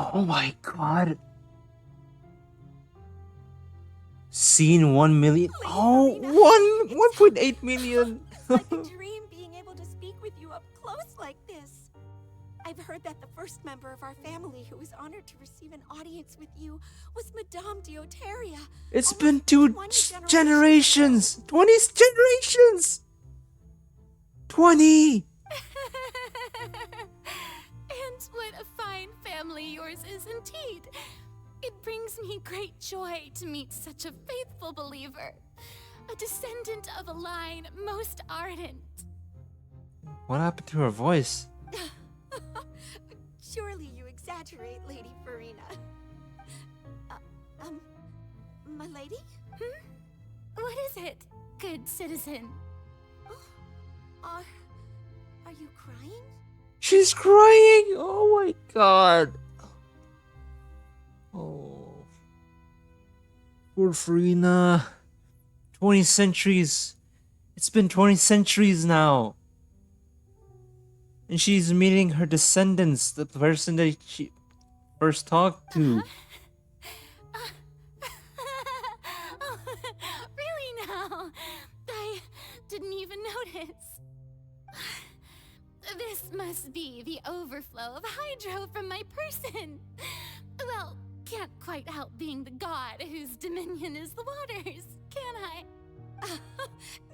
Oh my god. Scene 1 million. Oh, 1.8 million. Like a dream being able to speak with you up close like this. I've heard that the first member of our family who was honored to receive an audience with you was Madame Dioteria. It's been 2 generations. 20 generations. 20. And what a fine family yours is indeed. It brings me great joy to meet such a faithful believer, a descendant of a line most ardent. What happened to her voice? Surely you exaggerate, Lady Furina. My lady? What is it, good citizen? Are you crying? She's crying. Oh my god. Oh. Poor Furina. 20 centuries. It's been 20 centuries now. And she's meeting her descendants, the person that she first talked to. Really now? I didn't even notice. This must be the overflow of hydro from my person. Well, can't quite help being the god whose dominion is the waters, can I?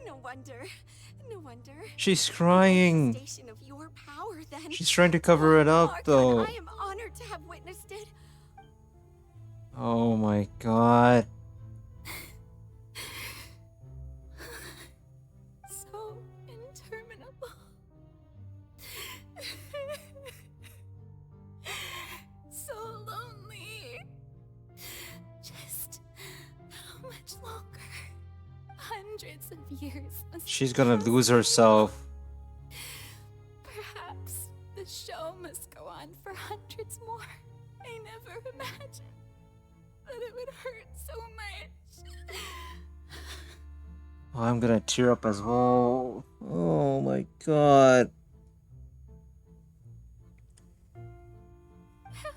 No wonder. No wonder. She's crying. Manifestation of your power, then. She's trying to cover it up, Archon, though. I am honored to have witnessed it. Oh my god. So interminable. So lonely. Just how much longer? Hundreds of years. She's gonna lose herself. Perhaps the show must go on for hundreds more. I never imagined that it would hurt so much. Oh, I'm gonna tear up as well. Oh my god. Have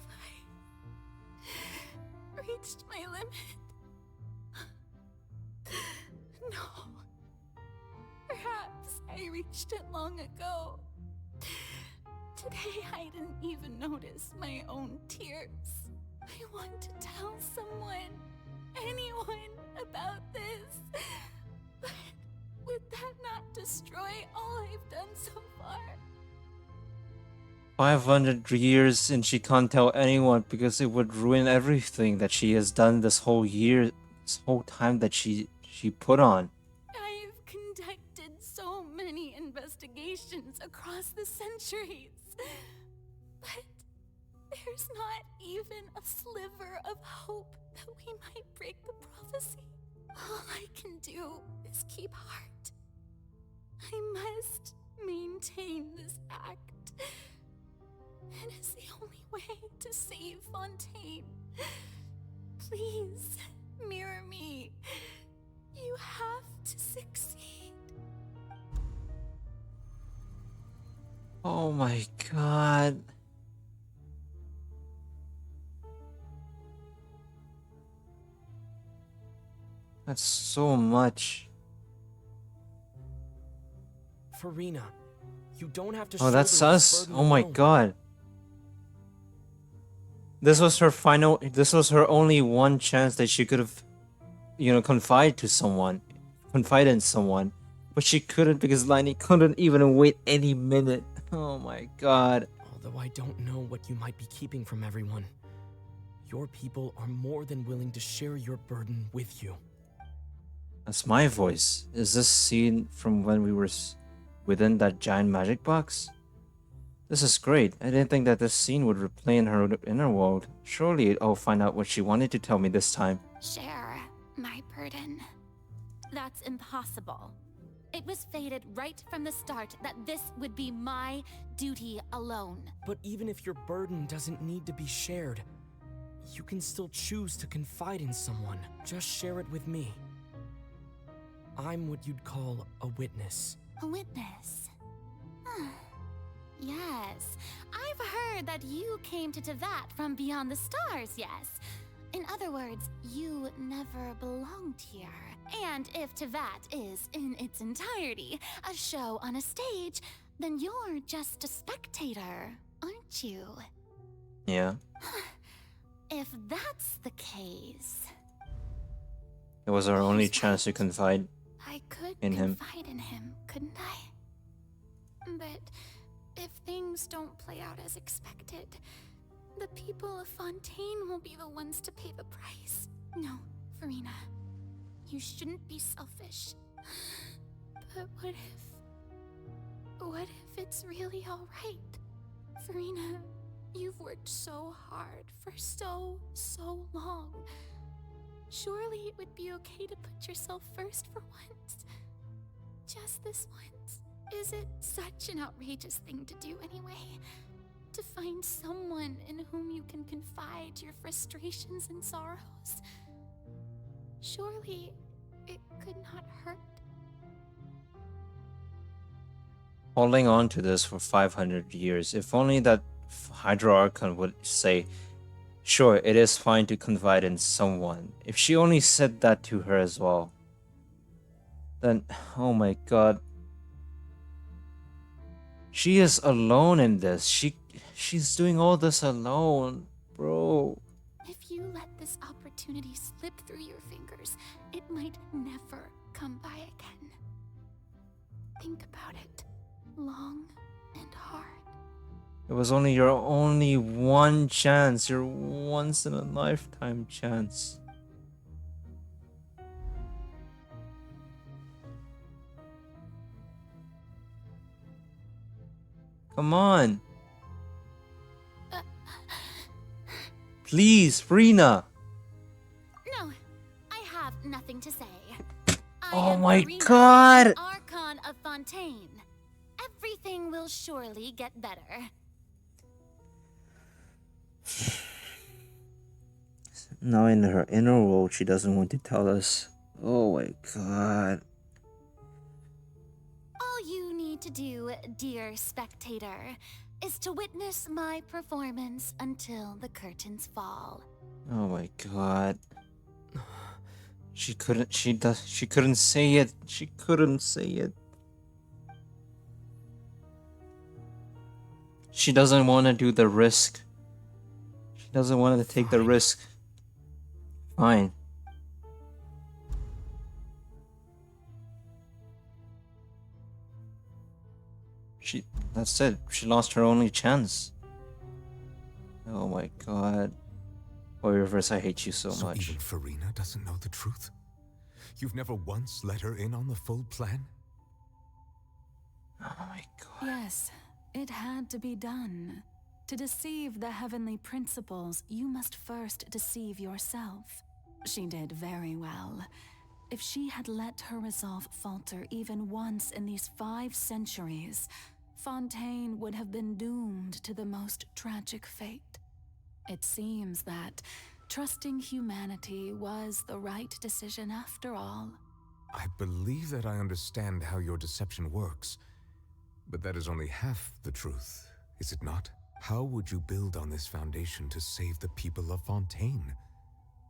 I reached my limit? No. Perhaps I reached it long ago. Today I didn't even notice my own tears. I want to tell someone, anyone, about this. But would that not destroy all I've done so far? 500 years and she can't tell anyone because it would ruin everything that she has done this whole year, this whole time that she put on. I've conducted so many investigations across the centuries. But there's not even a sliver of hope that we might break the prophecy. All I can do is keep heart. I must maintain this act. It is the only way to save Fontaine. Please, mirror me. You have to succeed. Oh my god. That's so much. Furina, you don't have to Oh, that's shoulder this us. burden Oh my alone. god. This was her final. This was her only one chance that she could have, confide in someone, but she couldn't because Liney couldn't even wait any minute. Oh my god. Although I don't know what you might be keeping from everyone, your people are more than willing to share your burden with you. That's my voice. Is this scene from when we were within that giant magic box? This is great. I didn't think that this scene would replay in her inner world. Surely I'll find out what she wanted to tell me this time. Share my burden. That's impossible. It was fated right from the start that this would be my duty alone. But even if your burden doesn't need to be shared, you can still choose to confide in someone. Just share it with me. I'm what you'd call a witness. A witness? Yes, I've heard that you came to Tevat from beyond the stars, yes. In other words, you never belonged here. And if Tevat is, in its entirety, a show on a stage, then you're just a spectator, aren't you? Yeah. If that's the case... It was our only chance to confide I could in him. confide in him, couldn't I? But if things don't play out as expected, the people of Fontaine will be the ones to pay the price. No, Furina, you shouldn't be selfish. But what if it's really alright? Furina, you've worked so hard for so long. Surely it would be okay to put yourself first for once. Just this once. Is it such an outrageous thing to do anyway? To find someone in whom you can confide your frustrations and sorrows? Surely it could not hurt. Holding on to this for 500 years. If only that Hydro Archon would say, sure, it is fine to confide in someone. If she only said that to her as well. Then, oh my god. She is alone in this. She's doing all this alone, bro. If you let this opportunity slip through your fingers, it might never come by again. Think about it long and hard. It was only your only one chance, your once in a lifetime chance. Come on. Please, Furina. No, I have nothing to say. Oh my god. Archon of Fontaine. Everything will surely get better. Now in her inner world, she doesn't want to tell us. Oh my god. All you need to do, dear spectator, is to witness my performance until the curtains fall. Oh my god. She couldn't say it. She couldn't say it. She doesn't want to do the risk. She doesn't want to take the risk. Fine. That's it. She lost her only chance. Oh my god. Boy Reverse, I hate you so much. Even Furina doesn't know the truth? You've never once let her in on the full plan? Oh my god. Yes, it had to be done. To deceive the heavenly principles, you must first deceive yourself. She did very well. If she had let her resolve falter even once in these 5 centuries, Fontaine would have been doomed to the most tragic fate. It seems that trusting humanity was the right decision after all. I believe that I understand how your deception works, but that is only half the truth, is it not? How would you build on this foundation to save the people of Fontaine?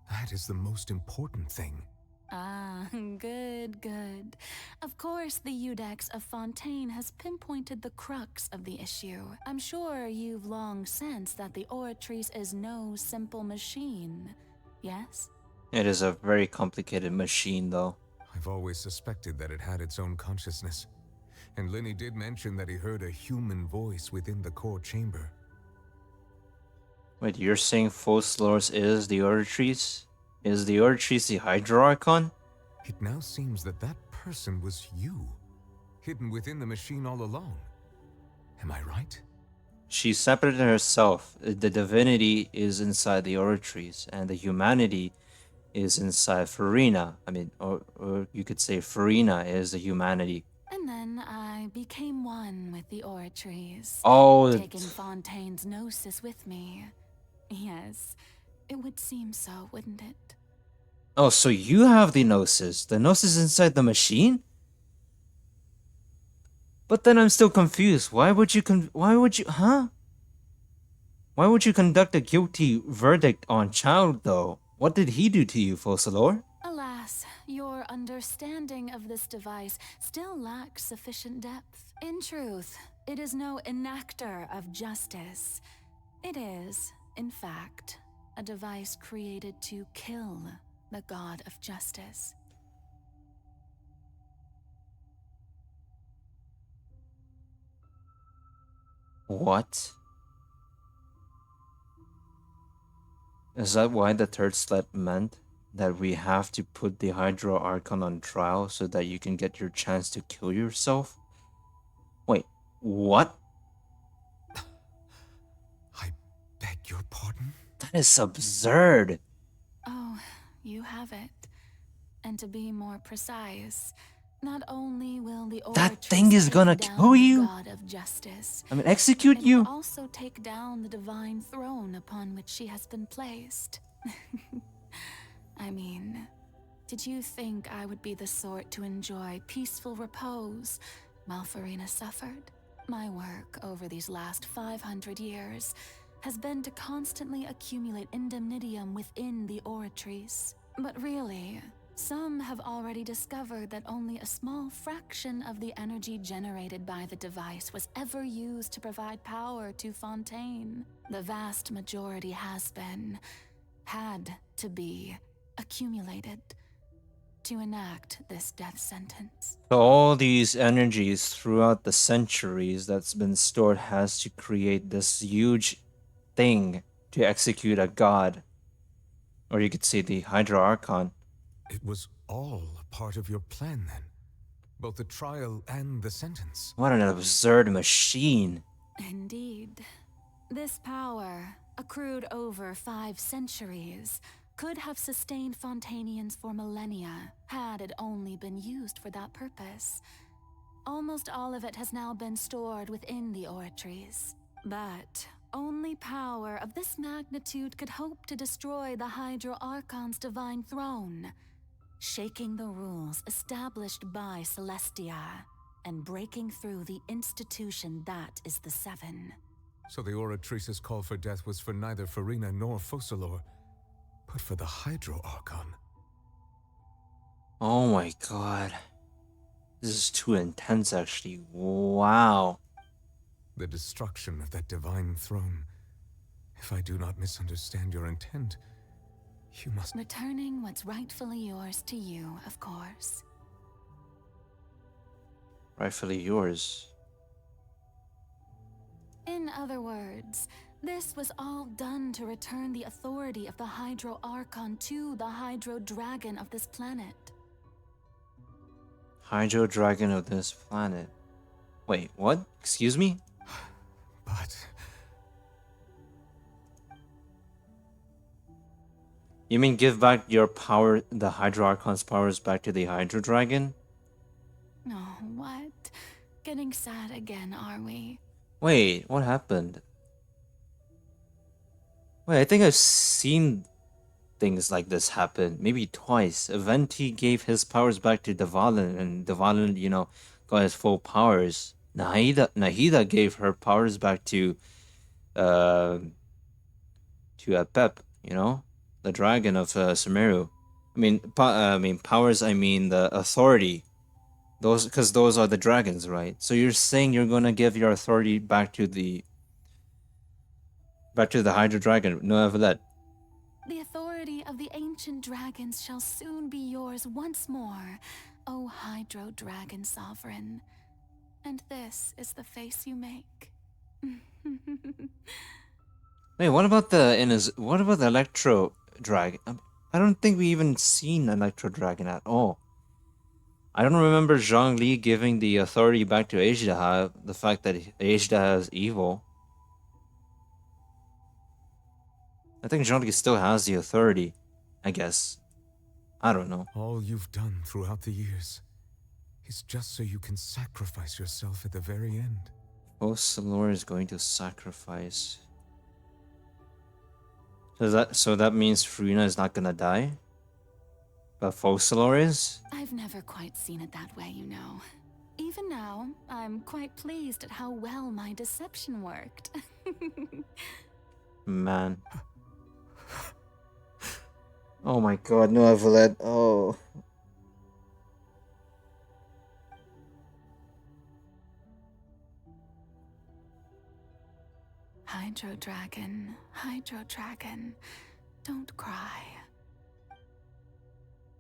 That is the most important thing. Ah, good, good. Of course, the Udex of Fontaine has pinpointed the crux of the issue. I'm sure you've long sensed that the Oratrice is no simple machine, yes? It is a very complicated machine, though. I've always suspected that it had its own consciousness. And Lenny did mention that he heard a human voice within the core chamber. Wait, you're saying Fossilors is the Oratrice? Is the Oratrice the Hydro Archon? It now seems that that person was you, hidden within the machine all along. Am I right? She separated herself. The divinity is inside the Oratrice, and the humanity is inside Furina. I mean, or you could say Furina is the humanity. And then I became one with the Oratrice, taking Fontaine's gnosis with me. Yes, it would seem so, wouldn't it? Oh, so you have the Gnosis. The Gnosis inside the machine? But then I'm still confused. Why would you Why would you conduct a guilty verdict on Child, though? What did he do to you, Fossilor? Alas, your understanding of this device still lacks sufficient depth. In truth, it is no enactor of justice. It is, in fact, a device created to kill the god of justice. What? Is that why the third slet meant that we have to put the Hydro Archon on trial so that you can get your chance to kill yourself? Wait, what? I beg your pardon? That is absurd. Oh, you have it. And to be more precise, not only will the that thing is gonna kill you? God of justice, I mean, execute you? It will also take down the divine throne upon which she has been placed. I mean, did you think I would be the sort to enjoy peaceful repose while Furina suffered? My work over these last 500 years has been to constantly accumulate indemnitium within the Oratrice. But really, some have already discovered that only a small fraction of the energy generated by the device was ever used to provide power to Fontaine. The vast majority had to be, accumulated to enact this death sentence. So all these energies throughout the centuries that's been stored has to create this huge thing to execute a god. Or you could say the Hydra Archon. It was all a part of your plan then? Both the trial and the sentence? What an absurd machine. Indeed. This power, accrued over 5 centuries, could have sustained Fontainians for millennia, had it only been used for that purpose. Almost all of it has now been stored within the Oratrice. But only power of this magnitude could hope to destroy the Hydro Archon's divine throne, shaking the rules established by Celestia, and breaking through the institution that is the Seven. So the Oratrice's call for death was for neither Furina nor Fossilor, but for the Hydro Archon. Oh my god. This is too intense, actually. Wow. The destruction of that divine throne. If I do not misunderstand your intent, you must... Returning what's rightfully yours to you, of course. Rightfully yours. In other words, this was all done to return the authority of the Hydro Archon to the Hydro Dragon of this planet. Hydro Dragon of this planet. Wait, what? Excuse me? But... You mean give back your power, the Hydro Archon's powers back to the Hydro Dragon? Oh, what? Getting sad again, are we? Wait, what happened? Wait, I think I've seen things like this happen. Maybe twice. Aventi gave his powers back to Dvalin, and Dvalin, you know, got his full powers. Nahida gave her powers back to Apep, you know? The dragon of Sumeru. I mean powers. I mean the authority. Those, because those are the dragons, right? So you're saying you're gonna give your authority back to the Hydra Dragon, neuvillette. The authority of the ancient dragons shall soon be yours once more, O Hydro Dragon Sovereign. And this is the face you make. Wait, what about the Electro Dragon? I don't think we even seen Electro Dragon at all. I don't remember Zhongli giving the authority back to Ajdaha, the fact that Ajdaha is evil. I think Zhongli still has the authority, I guess. I don't know. All you've done throughout the years is just so you can sacrifice yourself at the very end. Focalor is going to sacrifice. So that means Furina is not gonna die? But Focalor is? I've never quite seen it that way, you know. Even now, I'm quite pleased at how well my deception worked. Man. Oh my god, neuvillette. Oh. Hydro Dragon, don't cry.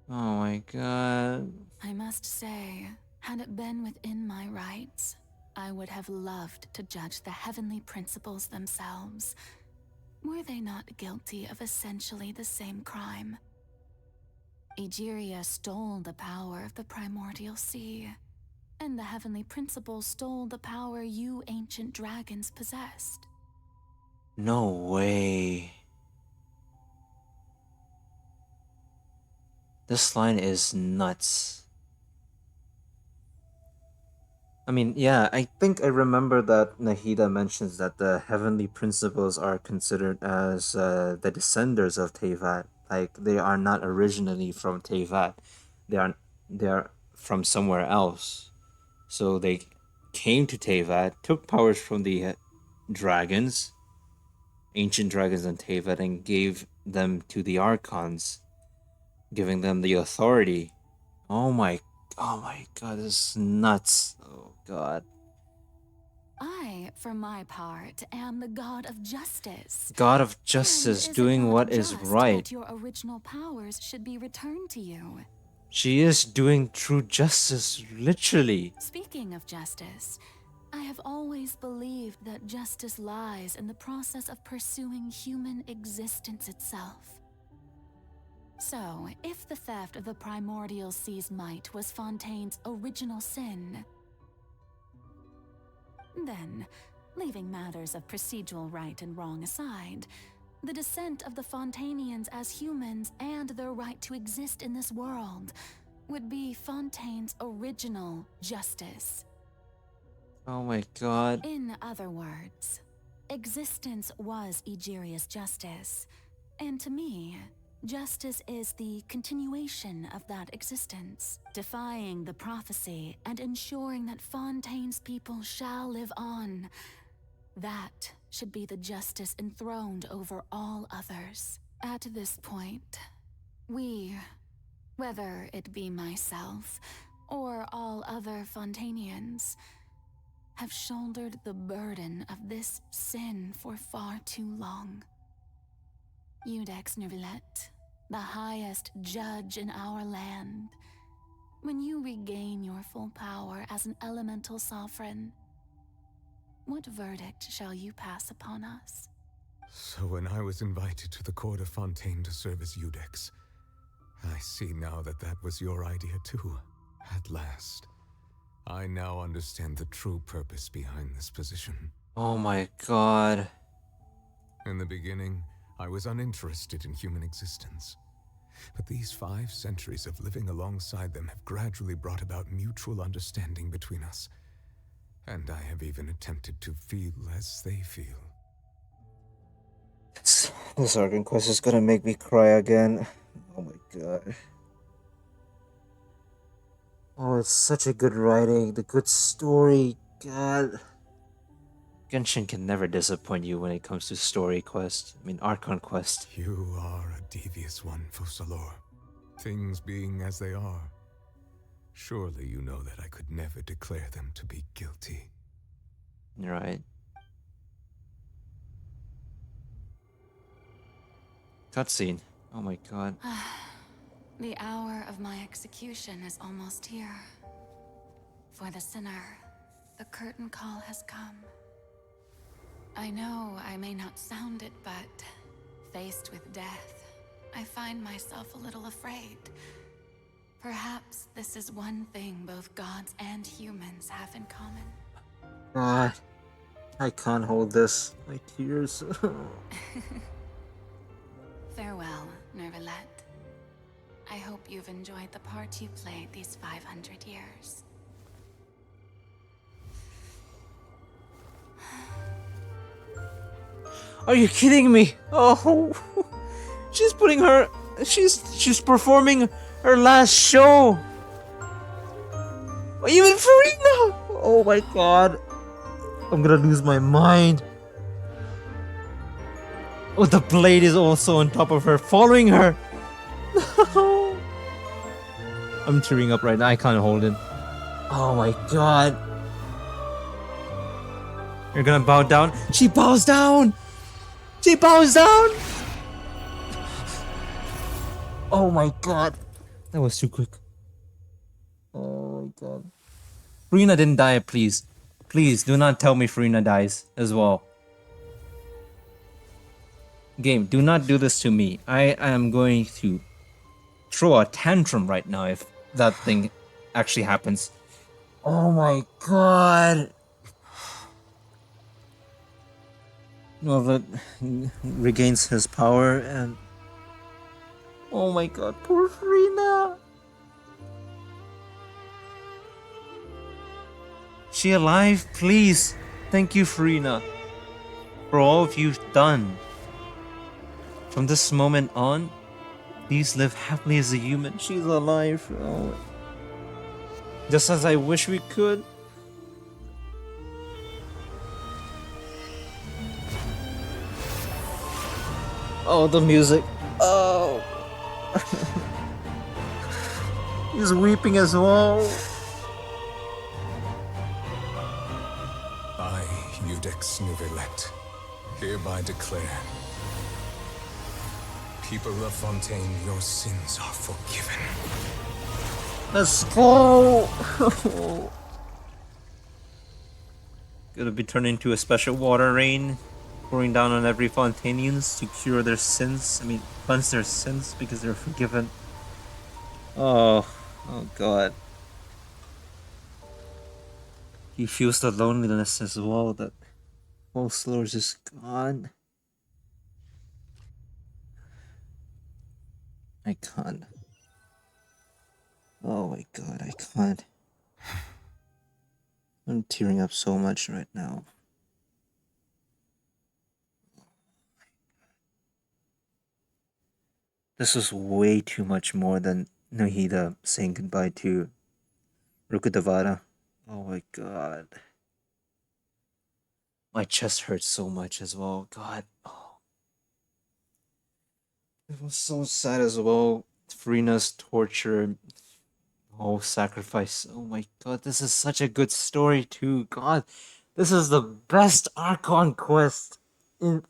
Oh my god. I must say, had it been within my rights, I would have loved to judge the heavenly principles themselves. Were they not guilty of essentially the same crime? Egeria stole the power of the primordial sea, and the heavenly principles stole the power you ancient dragons possessed. No way. This line is nuts. I mean, yeah, I think I remember that Nahida mentions that the heavenly principles are considered as the descendants of Teyvat. Like, they are not originally from Teyvat. They are from somewhere else. So they came to Teyvat, took powers from the dragons, ancient dragons in Teyvat, and gave them to the Archons, giving them the authority. Oh my god, this is nuts. Oh god. I, for my part, am the god of justice. God of justice, doing what is right. That your original powers should be returned to you. She is doing true justice, literally. Speaking of justice, I have always believed that justice lies in the process of pursuing human existence itself. So, if the theft of the primordial sea's might was Fontaine's original sin, then, leaving matters of procedural right and wrong aside, the descent of the Fontainians as humans and their right to exist in this world would be Fontaine's original justice. Oh my god. In other words, existence was Egeria's justice, and to me, justice is the continuation of that existence, defying the prophecy and ensuring that Fontaine's people shall live on. That should be the justice enthroned over all others. At this point, we, whether it be myself or all other Fontainians, have shouldered the burden of this sin for far too long. Iudex Neuvillette, the highest judge in our land, when you regain your full power as an elemental sovereign, what verdict shall you pass upon us? So when I was invited to the court of Fontaine to serve as Iudex, I see now that that was your idea too. At last, I now understand the true purpose behind this position. Oh my god. In the beginning, I was uninterested in human existence. But these 5 centuries of living alongside them have gradually brought about mutual understanding between us. And I have even attempted to feel as they feel. This Archon Quest is gonna make me cry again. Oh my god. Oh, it's such a good writing, the good story, god. Genshin can never disappoint you when it comes to story quest. I mean, Archon Quest. You are a devious one, Focalor. Things being as they are, surely you know that I could never declare them to be guilty. Right. Cutscene. Oh my god. The hour of my execution is almost here. For the sinner, the curtain call has come. I know I may not sound it, but faced with death, I find myself a little afraid. Perhaps this is one thing both gods and humans have in common. God. I can't hold this. My tears. Farewell, Neuvillette. I hope you've enjoyed the part you played these 500 years. Are you kidding me? Oh, she's putting her. She's performing her last show. Even Furina. Oh my god, I'm gonna lose my mind. Oh, the blade is also on top of her, following her. I'm tearing up right now. I can't hold it. Oh my god. You're gonna bow down? She bows down! She bows down! Oh my god. That was too quick. Oh my god. Furina didn't die, please. Please, do not tell me Furina dies as well. Game, do not do this to me. I am going to throw a tantrum right now if that thing actually happens. Oh my god. Novet regains his power and... Oh my god, poor Furina. She alive? Please. Thank you, Furina, for all you've done. From this moment on, please live happily as a human. She's alive. Oh. Just as I wish we could. Oh, the music. Oh. He's weeping as well. I, Eudex Neuvillette, hereby declare, people of Fontaine, your sins are forgiven. Let's go. Gonna be turned into a special water rain, pouring down on every Fontainians to cure their sins. I mean, cleanse their sins because they're forgiven. Oh god. He feels the loneliness as well, that most lords is gone. I can't. Oh my god, I can't. I'm tearing up so much right now. This was way too much more than Nahida saying goodbye to Rukudavara. Oh my god. My chest hurts so much as well. God. Oh. It was so sad as well. Furina's torture. Oh, sacrifice. Oh my god. This is such a good story too. God. This is the best Archon Quest in...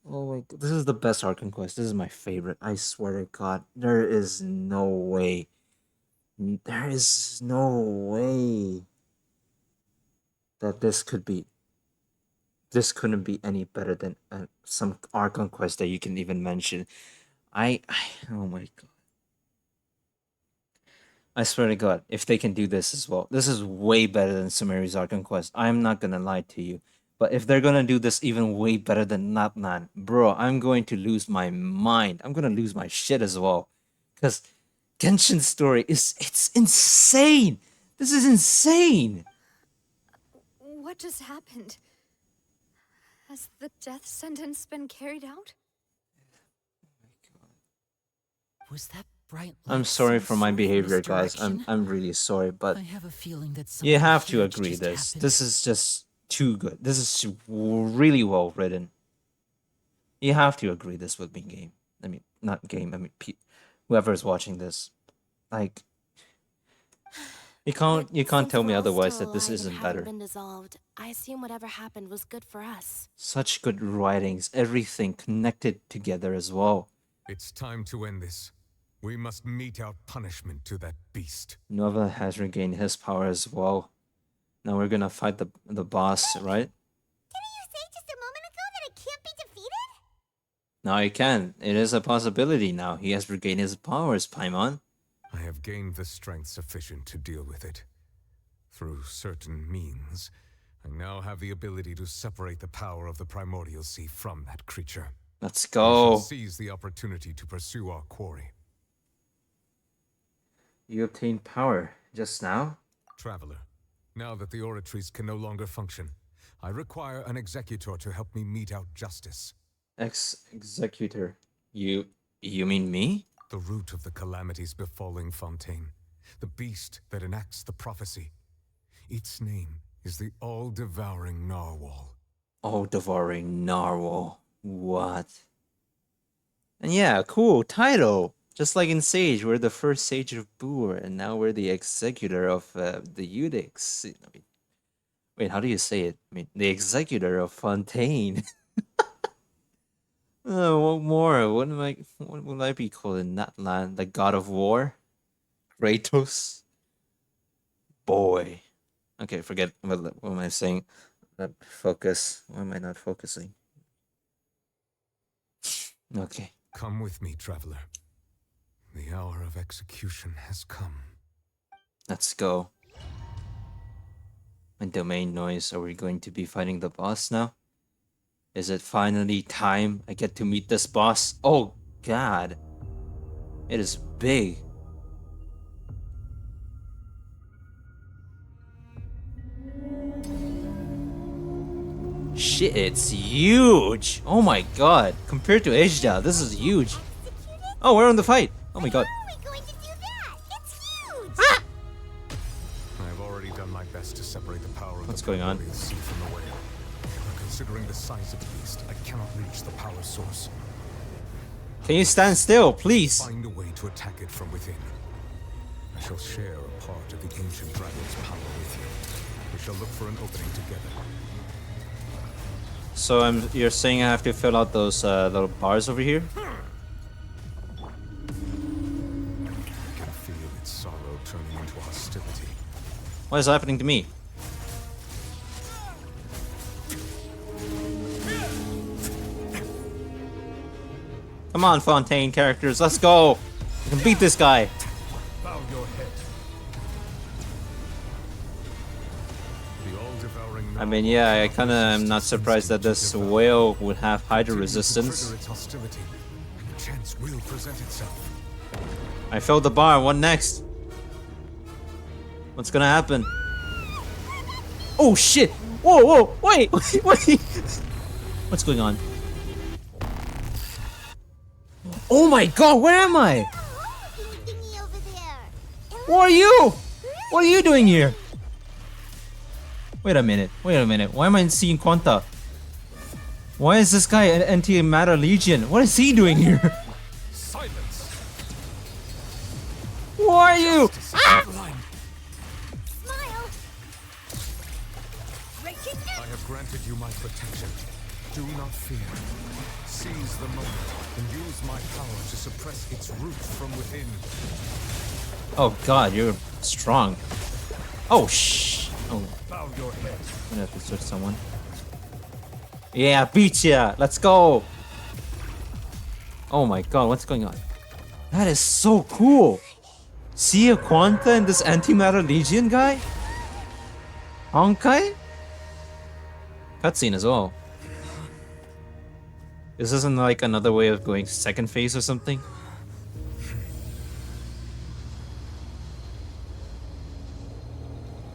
Oh my god. This is the best Archon Quest. This is my favorite. I swear to god. There is no way. There is no way that this couldn't be any better than some Archon Quest that you can even mention. Oh my god. I swear to god, if they can do this as well, this is way better than Sumeri's Archon Quest. I'm not gonna lie to you. But if they're gonna do this even way better than Natnan, bro, I'm going to lose my mind. I'm gonna lose my shit as well. Because Genshin's story it's insane. This is insane. What just happened? Has the death sentence been carried out? Was that bright light I'm sorry some for my sort of behavior, guys. misdirection? I'm really sorry, but I have a feeling that you something have to huge agree just this. happened. This is just too good. This is really well written. You have to agree this with me, game. I mean, not game. I mean, Whoever's watching this, like, you can't tell me otherwise that this isn't better. Been dissolved, I assume whatever happened was good for us. Such good writings, everything connected together as well. It's time to end this. We must mete out punishment to that beast. Nova has regained his power as well. Now we're gonna fight the boss, right? Didn't you say just a moment ago that it can't be defeated? Now he can. It is a possibility now. He has regained his powers, Paimon. I have gained the strength sufficient to deal with it. Through certain means, I now have the ability to separate the power of the primordial sea from that creature. Let's go. We shall seize the opportunity to pursue our quarry. You obtained power just now? Traveler, now that the oratories can no longer function, I require an executor to help me mete out justice. Executor? You mean me? The root of the calamities befalling Fontaine. The beast that enacts the prophecy. Its name is the all-devouring narwhal. All-devouring narwhal. What? And yeah, cool title. Just like in Sage, we're the first Sage of Boor, and now we're the executor of the Eudex. I mean, wait, how do you say it? I mean, the executor of Fontaine. What more? What will I be called in that land? The god of war? Kratos? Boy. Okay, forget what am I saying? Focus. Why am I not focusing? Okay. Come with me, traveler. The hour of execution has come. Let's go. My domain noise. Are we going to be fighting the boss now? Is it finally time I get to meet this boss? Oh god. It is big. Shit, it's huge! Oh my god. Compared to Ejda, this is huge. Oh, we're on the fight. Oh my god. I have already done my best to separate the power of What's the going on? primordial sea from the whale. Considering the size of the beast, I cannot reach the power source. Can you stand still, please? Find a way to attack it from within. I shall share a part of the ancient dragon's power with you. We shall look for an opening together. So you're saying I have to fill out those little bars over here? I can feel its sorrow turning into hostility. What is happening to me? Come on, Fontaine characters, let's go! We can beat this guy! Bow your head. I mean, yeah, I kinda am not surprised that this whale would have hydro resistance. Its hostility, and a chance will present itself. I filled the bar, what next? What's gonna happen? Oh shit! Whoa, whoa, wait, wait! What's going on? Oh my god, where am I? What are you? What are you doing here? Wait a minute, why am I seeing Quanta? Why is this guy an antimatter legion? What is he doing here? Silence. Who are you? Ah! I have granted you my protection. Do not fear. Seize the moment and use my power to suppress its roots from within. Oh god, you're strong. Oh shh. Oh. Bow your head. I'm gonna have to search someone. Yeah, beat ya! Let's go! Oh my god, what's going on? That is so cool! See a Quanta and this antimatter legion guy? Honkai? Cutscene as well. This isn't like another way of going second phase or something?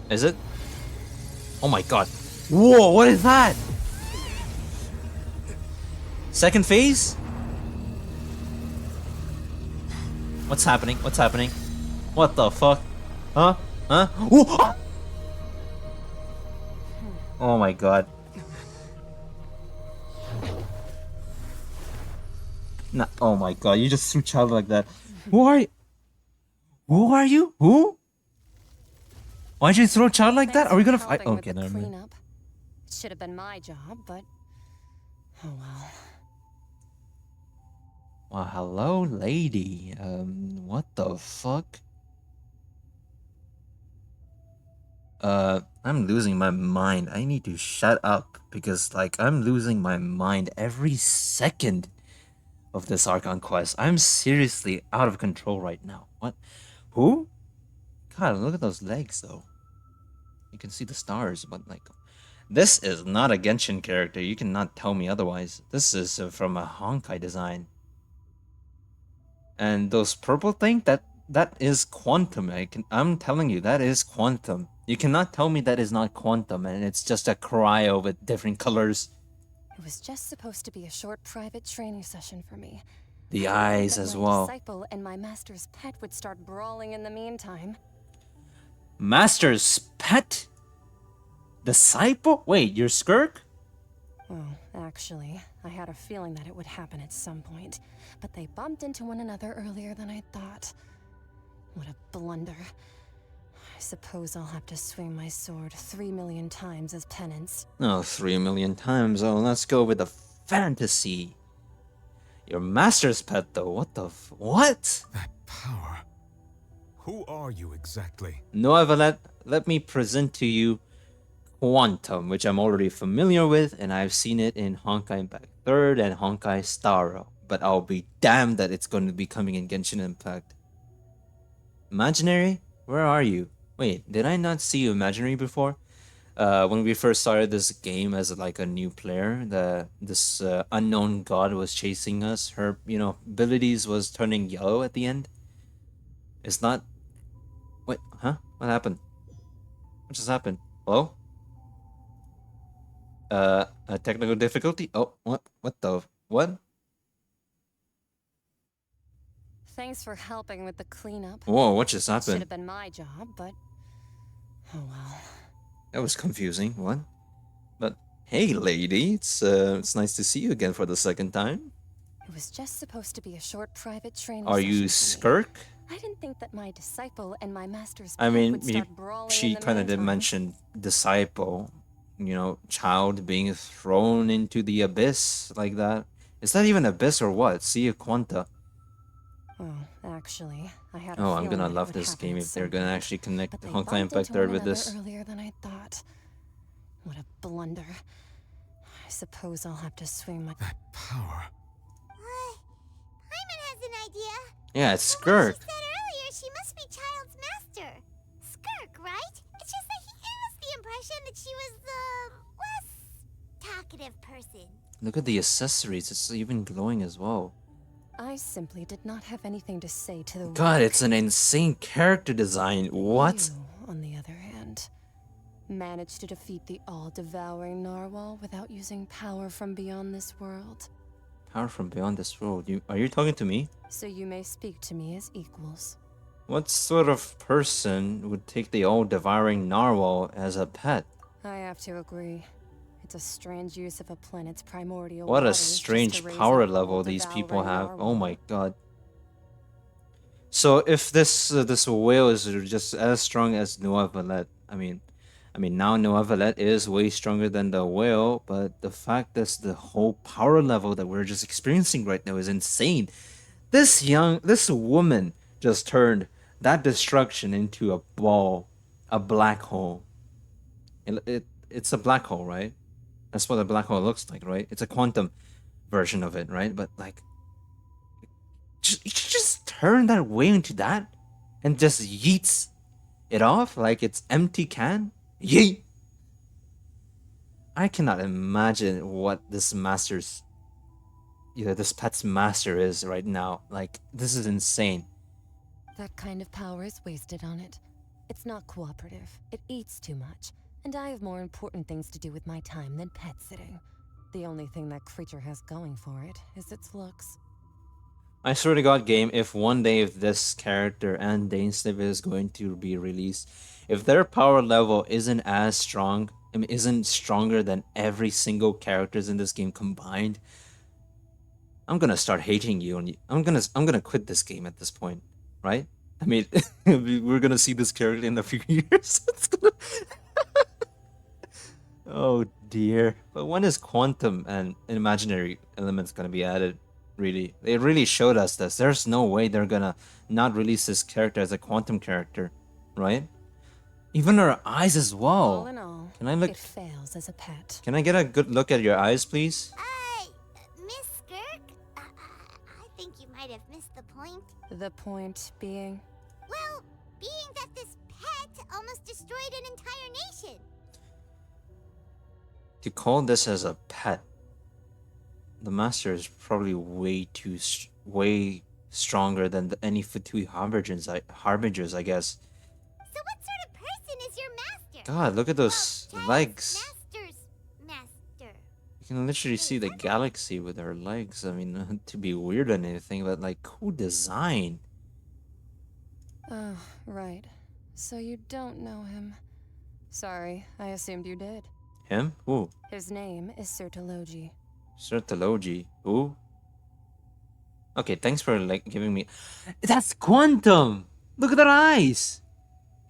Is it? Oh my god. Whoa, what is that? Second phase? What's happening? What's happening? What the fuck? Huh? Huh? Ooh, ah! Oh my god. Nah, oh my god, you just threw child like that. Who are you? Who are you? Who? Why'd you throw a child like that? Are we gonna fight? Okay, never mind. Cleanup. It should have been my job, but oh well. Well, hello, lady. What the fuck? I'm losing my mind. I need to shut up because, like, I'm losing my mind every second of this Archon Quest. I'm seriously out of control right now. What? Who? God, look at those legs, though. You can see the stars, but, like, this is not a Genshin character. You cannot tell me otherwise. This is from a Honkai design. And those purple thing, that is quantum. I'm telling you, that is quantum. You cannot tell me that is not quantum, and it's just a cryo with different colors. It was just supposed to be a short private training session for me. The I eyes that as my well. disciple and my master's pet would start brawling in the meantime. Master's pet? Disciple? Wait, you're Skirk? Well, actually, I had a feeling that it would happen at some point, but they bumped into one another earlier than I thought. What a blunder. I suppose I'll have to swing my sword 3 million times as penance. Oh, 3 million times. Oh, let's go with the fantasy. Your master's pet, though. What the what? That power. Who are you exactly? Neuvillette, let me present to you Quantum, which I'm already familiar with, and I've seen it in Honkai Impact 3rd and Honkai Starro. But I'll be damned that it's going to be coming in Genshin Impact. Imaginary? Where are you? Wait, did I not see you Imaginary before? When we first started this game as like a new player, this unknown god was chasing us. Her, abilities was turning yellow at the end. It's not... Wait, huh? What happened? What just happened? Hello? A technical difficulty? Oh, what the... What? Thanks for helping with the cleanup. Whoa, what just happened? Should have been my job, but oh well. That was confusing. What? But hey, lady, it's nice to see you again for the second time. It was just supposed to be a short private training. Are you Skirk? I didn't think that my disciple and my master's I pet mean, would start brawling she in the kind of did meantime. mention disciple, child being thrown into the abyss like that. Is that even abyss or what? See a Quanta. Oh, actually, I had a Oh, I'm feeling gonna that it love would this happen game at if they're some gonna point, actually connect but they Honkai bumped Impact into 3rd one with another this. earlier than I thought. What a blunder. I suppose I'll have to swing my... That power. Hyman has an idea. Yeah, it's From what Skirk. she said earlier, she must be Child's master. Skirk, right? It's just that he gave us the impression that she was the less talkative person. Look at the accessories. It's even glowing as well. I simply did not have anything to say to the God, it's an insane character design. What? You, on the other hand, managed to defeat the all-devouring narwhal without using power from beyond this world. Power from beyond this world. Are you talking to me? So you may speak to me as equals. What sort of person would take the all-devouring narwhal as a pet? I have to agree. It's a strange use of a planet's primordial What a waters just strange to raise power an level these all-devouring people have. narwhal. Oh my god. So if this whale is just as strong as Neuvillette, I mean now Neuvillette is way stronger than the whale, but the fact that the whole power level that we're just experiencing right now is insane. This woman just turned that destruction into a ball, a black hole. It's a black hole, right? That's what a black hole looks like, right? It's a quantum version of it, right? But like, you just turn that whale into that and just yeets it off like it's empty can? Yeet! I cannot imagine what this this pet's master is right now. Like, this is insane. That kind of power is wasted on it. It's not cooperative. It eats too much. And I have more important things to do with my time than pet sitting. The only thing that creature has going for it is its looks. I swear to God, game, if one day if this character and Dainsleif is going to be released, if their power level isn't as strong, isn't stronger than every single characters in this game combined, I'm gonna start hating you, and I'm gonna quit this game at this point, right? I mean, we're gonna see this character in a few years. It's gonna... Oh dear. But when is quantum and imaginary elements gonna be added? Really, they really showed us this. There's no way they're gonna not release this character as a quantum character, right? Even her eyes as well. All in all, Can I look? it fails as a pet. Can I get a good look at your eyes, please? Miss Skirk? I think you might have missed the point. The point being? Well, being that this pet almost destroyed an entire nation. To call this as a pet, the master is probably way stronger than any Fatui harbingers, I guess. So what sort of person is your master? God, look at those legs. Master's master. You can literally see the galaxy with her legs. I mean, not to be weird or anything, but like, cool design. Oh, right. So you don't know him. Sorry, I assumed you did. Him? Who? His name is Sertologi. Sertologi. Who? Okay, thanks for like giving me. That's quantum. Look at that eyes.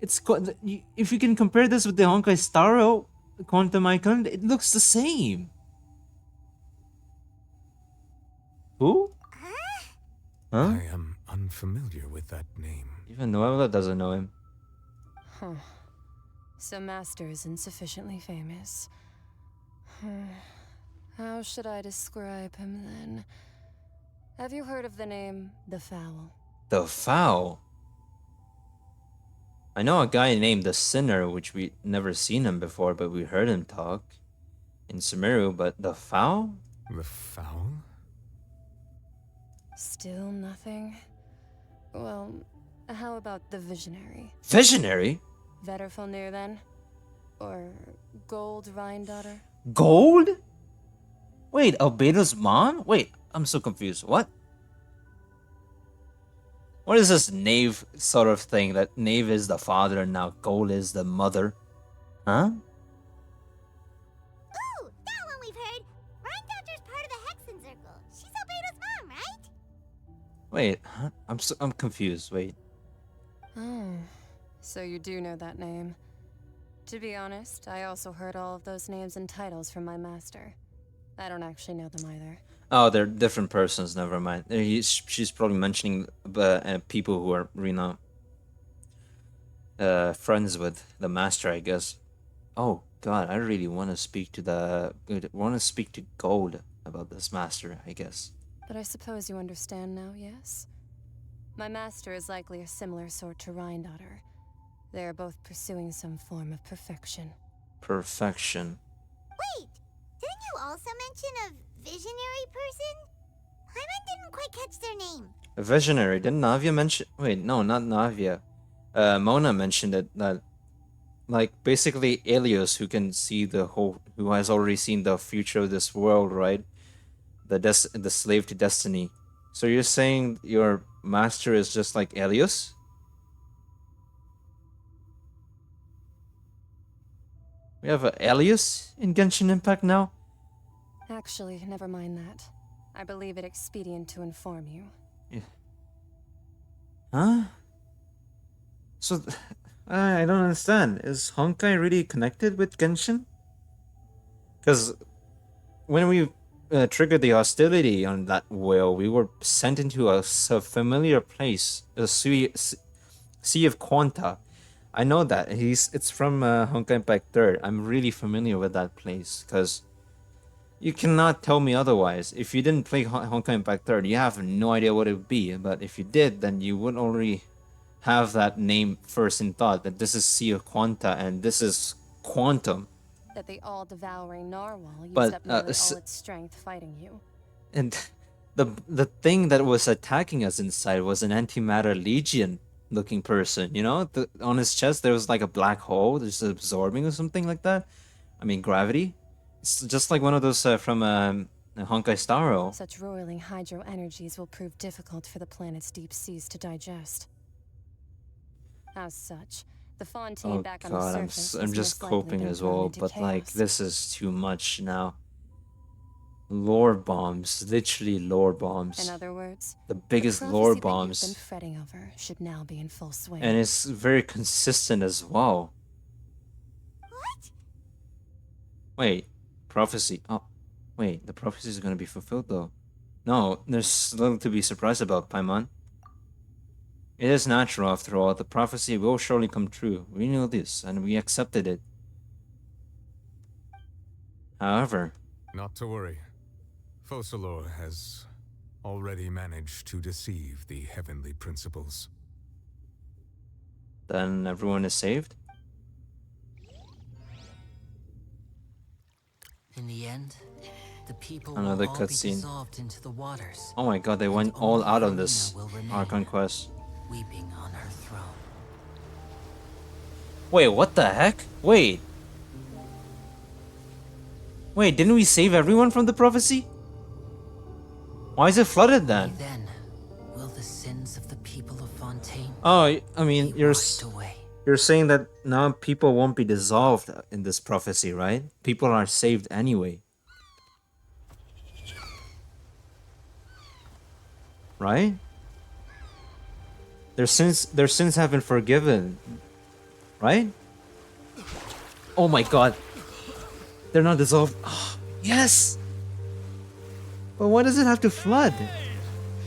It's if you can compare this with the Honkai Star quantum icon, it looks the same. Who? Huh? I am unfamiliar with that name. Even Noella doesn't know him. Huh. So Master isn't sufficiently famous. How should I describe him then? Have you heard of the name The Fowl? The Fowl? I know a guy named the Sinner, which we never seen him before, but we heard him talk in Sumeru, but the Fowl? The Fowl? Still nothing? Well, how about the Visionary? Visionary? Vetterfulnir then? Or Gold Rhine-daughter? Gold? Wait, Albedo's mom? Wait, I'm so confused. What? What is this Knave sort of thing? That Knave is the father and now Gold is the mother? Huh? Ooh, that one we've heard. Rhine-daughter's part of the Hexen Circle. She's Albedo's mom, right? Wait, huh? I'm confused. Wait. Oh, so you do know that name. To be honest, I also heard all of those names and titles from my master. I don't actually know them either. Oh, they're different persons. Never mind. She's probably mentioning people who are friends with the master, I guess. Oh God, I really want to speak to Gold about this master, I guess. But I suppose you understand now, yes? My master is likely a similar sort to Rhine-daughter. They are both pursuing some form of perfection. Perfection. Wait, didn't you also mention a visionary person? Paimon didn't quite catch their name. A visionary. Didn't Navia mention? Wait, no, not Navia. Mona mentioned it, that like basically Elios, who can see who has already seen the future of this world, right? The slave to destiny. So you're saying your master is just like Elios? We have a Elios in Genshin Impact now? Actually, never mind that. I believe it expedient to inform you. Yeah. Huh? So, I don't understand. Is Honkai really connected with Genshin? Because when we triggered the hostility on that whale, we were sent into a familiar place, a sea of Quanta. I know that it's from Honkai Impact 3rd. I'm really familiar with that place because you cannot tell me otherwise. If you didn't play Honkai Impact 3rd, you have no idea what it would be. But if you did, then you would already have that name first in thought, that this is Sea of Quanta and this is Quantum. That the all-devouring narwhal used But, up nearly all its strength fighting you. And the thing that was attacking us inside was an antimatter legion looking person, you know? On his chest there was like a black hole just absorbing or something like that. I mean, gravity. It's just like one of those from Honkai Star Rail. Such roiling hydro energies will prove difficult for the planet's deep seas to digest. As such, the Fontaine back on the surface I'm has just most likely coping been as thrown well, into but like chaos. this is too much now. Lore bombs. Literally lore bombs. In other words, the biggest the lore prophecy that bombs. you've been fretting over should now be in full swing. And it's very consistent as well. What? Wait, prophecy. Oh, wait, the prophecy is gonna be fulfilled though. No, there's little to be surprised about, Paimon. It is natural after all. The prophecy will surely come true. We knew this, and we accepted it. However... Not to worry. Focalor has already managed to deceive the heavenly principles. Then everyone is saved? In the end, the people Another will all be cutscene. dissolved into the waters, Oh my god, they went all out on this Archon Quest. weeping on her throne. Wait, what the heck? Wait, didn't we save everyone from the prophecy? Why is it flooded then? Then, will the sins of the people of Fontaine Oh, I mean, you're away? you're saying that now people won't be dissolved in this prophecy, right? People are saved anyway. Right? Their sins have been forgiven. Right? Oh my god. They're not dissolved. Oh, yes! But why does it have to flood?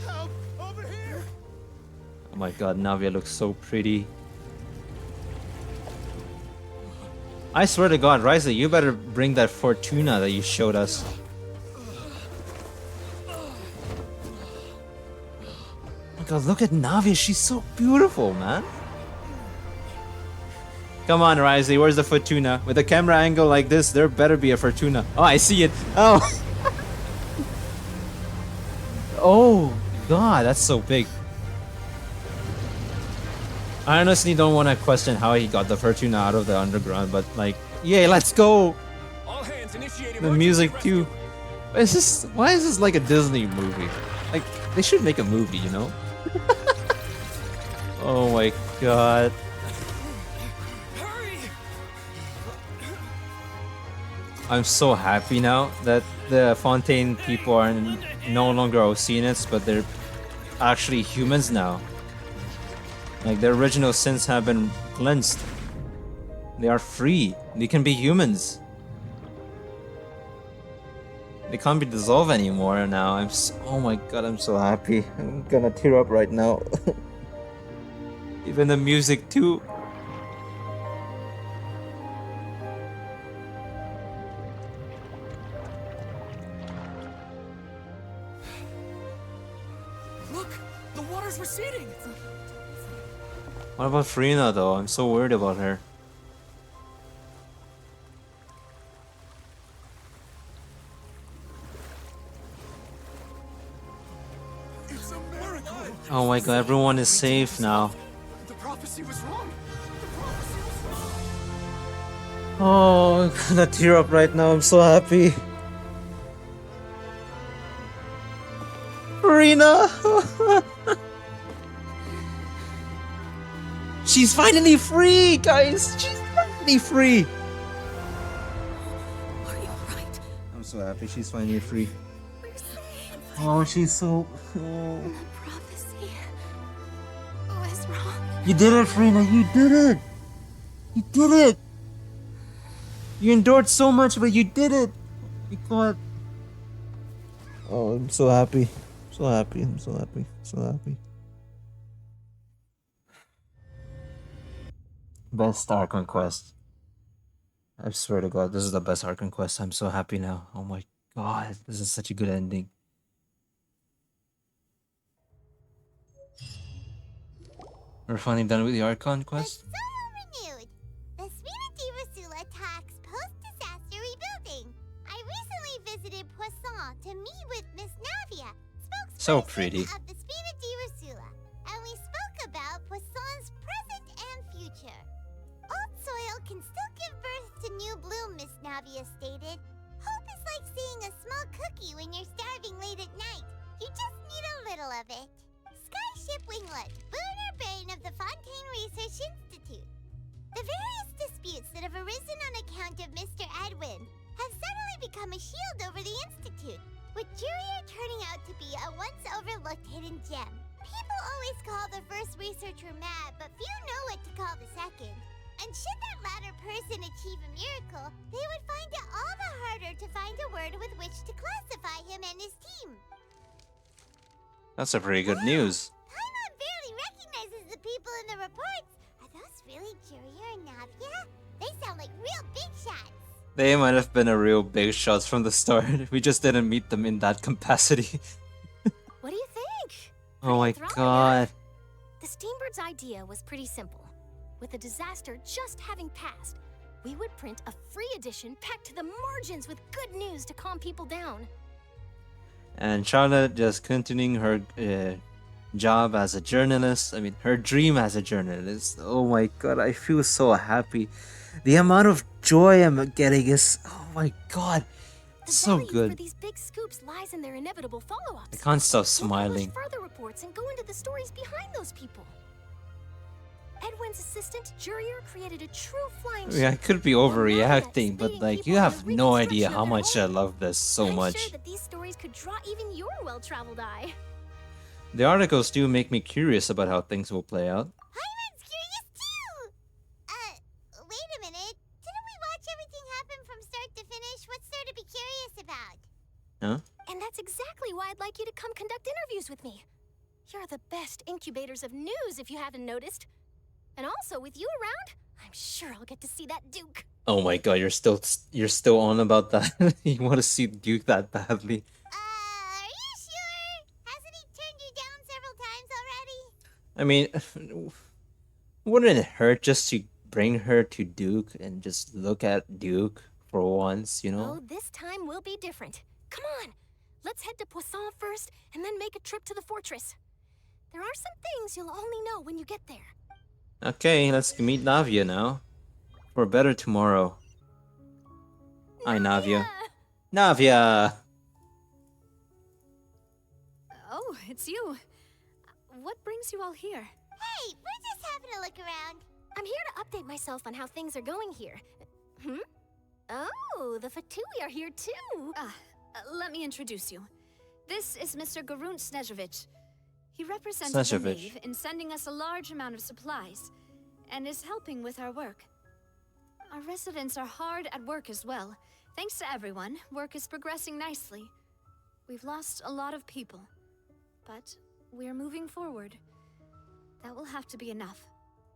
Oh my god, Navia looks so pretty. I swear to god, Ryza, you better bring that Fortuna that you showed us. Oh my god, look at Navia, she's so beautiful, man. Come on, Ryza, where's the Fortuna? With a camera angle like this, there better be a Fortuna. Oh, I see it. Oh. Oh, god, that's so big. I honestly don't want to question how he got the Fortuna out of the underground, but like, yeah, let's go. All hands initiating The music too. Why is this like a Disney movie? Like, they should make a movie, you know? Oh my god. I'm so happy now that the Fontaine people are no longer Oceanids, but they're actually humans now. Like, their original sins have been cleansed. They are free. They can be humans. They can't be dissolved anymore now. Oh my god, I'm so happy. I'm gonna tear up right now. Even the music too. Look, the water's receding. What about Furina though? I'm so worried about her. It's a miracle. Oh my god, everyone is safe now. The prophecy was wrong. Oh, I'm gonna tear up right now. I'm so happy. Furina! She's finally free, guys! She's finally free! Are you alright? I'm so happy she's finally free. Oh, she's so... Oh. Prophecy. What is wrong? You did it, Furina! You did it! You did it! You endured so much, but you did it! You got... Oh, I'm so happy. So happy. I'm so happy. So happy. Best Archon Quest. I swear to god, this is the best Archon Quest. I'm so happy now. Oh my god, this is such a good ending. We're finally done with the Archon Quest? Renewed. The Spina Rasula attacks post-disaster rebuilding. I recently visited Poisson to meet with Miss Navia, So pretty. of the Spina Rasula, and we spoke about Poisson's present and future. Old soil can still give birth to new bloom, Miss Navia stated. Hope is like seeing a small cookie when you're starving late at night. You just need a little of it. Skyship Winglet, boon or bane of the Fontaine Research Institute. The various disputes that have arisen on account of Mr. Edwin have suddenly become a shield over the Institute, with Jurier turning out to be a once-overlooked hidden gem. People always call the first researcher mad, but few know what to call the second. And should that latter person achieve a miracle, they would find it all the harder to find a word with which to classify him and his team. That's a pretty good news. Paimon barely recognizes the people in the reports. Are those really Jurier and Navia? They sound like real big shots. They might have been a real big shots from the start. We just didn't meet them in that capacity. What do you think? Oh my Pretty god. The Steambird's idea was pretty simple. With a disaster just having passed, we would print a free edition packed to the margins with good news to calm people down. And Charlotte just continuing her job as a journalist. I mean, her dream as a journalist. Oh my god, I feel so happy. The amount of joy I'm getting is, oh my god, so good. For these big scoops lies in their inevitable follow-ups. I can't stop We'll smiling. publish further reports and go into the stories behind those people. Edwin's assistant, Jurier, created a true flying I mean, I ship. could be overreacting, but like, you have no idea how much I love this so I'm much. sure that these stories could draw even your well-traveled eye. The articles do make me curious about how things will play out. Paimon's curious too! Wait a minute. Didn't we watch everything happen from start to finish? What's there to be curious about? Huh? And that's exactly why I'd like you to come conduct interviews with me. You're the best incubators of news, if you haven't noticed. And also, with you around, I'm sure I'll get to see that Duke. Oh my god, you're still on about that. You want to see Duke that badly. Are you sure? Hasn't he turned you down several times already? I mean, wouldn't it hurt just to bring her to Duke and just look at Duke for once, you know? Oh, this time will be different. Come on, let's head to Poisson first, and then make a trip to the fortress. There are some things you'll only know when you get there. Okay, let's meet Navia now. For a better tomorrow. Hi, Navia. Navia! Oh, it's you. What brings you all here? Hey, we're just having a look around. I'm here to update myself on how things are going here. Oh, the Fatui are here too. Let me introduce you. This is Mr. Garunt Snežević. He represents the Snežević. Knave in sending us a large amount of supplies, and is helping with our work. Our residents are hard at work as well. Thanks to everyone, work is progressing nicely. We've lost a lot of people, but we're moving forward. That will have to be enough.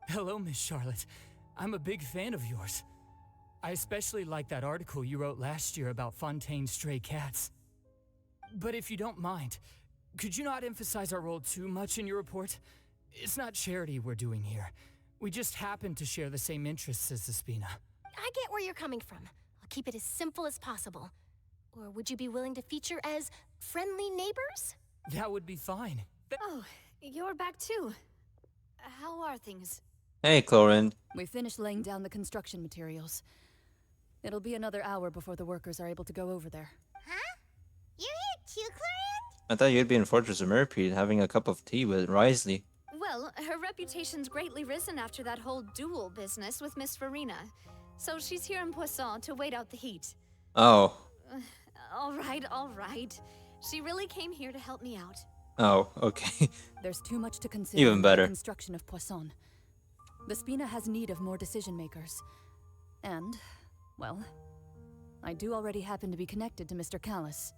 Hello, Miss Charlotte. I'm a big fan of yours. I especially like that article you wrote last year about Fontaine's stray cats. But if you don't mind, could you not emphasize our role too much in your report? It's not charity we're doing here. We just happen to share the same interests as the Spina. I get where you're coming from. I'll keep it as simple as possible. Or would you be willing to feature as friendly neighbors? That would be fine. Oh, you're back too. How are things? Hey, Clorin. We finished laying down the construction materials. It'll be another hour before the workers are able to go over there. Huh? You're here too, Clorinde? I thought you'd be in Fortress of Merpeed having a cup of tea with Risley. Well, her reputation's greatly risen after that whole duel business with Miss Furina. So she's here in Poisson to wait out the heat. Oh. All right. She really came here to help me out. Oh, okay. There's too much to consider Even in better. the construction of Poisson. The Spina has need of more decision makers. And, well, I do already happen to be connected to Mr. Callis.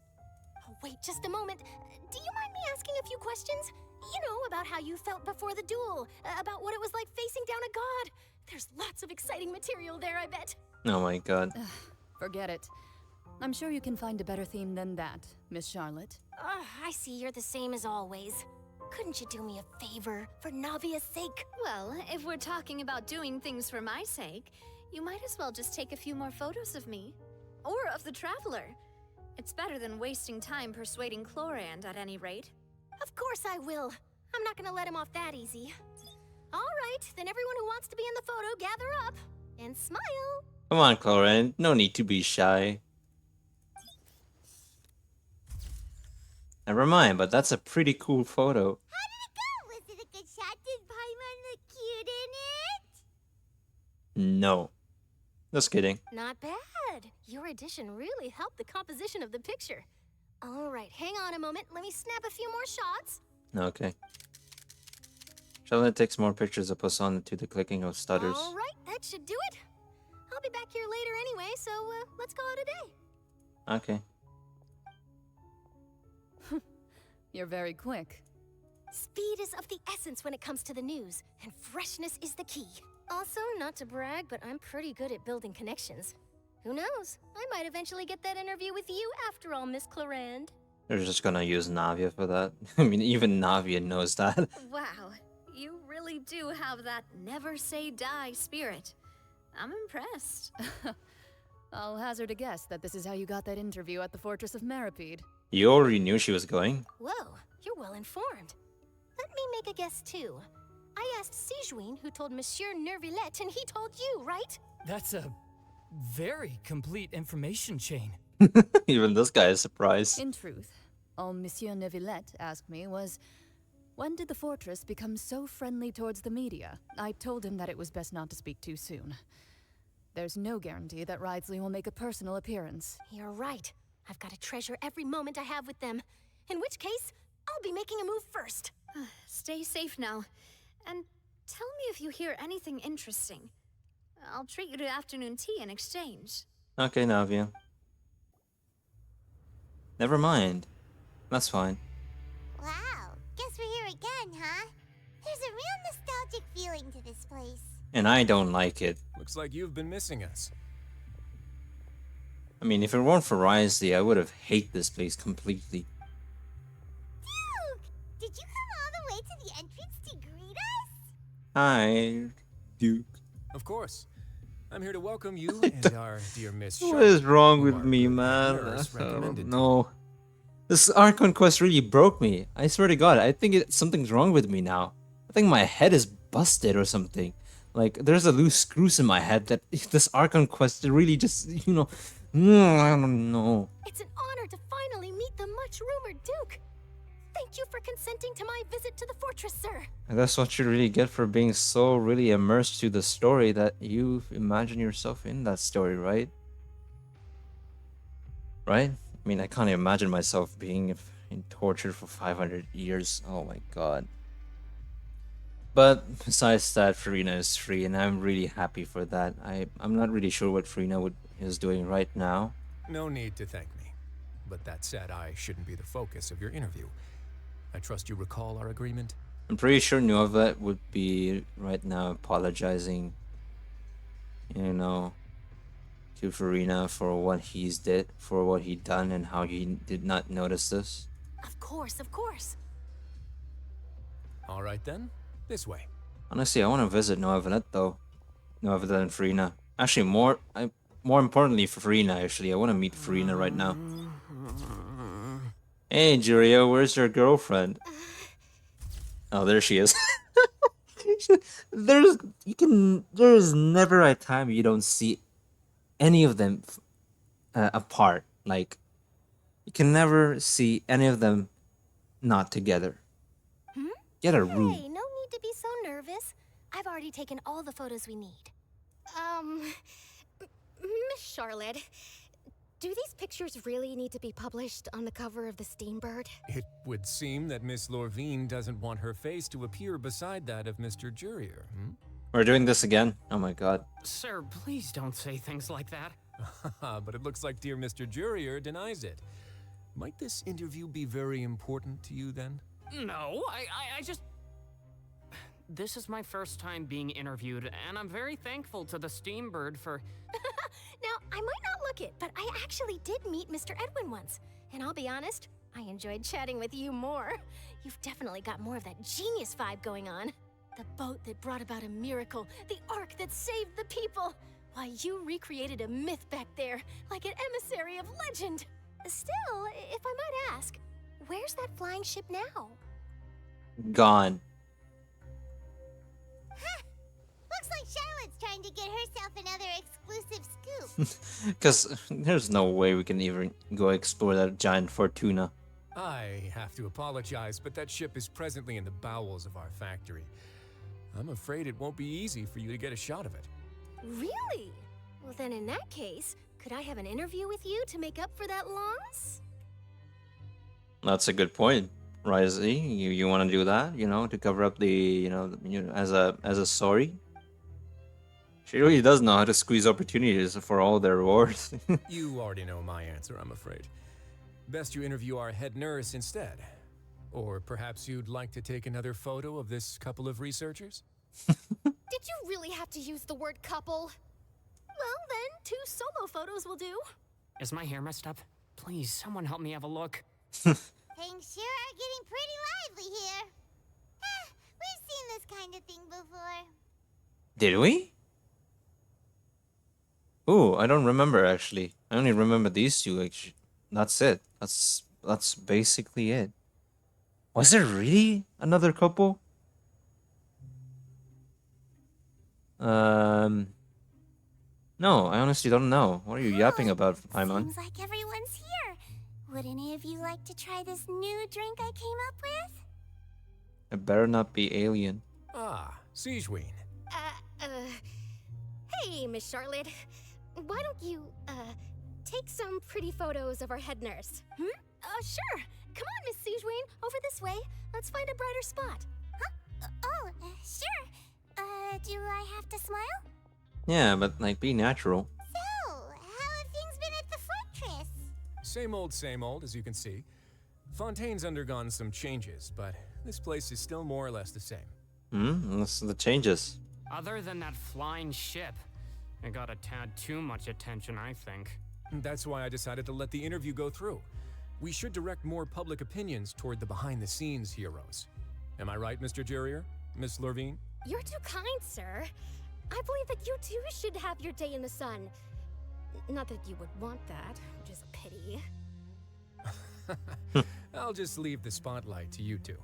Oh, wait just a moment. Do you mind me asking a few questions? You know, about how you felt before the duel, about what it was like facing down a god. There's lots of exciting material there, I bet. Oh my god. Forget it. I'm sure you can find a better theme than that, Miss Charlotte. I see you're the same as always. Couldn't you do me a favor, for Navia's sake? Well, if we're talking about doing things for my sake, you might as well just take a few more photos of me. Or of the Traveler. It's better than wasting time persuading Clorinde at any rate. Of course I will. I'm not gonna let him off that easy. All right, then everyone who wants to be in the photo, gather up. And smile. Come on, Clorin. No need to be shy. Never mind, but that's a pretty cool photo. How did it go? Was it a good shot? Did Paimon look cute in it? No. Just kidding. Not bad. good. Your addition really helped the composition of the picture. All right, hang on a moment. Let me snap a few more shots. Okay. Charlotte takes more pictures of Poisson to the clicking of stutters. All right, that should do it. I'll be back here later anyway, so let's call it a day. Okay. You're very quick. Speed is of the essence when it comes to the news, and freshness is the key. Also, not to brag, but I'm pretty good at building connections. Who knows? I might eventually get that interview with you after all, Miss Clarand. They're just gonna use Navia for that. I mean, even Navia knows that. Wow, you really do have that never say die spirit. I'm impressed. I'll hazard a guess that this is how you got that interview at the Fortress of Meripede. You already knew she was going? Whoa, you're well informed. Let me make a guess too. I asked Sijuin, who told Monsieur Neuvillette, and he told you, right? That's a very complete information chain. Even this guy is surprised. In truth, all Monsieur Neuvillette asked me was, when did the fortress become so friendly towards the media? I told him that it was best not to speak too soon. There's no guarantee that Wriothesley will make a personal appearance. You're right. I've got to treasure every moment I have with them. In which case, I'll be making a move first. Stay safe now. And tell me if you hear anything interesting. I'll treat you to afternoon tea in exchange. Okay, Navia. Never mind. That's fine. Wow, guess we're here again, huh? There's a real nostalgic feeling to this place. And I don't like it. Looks like you've been missing us. I mean, if it weren't for Wriothesley, I would have hated this place completely. Duke! Did you come all the way to the entrance to greet us? Hi, Duke. Of course. I'm here to welcome you and our dear Miss What Charlotte, is wrong who with our me, good man? nurse recommended to No. This Archon Quest really broke me. I swear to God, I think something's wrong with me now. I think my head is busted or something. Like, there's a loose screws in my head that this Archon Quest really just, I don't know. It's an honor to finally meet the much-rumored Duke. Thank you for consenting to my visit to the fortress, sir. And that's what you really get for being so really immersed to the story that you imagine yourself in that story, right? Right? I mean, I can't imagine myself being in torture for 500 years. Oh my god. But besides that, Furina is free, and I'm really happy for that. I'm not really sure what Furina is doing right now. No need to thank me. But that said, I shouldn't be the focus of your interview. I trust you recall our agreement? I'm pretty sure Neuvillette would be right now apologizing, to Furina for what he done and how he did not notice this. Of course, of course. All right then, this way. Honestly, I want to visit Neuvillette though. Neuvillette and Furina. Actually, more importantly for Furina, actually. I want to meet Furina right now. Hey, Jurio, where's your girlfriend? Oh, there she is. There's never a time you don't see any of them apart. Like, you can never see any of them not together. Get a room. Hey, no need to be so nervous. I've already taken all the photos we need. Miss Charlotte, do these pictures really need to be published on the cover of the Steambird? It would seem that Miss Lorvine doesn't want her face to appear beside that of Mr. Jurier, We're doing this again? Oh my god. Sir, please don't say things like that. But it looks like dear Mr. Jurier denies it. Might this interview be very important to you then? No, I just... This is my first time being interviewed, and I'm very thankful to the Steambird for... Now, I might not look it, but I actually did meet Mr. Edwin once. And I'll be honest, I enjoyed chatting with you more. You've definitely got more of that genius vibe going on. The boat that brought about a miracle, the ark that saved the people. Why, you recreated a myth back there, like an emissary of legend. Still, if I might ask, where's that flying ship now? Gone. Looks like Charlotte's trying to get herself another exclusive scoop. Because there's no way we can even go explore that giant Fortuna. I have to apologize, but that ship is presently in the bowels of our factory. I'm afraid it won't be easy for you to get a shot of it. Really? Well, then in that case, Could I have an interview with you to make up for that loss? That's a good point, Risey. You want to do that? You know, to cover up the as a sorry. She really does know how to squeeze opportunities for all their rewards. You already know my answer, I'm afraid. Best you interview our head nurse instead. Or perhaps you'd like to take another photo of this couple of researchers? Did you really have to use the word couple? Well, then, 2 solo photos will do. Is my hair messed up? Please, someone help me have a look. Things sure are getting pretty lively here. We've seen this kind of thing before. Did we? Ooh, I don't remember actually. I only remember these two. Like, that's it. That's basically it. Was there really another couple? No, I honestly don't know. What are you yapping about, Paimon? Seems like everyone's here. Would any of you like to try this new drink I came up with? It better not be alien. Ah, Siegeween. Hey, Miss Charlotte. Why don't you, take some pretty photos of our head nurse? Sure. Come on, Miss Siegeween. Over this way. Let's find a brighter spot. Huh? Sure. Do I have to smile? Yeah, but like be natural. So, how have things been at the fortress? Same old, as you can see. Fontaine's undergone some changes, but this place is still more or less the same. That's the changes. Other than that flying ship, it got a tad too much attention, I think. That's why I decided to let the interview go through. We should direct more public opinions toward the behind-the-scenes heroes. Am I right, Mr. Jurier? Miss Lurvine? You're too kind, sir. I believe that you too should have your day in the sun. Not that you would want that, which is a pity. I'll just leave the spotlight to you two.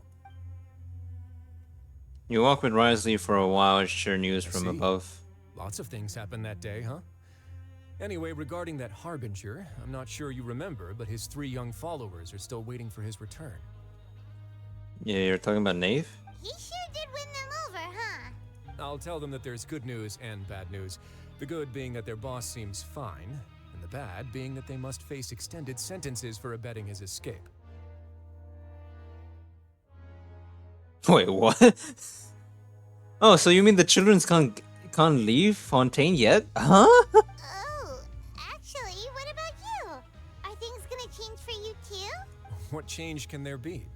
You walk with Risley for a while and share news from above. Lots of things happened that day, huh? Anyway, regarding that Harbinger, I'm not sure you remember, but his 3 young followers are still waiting for his return. Yeah, you're talking about Nave? He sure did win them over, huh? I'll tell them that there's good news and bad news. The good being that their boss seems fine, and the bad being that they must face extended sentences for abetting his escape. Wait, what? Oh, so you mean the children can't leave Fontaine yet? Huh? Oh, actually, what about you? Are things gonna change for you too? What change can there be?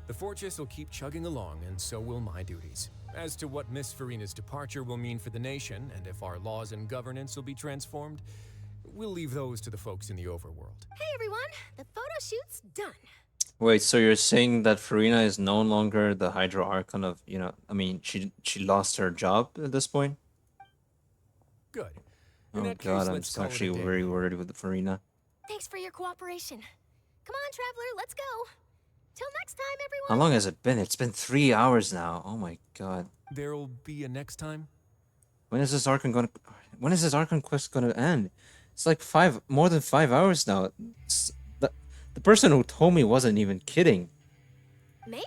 The fortress will keep chugging along, and so will my duties. As to what Miss Furina's departure will mean for the nation, and if our laws and governance will be transformed, we'll leave those to the folks in the overworld. Hey everyone, the photo shoot's done. Wait, so you're saying that Furina is no longer the Hydro Archon of, I mean, she lost her job at this point? Good. Oh god, I'm actually very worried with Furina. Thanks for your cooperation. Come on, traveler, let's go. Till next time, everyone. How long has it been? It's been 3 hours now. Oh my god. There'll be a next time? When is this Archon Quest gonna end? It's like more than 5 hours now. The person who told me wasn't even kidding. Maybe.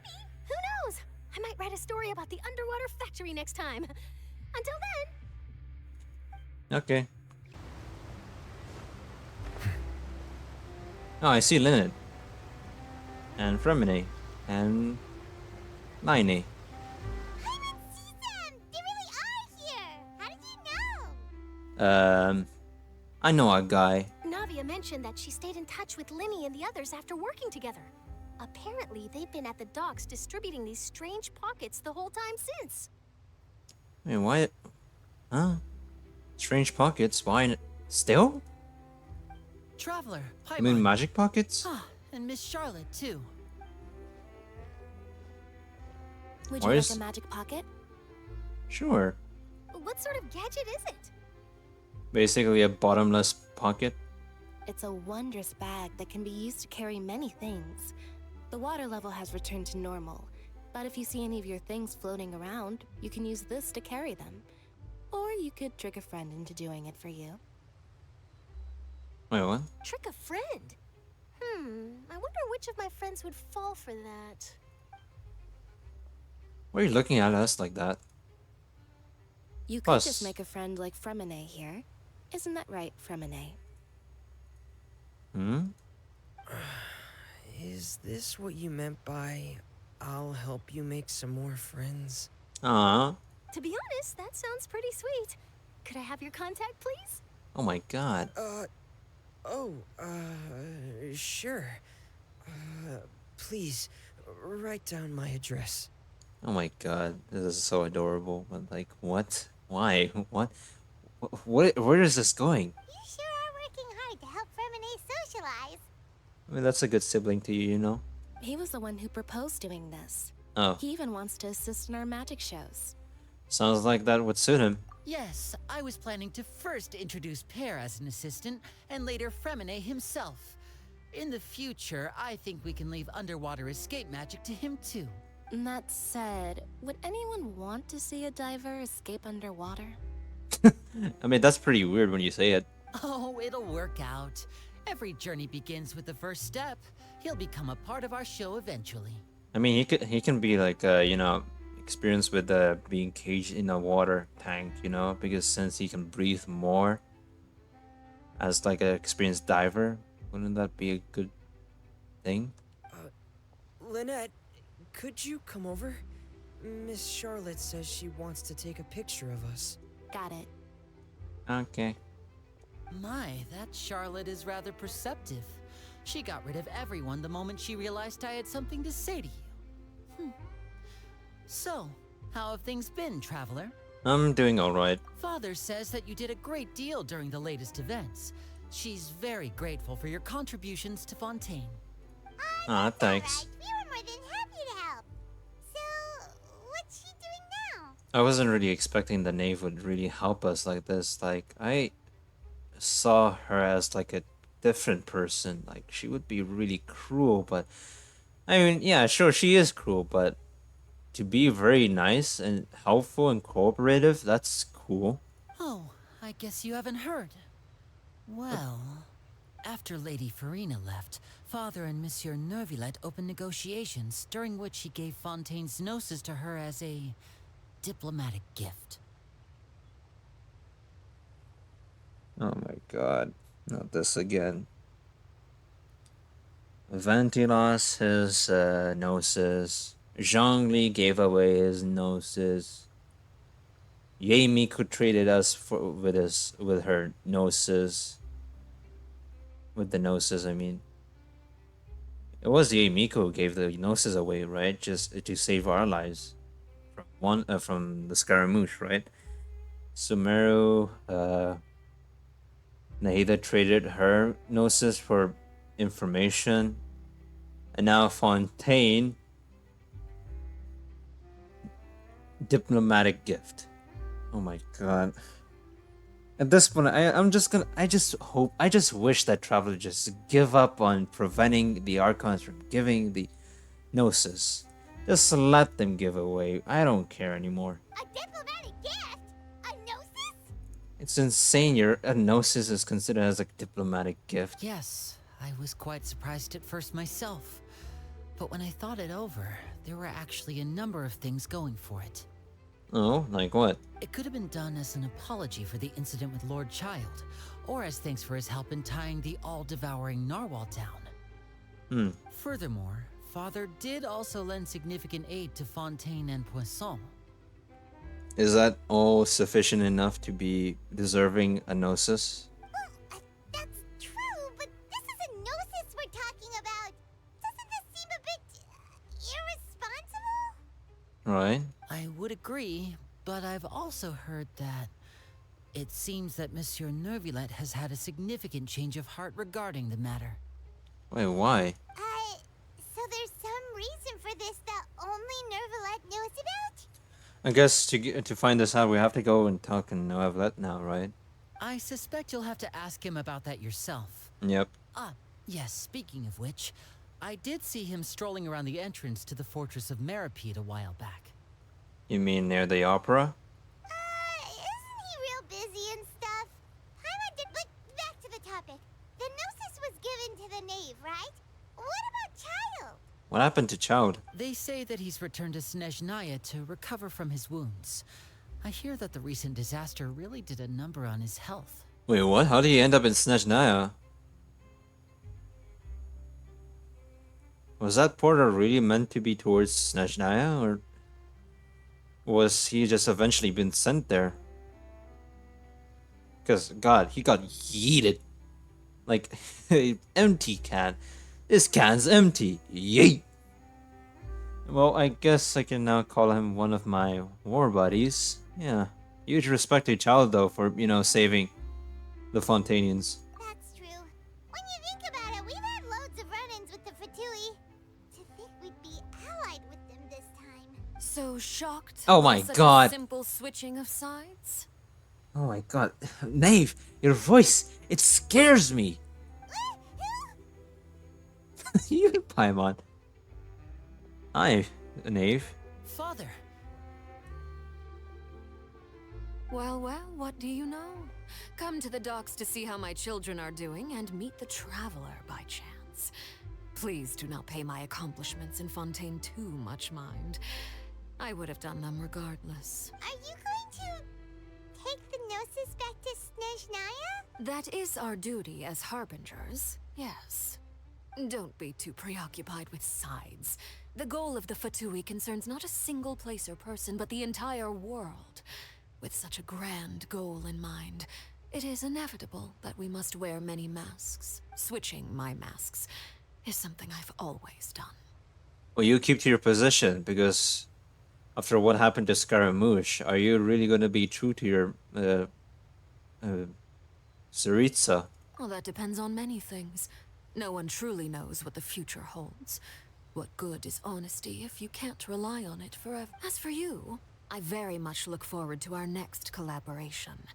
Who knows? I might write a story about the underwater factory next time. Until then. Okay. Oh, I see Lynette. And Fremine. And Line. I didn't see them! They really are here! How did you know? I know a guy. Navia mentioned that she stayed in touch with Linny and the others after working together. Apparently, they've been at the docks distributing these strange pockets the whole time since. Wait, why? Huh? Strange pockets? Why? Still? Traveler, hi. You mean magic pockets? Ah, and Miss Charlotte too. Would you like a magic pocket? Sure. What sort of gadget is it? Basically a bottomless pocket. It's a wondrous bag that can be used to carry many things. The water level has returned to normal, but if you see any of your things floating around, you can use this to carry them. Or you could trick a friend into doing it for you. Wait, what? Trick a friend? I wonder which of my friends would fall for that. Why are you looking at us like that? You could just make a friend like Fremine here. Isn't that right, Fremine? Hmm? Is this what you meant by, I'll help you make some more friends? Aw. To be honest, that sounds pretty sweet. Could I have your contact, please? Oh my god. Sure. Please, write down my address. Oh my god. This is so adorable. But like, what? Why? What? Where is this going? You sure are working hard to help Fermine socialize. I mean, that's a good sibling to you, you know? He was the one who proposed doing this. Oh. He even wants to assist in our magic shows. Sounds like that would suit him. Yes, I was planning to first introduce Pear as an assistant, and later Fremine himself. In the future, I think we can leave underwater escape magic to him too. That said, would anyone want to see a diver escape underwater? I mean, that's pretty weird when you say it. Oh, it'll work out. Every journey begins with the first step. He'll become a part of our show eventually. I mean, he can be like, you know, experienced with being caged in a water tank, you know, because since he can breathe more as like an experienced diver, wouldn't that be a good thing? Lynette, could you come over? Miss Charlotte says she wants to take a picture of us. Got it. Okay. My, that Charlotte is rather perceptive. She got rid of everyone the moment she realized I had something to say to you. So, how have things been, Traveler? I'm doing alright. Father says that you did a great deal during the latest events. She's very grateful for your contributions to Fontaine. Ah, thanks. We were more than happy to help. So, what's she doing now? I wasn't really expecting the knave would really help us like this. Like, I saw her as like a different person. Like, she would be really cruel, but I mean, yeah, sure, she is cruel, but to be very nice and helpful and cooperative, that's cool. Oh, I guess you haven't heard. Well, after Lady Furina left, Father and Monsieur Neuvillette opened negotiations, during which he gave Fontaine's gnosis to her as a diplomatic gift. Oh my god, not this again. Venti lost his gnosis. Zhongli gave away his gnosis. Ye Miku traded us with her gnosis. With the gnosis, I mean. It was Ye Miku who gave the gnosis away, right? Just to save our lives from the Scaramouche, right? Sumeru, Nahida traded her gnosis for information, and now Fontaine, diplomatic gift. Oh my god. At this point, I just wish that Traveler just give up on preventing the Archons from giving the gnosis. Just let them give away. I don't care anymore. A diplomatic gift? A gnosis? It's insane a gnosis is considered as a diplomatic gift. Yes, I was quite surprised at first myself. But when I thought it over, there were actually a number of things going for it. Oh, like what? It could have been done as an apology for the incident with Lord Child, or as thanks for his help in tying the all-devouring narwhal down. Furthermore, Father did also lend significant aid to Fontaine and Poisson. Is that all sufficient enough to be deserving a gnosis? Well, that's true, but this is a gnosis we're talking about. Doesn't this seem a bit irresponsible? Right. I would agree, but I've also heard that it seems that Monsieur Neuvillette has had a significant change of heart regarding the matter. Wait, why? So there's some reason for this that only Neuvillette knows about? I guess to find this out, we have to go and talk to Neuvillette now, right? I suspect you'll have to ask him about that yourself. Yep. Ah, yes, speaking of which, I did see him strolling around the entrance to the Fortress of Meripede a while back. You mean near the opera? Isn't he real busy and stuff? But back to the topic. The gnosis was given to the knave, right? What about Child? What happened to Child? They say that he's returned to Snezhnaya to recover from his wounds. I hear that the recent disaster really did a number on his health. Wait, what? How did he end up in Snezhnaya? Was that portal really meant to be towards Snezhnaya, or was he just eventually been sent there? Because, God, he got yeeted. Like, empty can. This can's empty. Yeet! Well, I guess I can now call him one of my war buddies. Yeah. Huge respect to Child, though, for, saving the Fontainians. That's true. When you think about it, we've had loads of run-ins with the Fatui. To think we'd be allied with them this time. So shocked? Oh my by such God. A simple switching of sides? Oh my God. Nave, your voice, it scares me. You, Paimon. Hi, Nave. Father. Well, what do you know? Come to the docks to see how my children are doing and meet the traveler by chance. Please do not pay my accomplishments in Fontaine too much mind. I would have done them regardless. Are you going to take the Gnosis back to Snezhnaya? That is our duty as harbingers, yes. Don't be too preoccupied with sides. The goal of the Fatui concerns not a single place or person, but the entire world. With such a grand goal in mind, it is inevitable that we must wear many masks. Switching my masks is something I've always done. Well, you keep to your position, because after what happened to Scaramouche, are you really going to be true to your Tsaritsa? Well, that depends on many things. No one truly knows what the future holds. What good is honesty if you can't rely on it forever? As for you, I very much look forward to our next collaboration.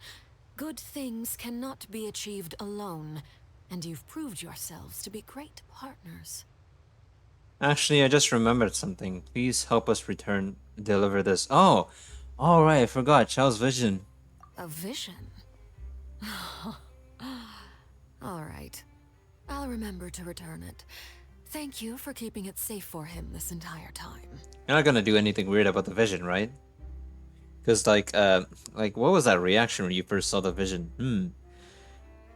Good things cannot be achieved alone, and you've proved yourselves to be great partners. Actually, I just remembered something. Please help us deliver this. Oh, alright, I forgot. Chao's vision. A vision? Alright. I'll remember to return it. Thank you for keeping it safe for him this entire time. You're not gonna do anything weird about the vision, right? Because, what was that reaction when you first saw the vision?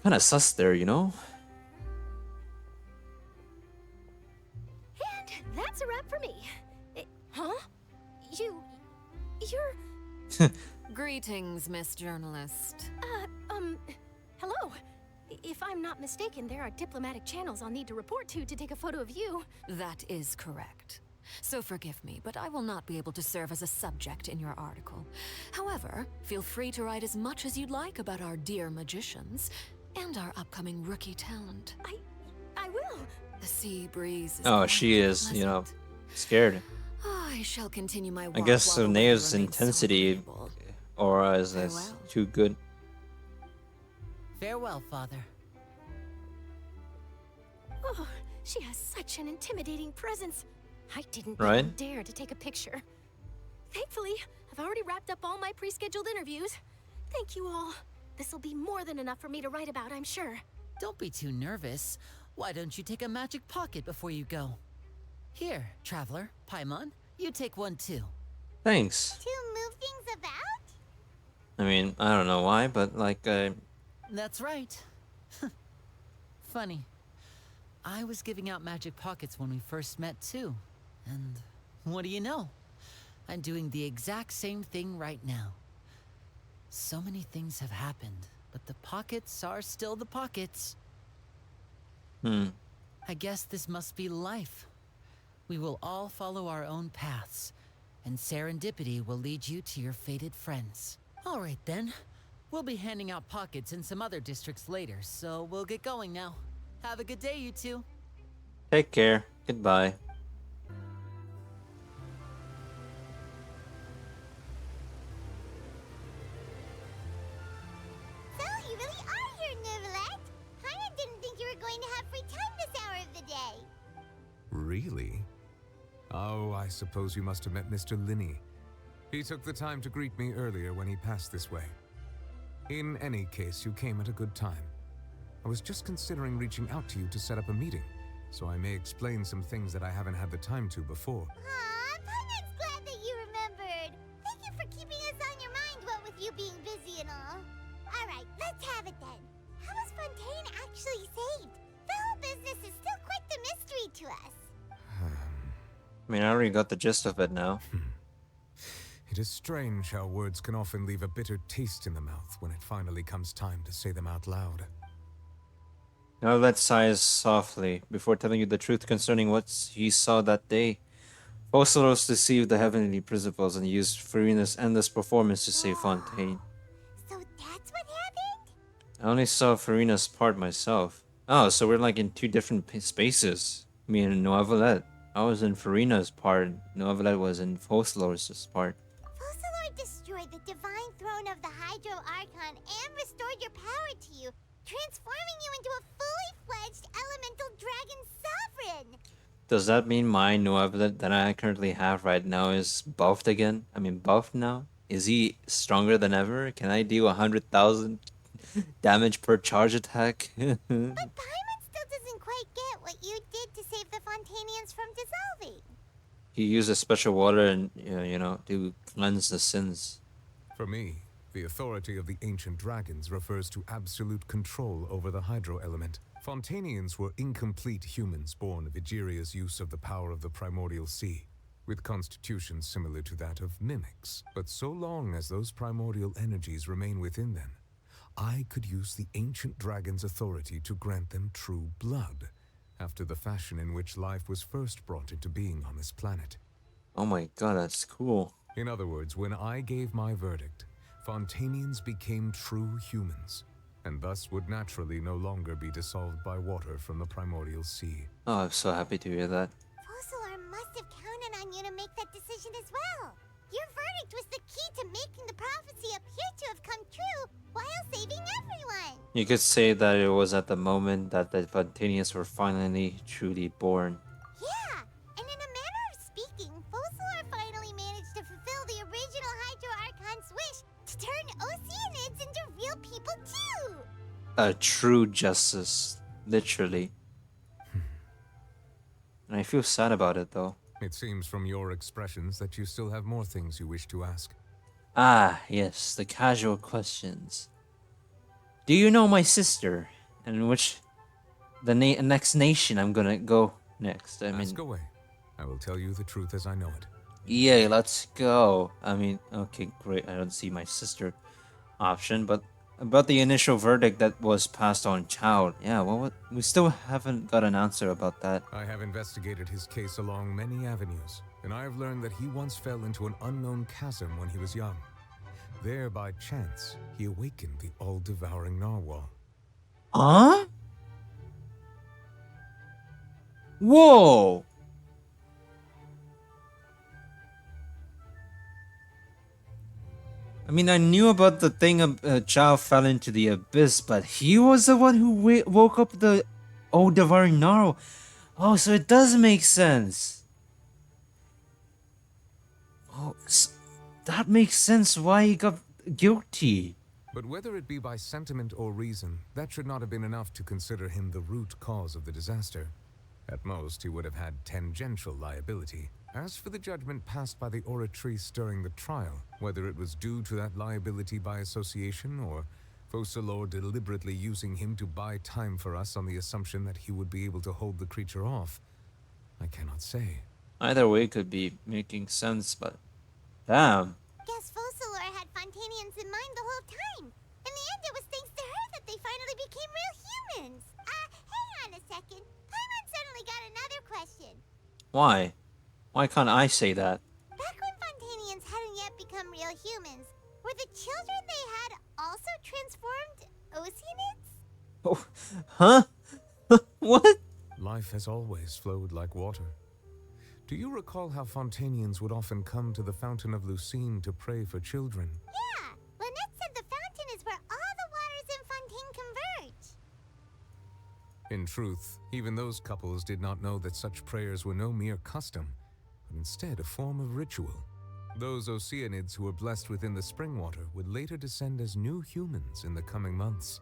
Kinda sus there, you know? And that's a wrap for me. Huh? You're... Greetings, Miss Journalist. Hello. If I'm not mistaken, there are diplomatic channels I'll need to report to take a photo of you. That is correct. So forgive me, but I will not be able to serve as a subject in your article. However, feel free to write as much as you'd like about our dear magicians and our upcoming rookie talent. I will. The sea breeze is She is, scared. I shall continue my walk. I guess while the Nave's weather remains intensity aura is too good. Farewell, Father. Oh, she has such an intimidating presence. I didn't Right? even dare to take a picture. Thankfully, I've already wrapped up all my pre-scheduled interviews. Thank you all. This'll be more than enough for me to write about, I'm sure. Don't be too nervous. Why don't you take a magic pocket before you go? Here, Traveler, Paimon, you take one too. Thanks. To move things about? I mean, I don't know why, but That's right. Funny. I was giving out magic pockets when we first met too. And what do you know? I'm doing the exact same thing right now. So many things have happened, but the pockets are still the pockets. I guess this must be life. We will all follow our own paths, and serendipity will lead you to your fated friends. All right then. We'll be handing out pockets in some other districts later, so we'll get going now. Have a good day, you two. Take care. Goodbye. So, you really are here, Neuvillette. I didn't think you were going to have free time this hour of the day. Really? Oh, I suppose you must have met Mr. Linney. He took the time to greet me earlier when he passed this way. In any case, you came at a good time. I was just considering reaching out to you to set up a meeting, so I may explain some things that I haven't had the time to before. Aw, Paimion's glad that you remembered. Thank you for keeping us on your mind, what with you being busy and all. Alright, let's have it then. How was Fontaine actually saved? The whole business is still quite the mystery to us. I mean, I already got the gist of it now. It is strange how words can often leave a bitter taste in the mouth when it finally comes time to say them out loud. Now let's sigh softly before telling you the truth concerning what he saw that day. Fossilos deceived the heavenly principles and used Furina's endless performance to save Fontaine. So that's what happened? I only saw Furina's part myself. Oh, so we're like in two different spaces. Me and Neuvillette. I was in Furina's part, Neuvillette was in Fossilos' part. Fossilor destroyed the divine throne of the Hydro Archon and restored your power to you, transforming you into a fully fledged elemental dragon sovereign. Does that mean my Neuvillette that I currently have right now is buffed again? I mean, buffed now? Is he stronger than ever? Can I deal 100,000 damage per charge attack? But Paimon still doesn't quite get what you did to save the Fontanians from dissolving. He uses special water and, to cleanse the sins. For me, the authority of the ancient dragons refers to absolute control over the hydro element. Fontanians were incomplete humans born of Egeria's use of the power of the primordial sea, with constitutions similar to that of mimics. But so long as those primordial energies remain within them, I could use the ancient dragon's authority to grant them true blood, after the fashion in which life was first brought into being on this planet. Oh my god, that's cool. In other words, when I gave my verdict, Fontanians became true humans, and thus would naturally no longer be dissolved by water from the primordial sea. Oh, I'm so happy to hear that. Fossilor must have counted on you to make that decision as well. Your verdict was the key to making the prophecy appear to have come true while saving everyone. You could say that it was at the moment that the Fontanians were finally truly born. Yeah, and in a manner of speaking, Fossilor finally managed to fulfill the original Hydro Archon's wish to turn Oceanids into real people too. A true justice, literally. And I feel sad about it though. It seems from your expressions that you still have more things you wish to ask. Ah, yes, the casual questions. Do you know my sister? And which the next nation I'm gonna go next? Ask away. I will tell you the truth as I know it. Yay, let's go. Okay, great. I don't see my sister option, but about the initial verdict that was passed on Chow. Yeah, we still haven't got an answer about that. I have investigated his case along many avenues, and I have learned that he once fell into an unknown chasm when he was young. There, by chance, he awakened the all-devouring narwhal. Huh? Whoa! I mean, I knew about the thing of Chow fell into the abyss, but he was the one who woke up the old devouring narwhal. Oh, so it does make sense. Oh, that makes sense why he got guilty. But whether it be by sentiment or reason, that should not have been enough to consider him the root cause of the disaster. At most, he would have had tangential liability. As for the judgment passed by the oratrice during the trial, whether it was due to that liability by association or Fossilor deliberately using him to buy time for us on the assumption that he would be able to hold the creature off, I cannot say. Either way could be making sense, but damn. Guess Fossilor had Fontanians in mind the whole time. In the end, it was thanks to her that they finally became real humans. Hang on a second. Paimon suddenly got another question. Why? Why can't I say that? Back when Fontanians hadn't yet become real humans, were the children they had also transformed Oceanids? Oh, huh? What? Life has always flowed like water. Do you recall how Fontanians would often come to the Fountain of Lucine to pray for children? Yeah, Lynette said the fountain is where all the waters in Fontaine converge. In truth, even those couples did not know that such prayers were no mere custom, but instead a form of ritual. Those Oceanids who were blessed within the spring water would later descend as new humans in the coming months.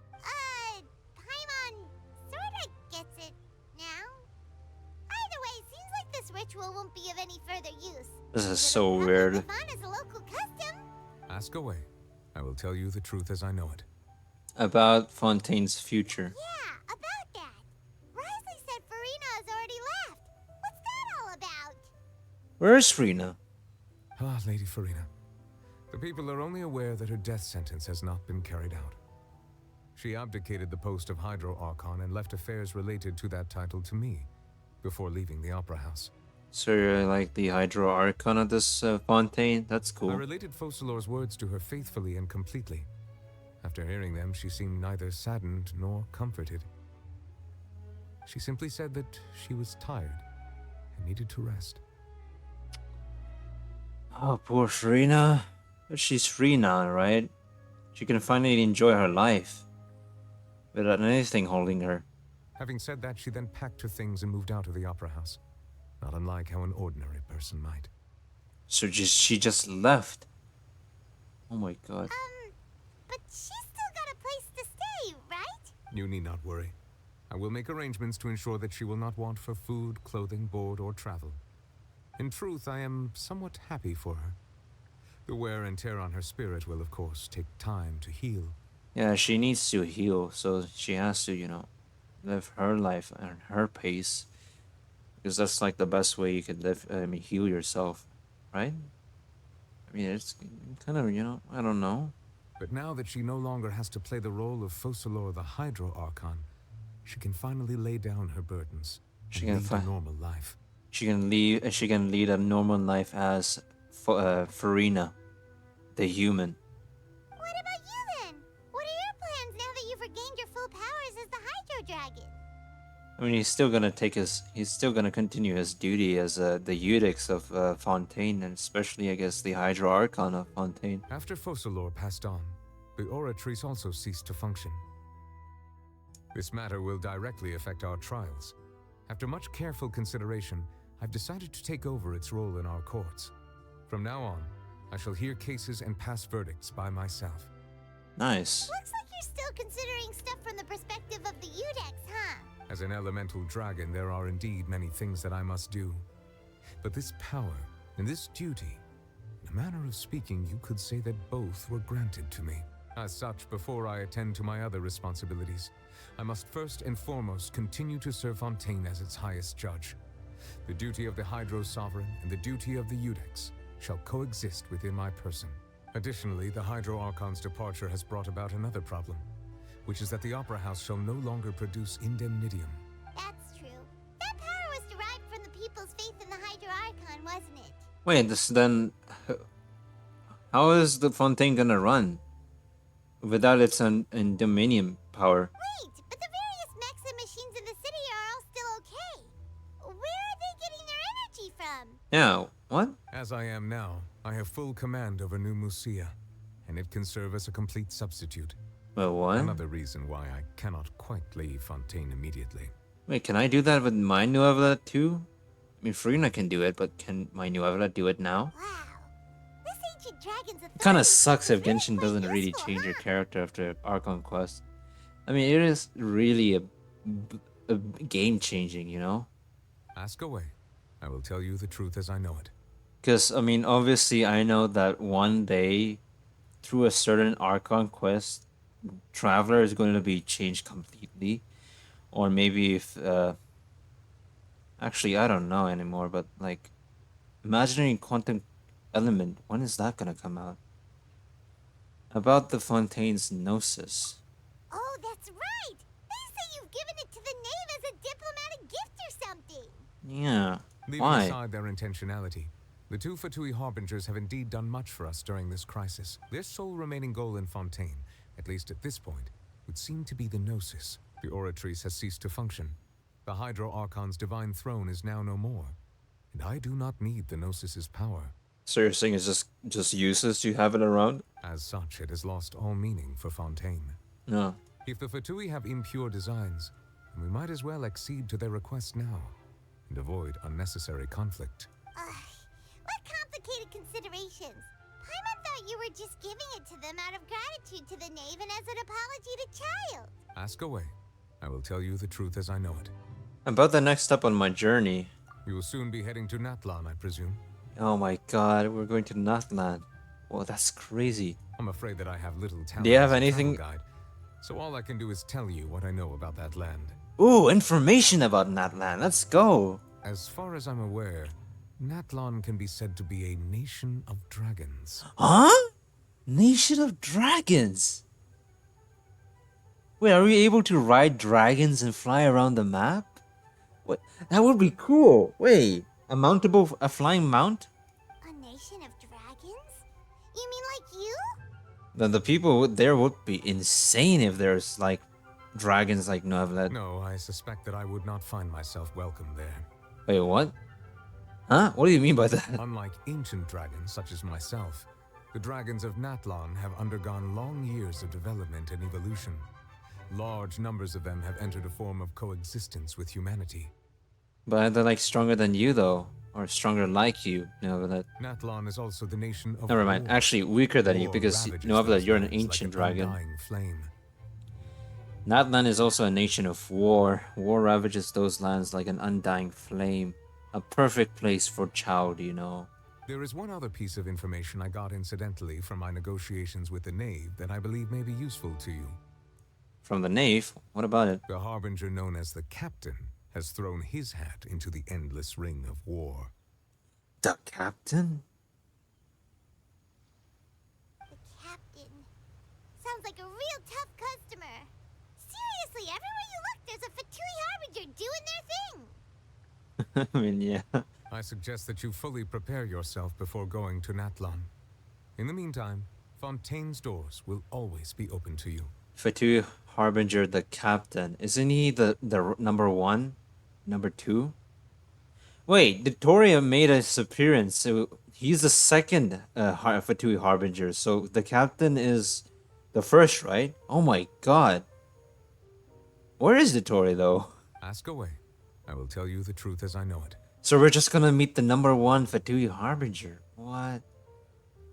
Paimon sorta gets it now. Either way, it seems like this ritual won't be of any further use. This is so weird. As a local custom. Ask away. I will tell you the truth as I know it. About Fontaine's future. Yeah, about that. Risley said Furina has already left. What's that all about? Where's Furina? Ah, Lady Furina. The people are only aware that her death sentence has not been carried out. She abdicated the post of Hydro Archon and left affairs related to that title to me before leaving the Opera House. So you're like the Hydro Archon of this Fontaine? That's I cool. related Focalor's words to her faithfully and completely. After hearing them, she seemed neither saddened nor comforted. She simply said that she was tired and needed to rest. Oh, poor Furina. But she's free now, right? She can finally enjoy her life without anything holding her. Having said that, she then packed her things and moved out of the Opera House, not unlike how an ordinary person might. So she just left. Oh my god. But she's still got a place to stay, right? You need not worry. I will make arrangements to ensure that she will not want for food, clothing, board, or travel. In truth, I am somewhat happy for her. The wear and tear on her spirit will, of course, take time to heal. Yeah, she needs to heal, so she has to, you know, live her life at her pace. Because that's like the best way you could live, heal yourself, right? I mean, it's kind of, you know, I don't know. But now that she no longer has to play the role of Focalor the Hydro Archon, she can finally lay down her burdens She and can lead a normal life. She can lead a normal life as Furina, the human. What about you then? What are your plans now that you've regained your full powers as the Hydro Dragon? I mean, he's still gonna continue his duty as the Eudex of Fontaine, and especially, I guess, the Hydro Archon of Fontaine. After Focalor passed on, the Oratrice also ceased to function. This matter will directly affect our trials. After much careful consideration, I've decided to take over its role in our courts. From now on, I shall hear cases and pass verdicts by myself. Nice. Looks like you're still considering stuff from the perspective of the Eudex, huh? As an elemental dragon, there are indeed many things that I must do. But this power and this duty, in a manner of speaking, you could say that both were granted to me. As such, before I attend to my other responsibilities, I must first and foremost continue to serve Fontaine as its highest judge. The duty of the Hydro Sovereign and the duty of the Eudex shall coexist within my person. Additionally, the Hydro Archon's departure has brought about another problem, which is that the Opera House shall no longer produce indemnitium. That's true. That power was derived from the people's faith in the Hydro Archon, wasn't it? Wait, then how is the Fontaine gonna run without its dominion power? Wait, but the various mechs and machines in the city are all still okay. Where are they getting their energy from? Yeah, what? As I am now, I have full command over New Musia, and it can serve as a complete substitute. Wait, what? Another reason why I cannot quite leave Fontaine immediately. Wait, can I do that with my neuvillette too? I mean, Furina can do it, but can my neuvillette do it now? This ancient dragon's It kind of sucks if Genshin doesn't really change your character after Archon Quest. I mean, it is really a game changing, you know? Ask away. I will tell you the truth as I know it. Because, I mean, obviously, I know that one day, through a certain Archon Quest, Traveler is going to be changed completely. Or maybe if, actually, I don't know anymore, but, like, Imaginary Quantum Element, when is that going to come out? About the Fontaine's Gnosis. Oh, that's right! They say you've given it to the knave as a diplomatic gift or something! Yeah, Leaving why? aside their intentionality, the two Fatui Harbingers have indeed done much for us during this crisis. Their sole remaining goal in Fontaine, at least at this point, would seem to be the Gnosis. The Oratrice has ceased to function. The Hydro Archon's divine throne is now no more, and I do not need the Gnosis's power. So you're saying it's just useless to have it around? As such, it has lost all meaning for Fontaine. No. If the Fatui have impure designs, then we might as well accede to their request now, and avoid unnecessary conflict. What complicated considerations? Paimon thought you were just giving it to them out of gratitude to the knave and as an apology to Child. Ask away. I will tell you the truth as I know it. About the next step on my journey. You will soon be heading to Natlan, I presume. Oh my god, we're going to Natlan. Well, that's crazy. I'm afraid that I have little talent. Do you have as a anything? travel guide, so all I can do is tell you what I know about that land. Ooh, information about Natlan. Let's go. As far as I'm aware, Natlon can be said to be a nation of dragons. Huh? Nation of dragons? Wait, are we able to ride dragons and fly around the map? What? That would be cool. Wait, a flying mount? A nation of dragons? You mean like you? Then the people there would be insane if there's like dragons like Neuvillette. No, I suspect that I would not find myself welcome there. Wait, what? Huh? What do you mean by that? Unlike ancient dragons such as myself, the dragons of Natlon have undergone long years of development and evolution. Large numbers of them have entered a form of coexistence with humanity. But they're like stronger than you though, or stronger like you, Neuvillette. Natlon is also the nation of Never mind. war. Actually, weaker than you War because ravages Neuvillette, those you're an lands ancient like an dragon. undying flame. Natlan is also a nation of war. War ravages those lands like an undying flame. A perfect place for child, you know. There is one other piece of information I got incidentally from my negotiations with the Knave that I believe may be useful to you. From the Knave? What about it? The Harbinger known as the Captain has thrown his hat into the endless ring of war. The Captain? The Captain. Sounds like a real tough customer. Seriously, everywhere you look, there's a Fatui Harbinger doing their thing. I mean, yeah. I suggest that you fully prepare yourself before going to Natlon. In the meantime, Fontaine's doors will always be open to you. Fatui Harbinger, the Captain. Isn't he the number one? Number two? Wait, Victoria made his appearance. So he's the second Fatui Harbinger. So the Captain is the first, right? Oh my god. Where is Vittoria though? Ask away. I will tell you the truth as I know it. So we're just gonna meet the number one Fatui Harbinger. What?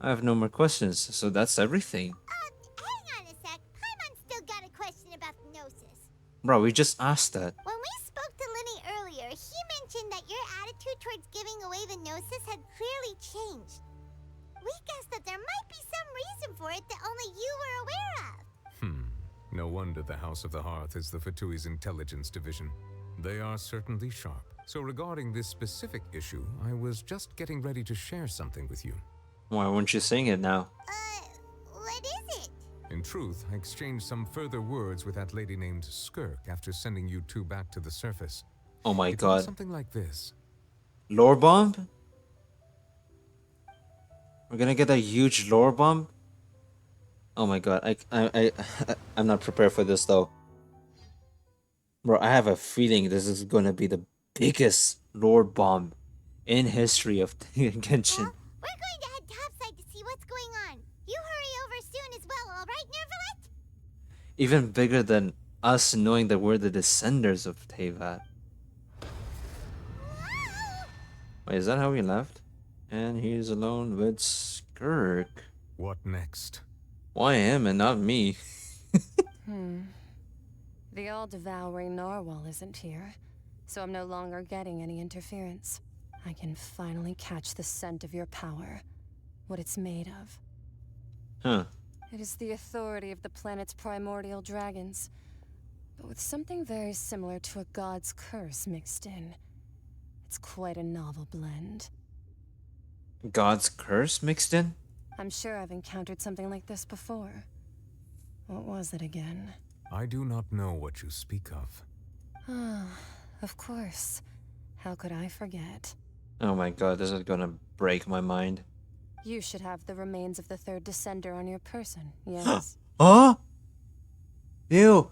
I have no more questions, so that's everything. Hang on a sec. Paimon still got a question about the Gnosis. Bro, we just asked that. When we spoke to Linny earlier, he mentioned that your attitude towards giving away the Gnosis had clearly changed. We guessed that there might be some reason for it that only you were aware of. No wonder the House of the Hearth is the Fatui's intelligence division. They are certainly sharp. So regarding this specific issue, I was just getting ready to share something with you. Why weren't you saying it now? What is it? In truth, I exchanged some further words with that lady named Skirk after sending you two back to the surface. Oh my It god. went something like this. Lore bomb? We're gonna get a huge lore bomb? Oh my god, I'm not prepared for this though. Bro, I have a feeling this is gonna be the biggest lore bomb in history of Genshin. We're going to head topside to see what's going on. You hurry over soon as well, alright, Neuvillette? Even bigger than us knowing that we're the descendants of Teyvat. Wait, is that how we left? And he's alone with Skirk. What next? Why him and not me? The all-devouring narwhal isn't here, so I'm no longer getting any interference. I can finally catch the scent of your power, what it's made of. Huh. It is the authority of the planet's primordial dragons, but with something very similar to a god's curse mixed in. It's quite a novel blend. God's curse mixed in? I'm sure I've encountered something like this before. What was it again? I do not know what you speak of. Ah, of course. How could I forget? Oh my god, this is gonna break my mind. You should have the remains of the third descender on your person, yes? Huh? Ew.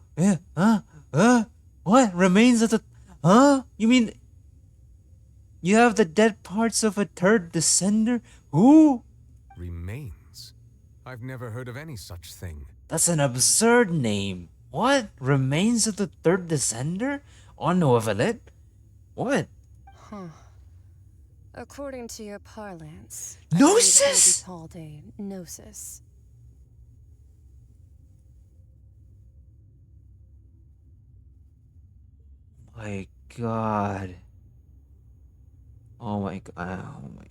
What? Remains of the... Huh? You mean... You have the dead parts of a third descender? Who? Remains? I've never heard of any such thing. That's an absurd name. What? Remains of the third descender? On Neuvillette? What? Huh. According to your parlance, Gnosis? it may be called a gnosis. My god. Oh my god. Oh my.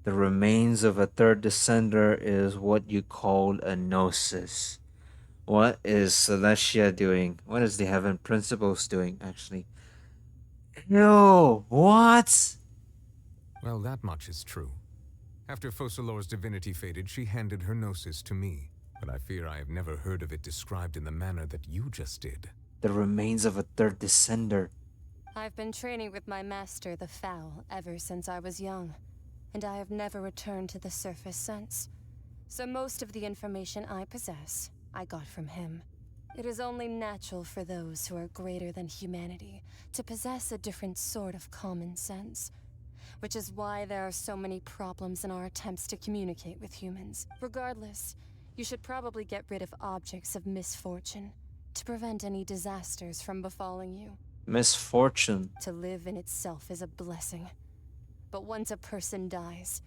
The remains of a third descender is what you call a gnosis. What is Celestia doing? What is the Heaven Principles doing, actually? Ew, what? Well, that much is true. After Focalor's divinity faded, she handed her gnosis to me. But I fear I have never heard of it described in the manner that you just did. The remains of a third descender. I've been training with my master, the Foul, ever since I was young, and I have never returned to the surface since. So most of the information I possess, I got from him. It is only natural for those who are greater than humanity to possess a different sort of common sense, which is why there are so many problems in our attempts to communicate with humans. Regardless, you should probably get rid of objects of misfortune to prevent any disasters from befalling you. Misfortune. To live in itself is a blessing. But once a person dies,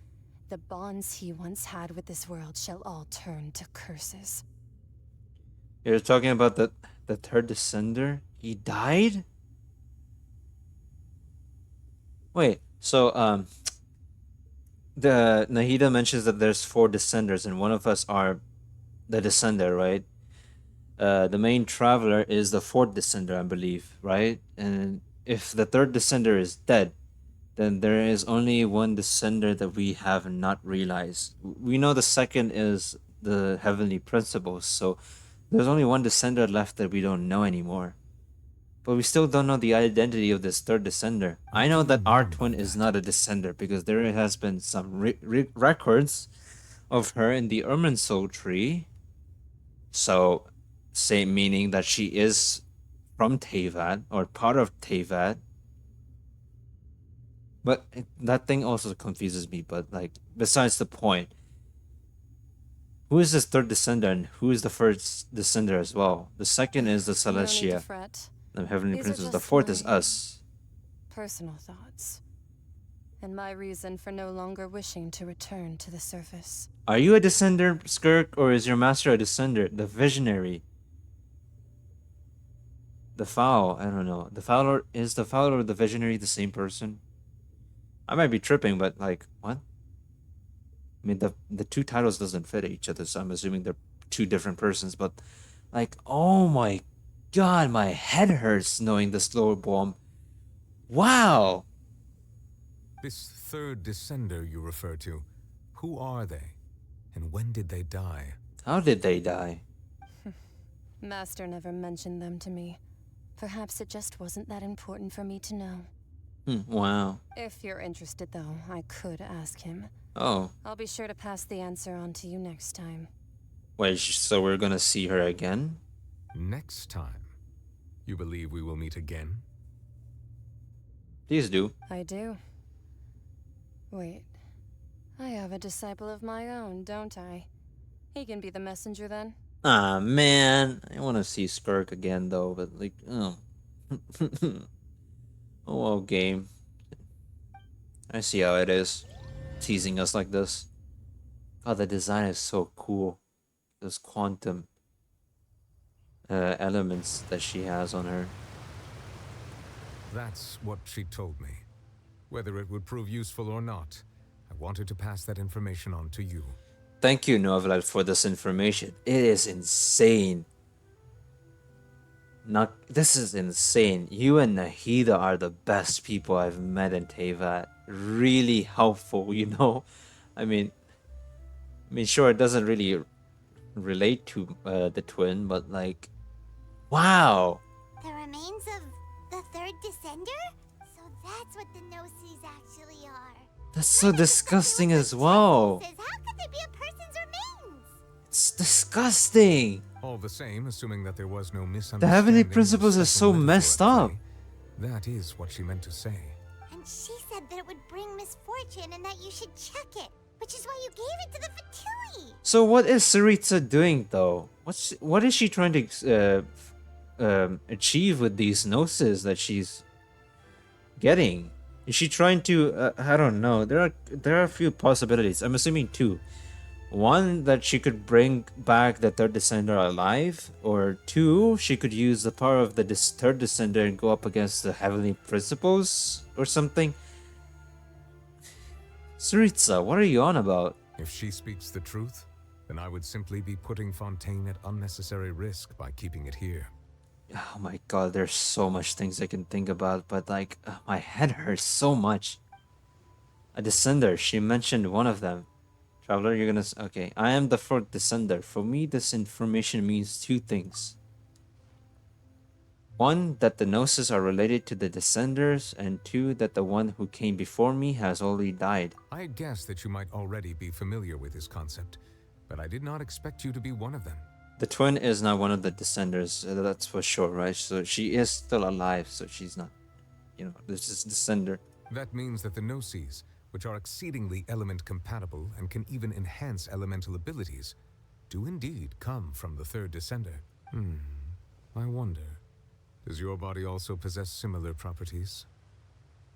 the bonds he once had with this world shall all turn to curses. You're talking about the third descender? He died? Wait, so the Nahida mentions that there's 4 descenders and one of us are the descender, right? The main traveler is the 4th descender, I believe, right? And if the 3rd descender is dead, then there is only one descender that we have not realized. We know the 2nd is the heavenly principles, so there's only one descender left that we don't know anymore. But we still don't know the identity of this 3rd descender. I know that our twin is not a descender because there has been some records of her in the Irminsul tree. So, same meaning that she is from Teyvat or part of Teyvat. But that thing also confuses me. But like, besides the point, who is this 3rd descender and who is the 1st descender as well? The 2nd is the Celestia. The Heavenly Princess. The 4th is us. Personal thoughts. And my reason for no longer wishing to return to the surface. Are you a descender, Skirk, or is your master a descender? The visionary. The Foul, I don't know. The Fowler, is the Fowler or the visionary the same person? I might be tripping, but like, what? I mean, the 2 titles doesn't fit each other, so I'm assuming they're 2 different persons, but like, oh my god, my head hurts knowing the slower bomb. Wow! This 3rd descender you refer to, who are they? And when did they die? How did they die? Master never mentioned them to me. Perhaps it just wasn't that important for me to know. Wow. If you're interested, though, I could ask him. Oh. I'll be sure to pass the answer on to you next time. Wait, so we're gonna see her again? Next time? You believe we will meet again? Please do. I do. Wait. I have a disciple of my own, don't I? He can be the messenger then. Ah, man. I want to see Skirk again, though, but like, oh. Oh, well, game. I see how it is. Teasing us like this. God, the design is so cool. Those quantum elements that she has on her. That's what she told me. Whether it would prove useful or not, I wanted to pass that information on to you. Thank you, Neuvillette, for this information. It is insane. This is insane. You and Nahida are the best people I've met in Teyvat. Really helpful, you know? I mean, sure, it doesn't really relate to the twin, but like, wow. The remains of the 3rd descender? So that's what the Gnosis actually are. That's so disgusting as well. How could they be a person's remains? It's disgusting. All the same, assuming that there was no misunderstanding. The heavenly principles are so messed up. That is what she meant to say. And she said that it would bring misfortune and that you should check it, which is why you gave it to the Fatui. So what is Saritsa doing though? What is she trying to achieve with these gnosis that she's getting? Is she trying to? I don't know. There are a few possibilities. I'm assuming 2. One, that she could bring back the 3rd descender alive, or 2, she could use the power of the 3rd descender and go up against the heavenly principles or something. Saritsa, what are you on about? If she speaks the truth, then I would simply be putting Fontaine at unnecessary risk by keeping it here. Oh my god, there's so much things I can think about, but like my head hurts so much. A descender, she mentioned one of them. Traveler, you're gonna. Okay, I am the fourth descender. For me, this information means two things. One, that the Gnosis are related to the descenders, and two, that the one who came before me has already died. I guessed that you might already be familiar with this concept, but I did not expect you to be one of them. The twin is not one of the descenders, that's for sure, right? So she is still alive, so she's not, this is descender. That means that the Gnosis, which are exceedingly element compatible and can even enhance elemental abilities, do indeed come from the third descender. I wonder, does your body also possess similar properties?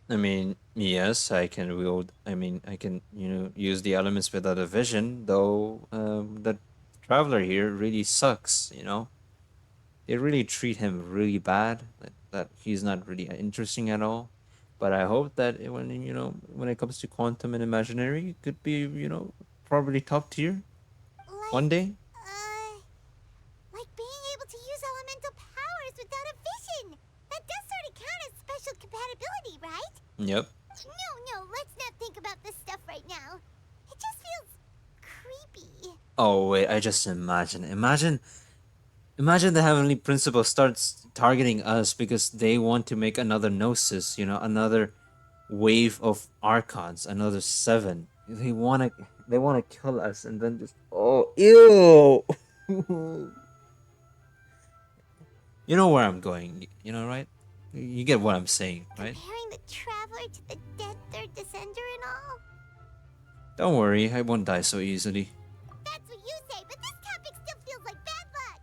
I mean, yes, I can wield, I can, use the elements without a vision, though the traveler here really sucks, They really treat him really bad, that he's not really interesting at all. But I hope that when it comes to quantum and imaginary, it could be, probably top tier one day. Like being able to use elemental powers without a vision. That does sort of count as special compatibility, right? Yep. No, let's not think about this stuff right now. It just feels creepy. Oh wait, I just imagine the Heavenly Principle starts targeting us because they want to make another Gnosis, another wave of Archons, another 7. They wanna kill us and then just ew. You know where I'm going, right? You get what I'm saying, right? Comparing the Traveler to the dead third descender and all? Don't worry, I won't die so easily. That's what you say, but this topic still feels like bad luck.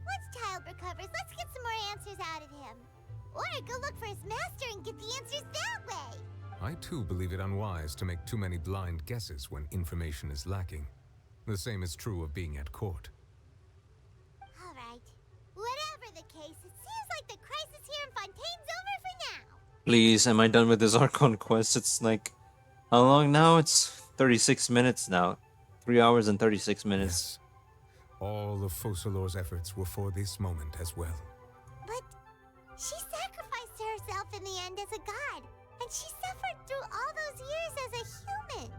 Once Child recovers, let's get some more answers out of him. Or go look for his master and get the answers that way. I too believe it unwise to make too many blind guesses when information is lacking. The same is true of being at court. Alright. Whatever the case, it seems like the crisis here in Fontaine's over for now. Please, am I done with this Archon Quest? It's like, how long now? It's 36 minutes now. 3 hours and 36 minutes. Yes. All of Focalor's efforts were for this moment as well. But she sacrificed herself in the end as a god, and she suffered through all those years as a human.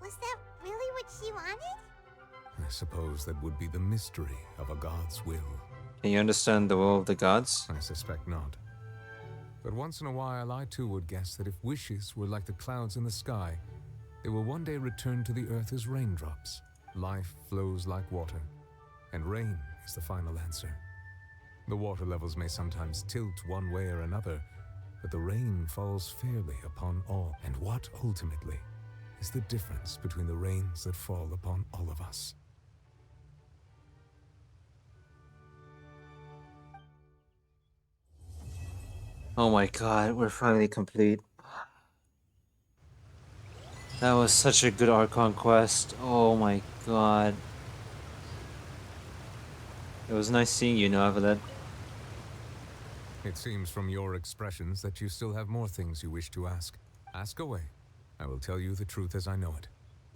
Was that really what she wanted? I suppose that would be the mystery of a god's will. Can you understand the will of the gods? I suspect not. But once in a while, I too would guess that if wishes were like the clouds in the sky, they will one day return to the earth as raindrops. Life flows like water, and rain is the final answer. The water levels may sometimes tilt one way or another, but the rain falls fairly upon all. And what ultimately is the difference between the rains that fall upon all of us? Oh my god, we're finally complete. That was such a good Archon Quest. Oh my god. It was nice seeing you, Neuvillette. It seems from your expressions that you still have more things you wish to ask. Ask away. I will tell you the truth as I know it.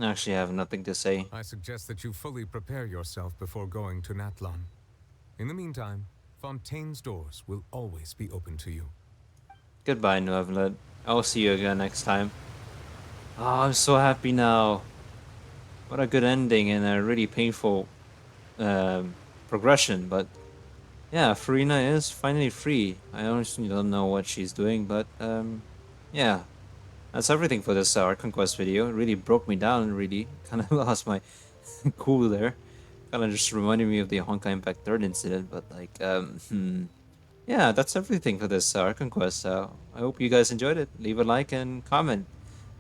Actually, I have nothing to say. I suggest that you fully prepare yourself before going to Natlan. In the meantime, Fontaine's doors will always be open to you. Goodbye, Neuvillette. I'll see you again next time. Oh, I'm so happy now. What a good ending and a really painful progression, but yeah, Furina is finally free. I honestly don't know what she's doing, but yeah. That's everything for this Archon Quest video. It really broke me down, really. Kind of lost my cool there. Kind of just reminded me of the Honkai Impact 3rd incident, but like, yeah, that's everything for this Archon Quest. I hope you guys enjoyed it. Leave a like and comment.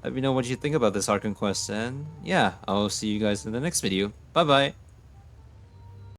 Let me know what you think about this Archon Quest, and yeah, I'll see you guys in the next video. Bye-bye!